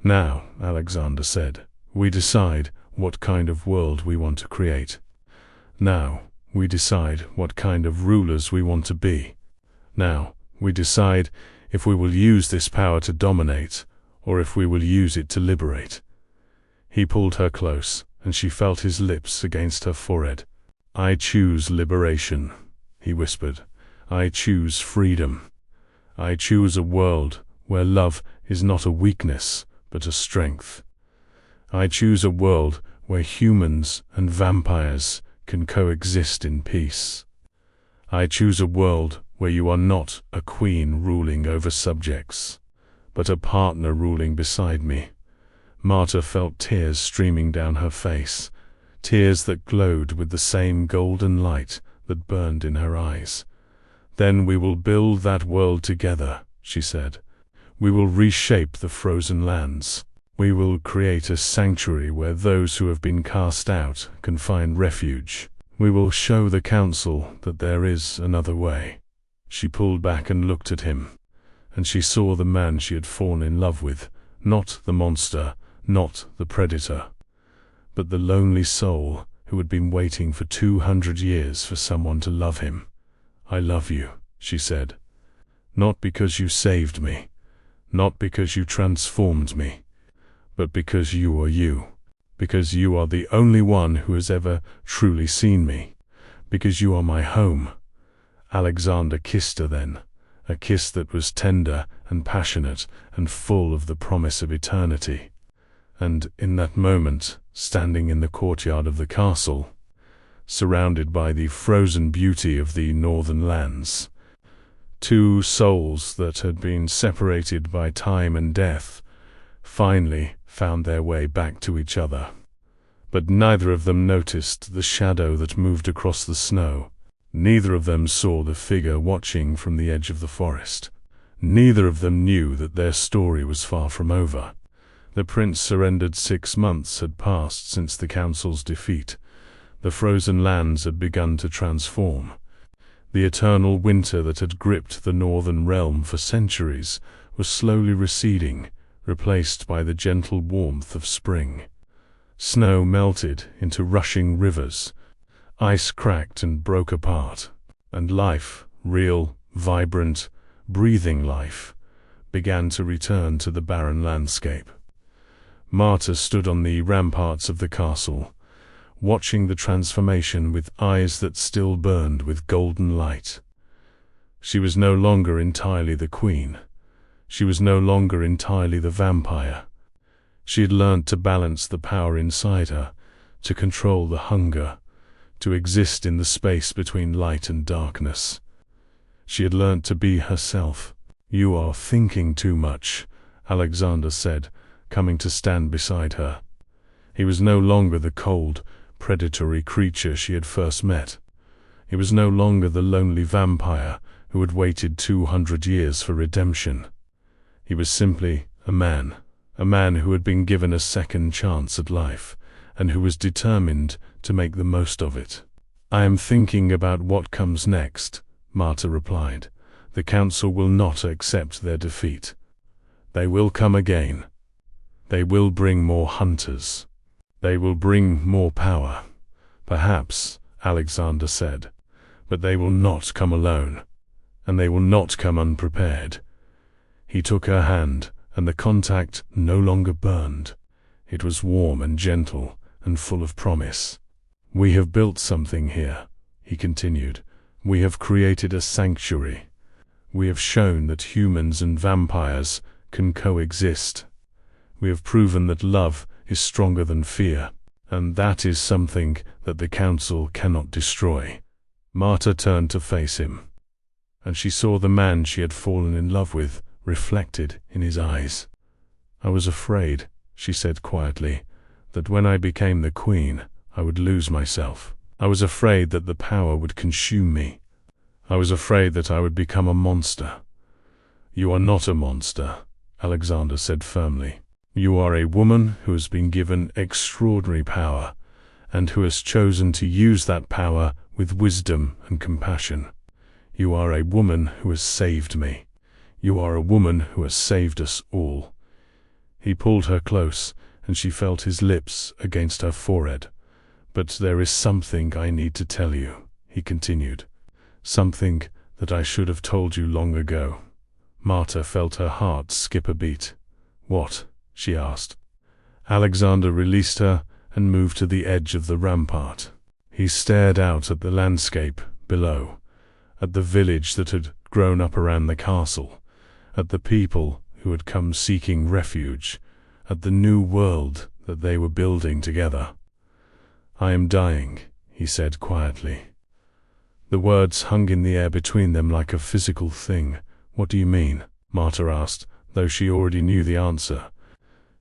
Now, Alexander said, we decide what kind of world we want to create. Now, we decide what kind of rulers we want to be. Now, we decide if we will use this power to dominate, or if we will use it to liberate. He pulled her close, and she felt his lips against her forehead. I choose liberation, he whispered. I choose freedom. I choose a world where love is not a weakness, but a strength. I choose a world where humans and vampires can coexist in peace. I choose a world where you are not a queen ruling over subjects, but a partner ruling beside me. Marta felt tears streaming down her face, tears that glowed with the same golden light that burned in her eyes. Then we will build that world together, she said. We will reshape the frozen lands. We will create a sanctuary where those who have been cast out can find refuge. We will show the council that there is another way. She pulled back and looked at him, and she saw the man she had fallen in love with, not the monster, not the predator, but the lonely soul who had been waiting for 200 years for someone to love him. I love you, she said. Not because you saved me, not because you transformed me, but because you are you. Because you are the only one who has ever truly seen me. Because you are my home. Alexander kissed her then, a kiss that was tender and passionate and full of the promise of eternity. And in that moment, standing in the courtyard of the castle, surrounded by the frozen beauty of the northern lands, two souls that had been separated by time and death finally found their way back to each other. But neither of them noticed the shadow that moved across the snow. Neither of them saw the figure watching from the edge of the forest. Neither of them knew that their story was far from over. The prince surrendered. 6 months had passed since the council's defeat. The frozen lands had begun to transform. The eternal winter that had gripped the northern realm for centuries was slowly receding, replaced by the gentle warmth of spring. Snow melted into rushing rivers, ice cracked and broke apart, and life, real, vibrant, breathing life, began to return to the barren landscape. Marta stood on the ramparts of the castle, watching the transformation with eyes that still burned with golden light. She was no longer entirely the queen. She was no longer entirely the vampire. She had learned to balance the power inside her, to control the hunger, to exist in the space between light and darkness. She had learned to be herself. You are thinking too much, Alexander said, coming to stand beside her. He was no longer the cold, predatory creature she had first met. He was no longer the lonely vampire who had waited 200 years for redemption. He was simply a man who had been given a second chance at life, and who was determined to make the most of it. I am thinking about what comes next, Marta replied. The council will not accept their defeat. They will come again. They will bring more hunters. They will bring more power. Perhaps, Alexander said, but they will not come alone, and they will not come unprepared. He took her hand, and the contact no longer burned. It was warm and gentle and full of promise. We have built something here, he continued. "We have created a sanctuary. We have shown that humans and vampires can coexist. We have proven that love is stronger than fear, and that is something that the Council cannot destroy." Marta turned to face him, and she saw the man she had fallen in love with reflected in his eyes. "I was afraid," she said quietly, "that when I became the queen, I would lose myself. I was afraid that the power would consume me. I was afraid that I would become a monster." "You are not a monster," Alexander said firmly. "You are a woman who has been given extraordinary power, and who has chosen to use that power with wisdom and compassion. You are a woman who has saved me. You are a woman who has saved us all." He pulled her close, and she felt his lips against her forehead. "But there is something I need to tell you," he continued. "Something that I should have told you long ago." Marta felt her heart skip a beat. "What?" she asked. Alexander released her and moved to the edge of the rampart. He stared out at the landscape below, at the village that had grown up around the castle, at the people who had come seeking refuge, at the new world that they were building together. "I am dying," he said quietly. The words hung in the air between them like a physical thing. "What do you mean?" Marta asked, though she already knew the answer.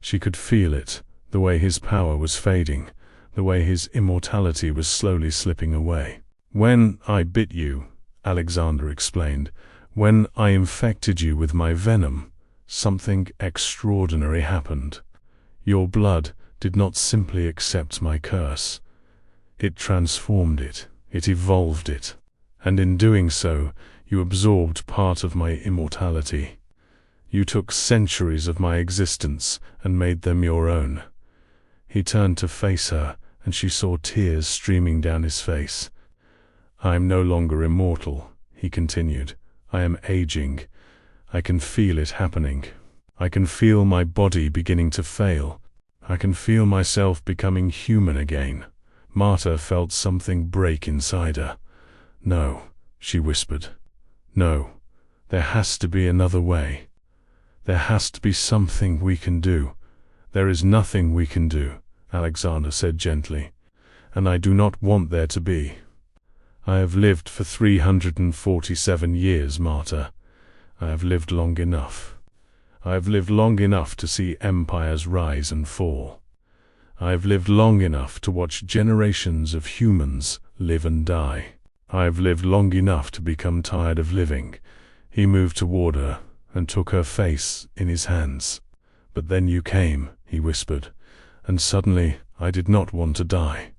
She could feel it, the way his power was fading, the way his immortality was slowly slipping away. "When I bit you," Alexander explained, "when I infected you with my venom, something extraordinary happened. Your blood did not simply accept my curse. It transformed it, it evolved it, and in doing so, you absorbed part of my immortality. You took centuries of my existence and made them your own." He turned to face her, and she saw tears streaming down his face. "I am no longer immortal," he continued. "I am aging. I can feel it happening. I can feel my body beginning to fail. I can feel myself becoming human again." Marta felt something break inside her. "No," she whispered. "No, there has to be another way. There has to be something we can do." "There is nothing we can do," Alexander said gently, "and I do not want there to be. I have lived for 347 years, Marta. I have lived long enough. I have lived long enough to see empires rise and fall. I have lived long enough to watch generations of humans live and die. I have lived long enough to become tired of living." He moved toward her and took her face in his hands. "But then you came," he whispered, "and suddenly I did not want to die.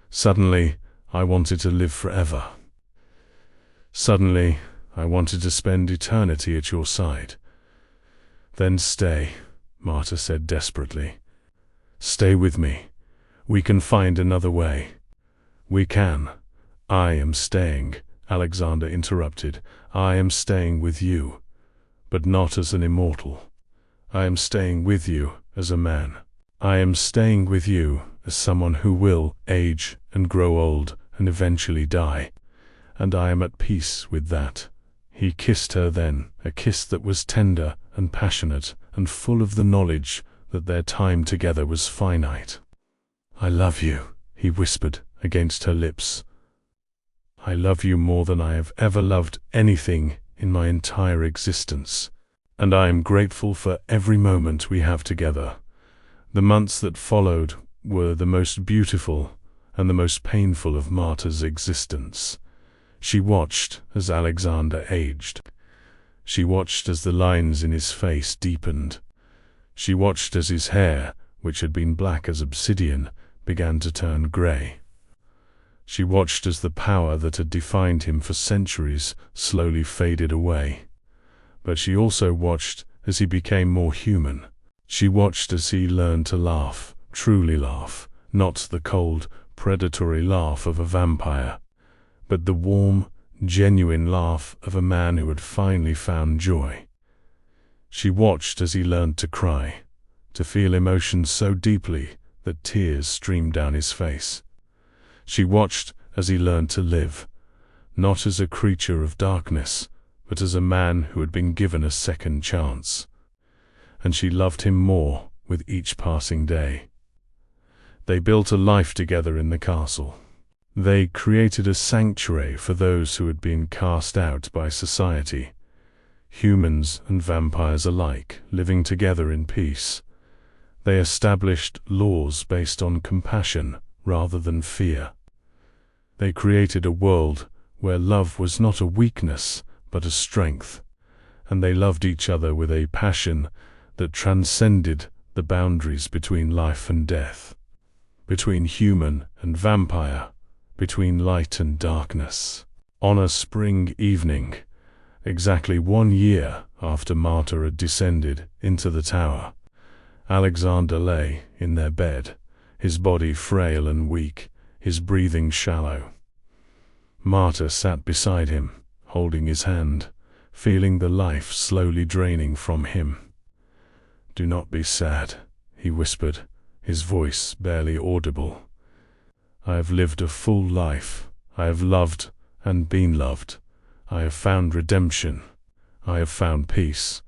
Suddenly I wanted to live forever. Suddenly I wanted to spend eternity at your side." "Then stay," Marta said desperately. "Stay with me. We can find another way. We can." "I am staying," Alexander interrupted. "I am staying with you, but not as an immortal. I am staying with you as a man. I am staying with you as someone who will age and grow old and eventually die, and I am at peace with that." He kissed her then, a kiss that was tender and passionate and full of the knowledge that their time together was finite. "I love you," he whispered against her lips. "I love you more than I have ever loved anything in my entire existence, and I am grateful for every moment we have together." The months that followed were the most beautiful and the most painful of Marta's existence. She watched as Alexander aged. She watched as the lines in his face deepened. She watched as his hair, which had been black as obsidian, began to turn gray. She watched as the power that had defined him for centuries slowly faded away. But she also watched as he became more human. She watched as he learned to laugh, truly laugh, not the cold, predatory laugh of a vampire, but the warm, genuine laugh of a man who had finally found joy. She watched as he learned to cry, to feel emotions so deeply that tears streamed down his face. She watched as he learned to live, not as a creature of darkness, but as a man who had been given a second chance. And she loved him more with each passing day. They built a life together in the castle. They created a sanctuary for those who had been cast out by society, humans and vampires alike living together in peace. They established laws based on compassion rather than fear. They created a world where love was not a weakness but a strength, and they loved each other with a passion that transcended the boundaries between life and death, between human and vampire, between light and darkness. On a spring evening, exactly 1 year after Marta had descended into the tower, Alexander lay in their bed, his body frail and weak, his breathing shallow. Marta sat beside him, holding his hand, feeling the life slowly draining from him. "Do not be sad," he whispered, his voice barely audible. "I have lived a full life. I have loved and been loved. I have found redemption. I have found peace.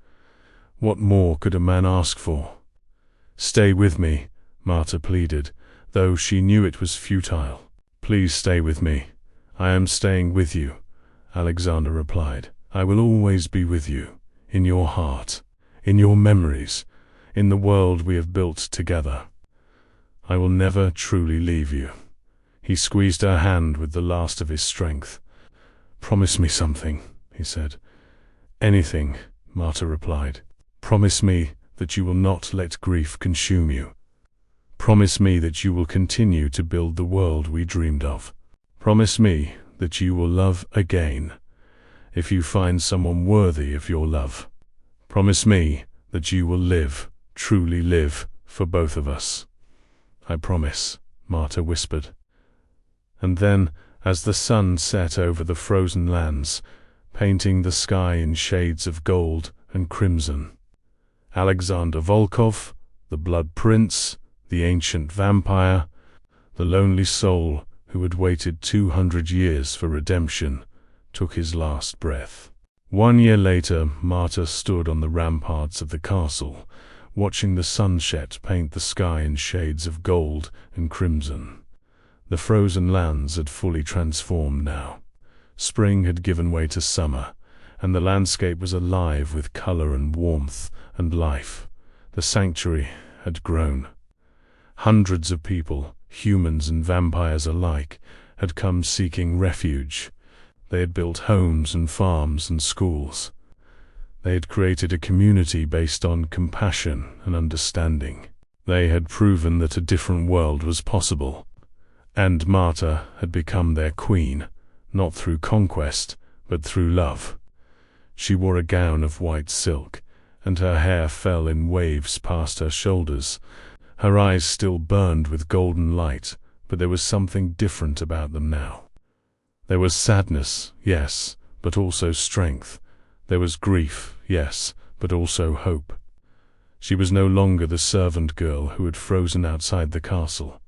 What more could a man ask for?" "Stay with me," Marta pleaded, though she knew it was futile. "Please stay with me." "I am staying with you," Alexander replied. "I will always be with you, in your heart, in your memories, in the world we have built together. I will never truly leave you." He squeezed her hand with the last of his strength. "Promise me something," he said. "Anything," Marta replied. "Promise me that you will not let grief consume you. Promise me that you will continue to build the world we dreamed of. Promise me that you will love again, if you find someone worthy of your love. Promise me that you will live, truly live, for both of us." "I promise," Marta whispered. And then, as the sun set over the frozen lands, painting the sky in shades of gold and crimson, Alexander Volkov, the Blood Prince, the ancient vampire, the lonely soul who had waited 200 years for redemption, took his last breath. 1 year later, Marta stood on the ramparts of the castle, watching the sunset paint the sky in shades of gold and crimson. The frozen lands had fully transformed now. Spring had given way to summer, and the landscape was alive with color and warmth and life. The sanctuary had grown. Hundreds of people, humans and vampires alike, had come seeking refuge. They had built homes and farms and schools. They had created a community based on compassion and understanding. They had proven that a different world was possible. And Marta had become their queen, not through conquest, but through love. She wore a gown of white silk, and her hair fell in waves past her shoulders. Her eyes still burned with golden light, but there was something different about them now. There was sadness, yes, but also strength. There was grief, yes, but also hope. She was no longer the servant girl who had frozen outside the castle.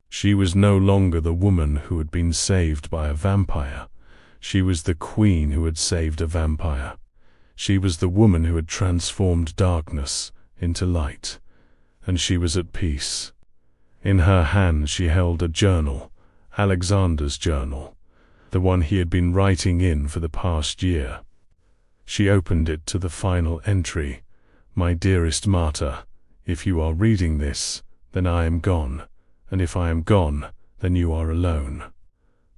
She was no longer the woman who had been saved by a vampire. She was the queen who had saved a vampire. She was the woman who had transformed darkness into light. And she was at peace. In her hand she held a journal, Alexander's journal, the one he had been writing in for the past year. She opened it to the final entry. "My dearest Marta, if you are reading this, then I am gone, and if I am gone, then you are alone.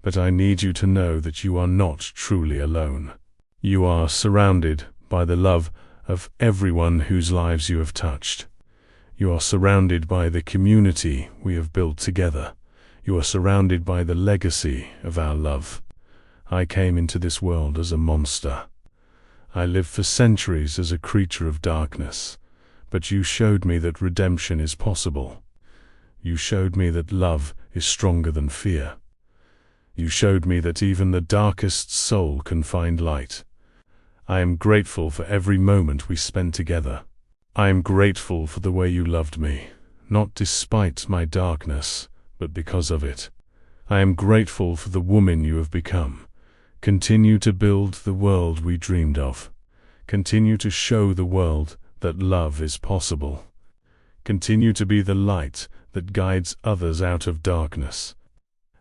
But I need you to know that you are not truly alone. You are surrounded by the love of everyone whose lives you have touched. You are surrounded by the community we have built together. You are surrounded by the legacy of our love. I came into this world as a monster. I lived for centuries as a creature of darkness, but you showed me that redemption is possible. You showed me that love is stronger than fear. You showed me that even the darkest soul can find light. I am grateful for every moment we spent together. I am grateful for the way you loved me, not despite my darkness, but because of it. I am grateful for the woman you have become, Continue to build the world we dreamed of. Continue to show the world that love is possible. Continue to be the light that guides others out of darkness.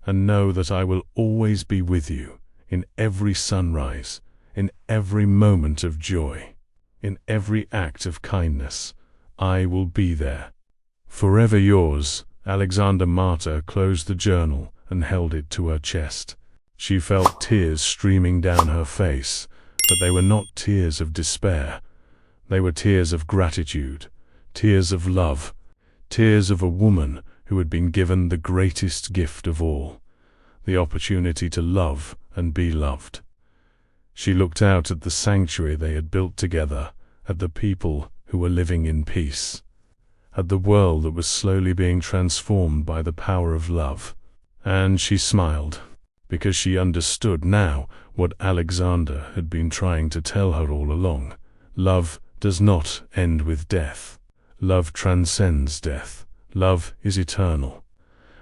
And know that I will always be with you, in every sunrise, in every moment of joy, in every act of kindness. I will be there. Forever yours, Alexander. Marta closed the journal and held it to her chest. She felt tears streaming down her face, but they were not tears of despair. They were tears of gratitude, tears of love, tears of a woman who had been given the greatest gift of all, the opportunity to love and be loved. She looked out at the sanctuary they had built together, at the people who were living in peace, at the world that was slowly being transformed by the power of love. And she smiled, because she understood now what Alexander had been trying to tell her all along. Love does not end with death. Love transcends death. Love is eternal.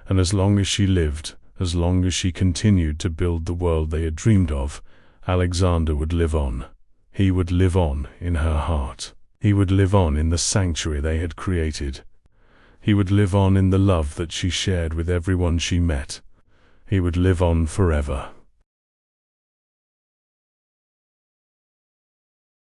And as long as she lived, as long as she continued to build the world they had dreamed of, Alexander would live on. He would live on in her heart. He would live on in the sanctuary they had created. He would live on in the love that she shared with everyone she met. He would live on forever.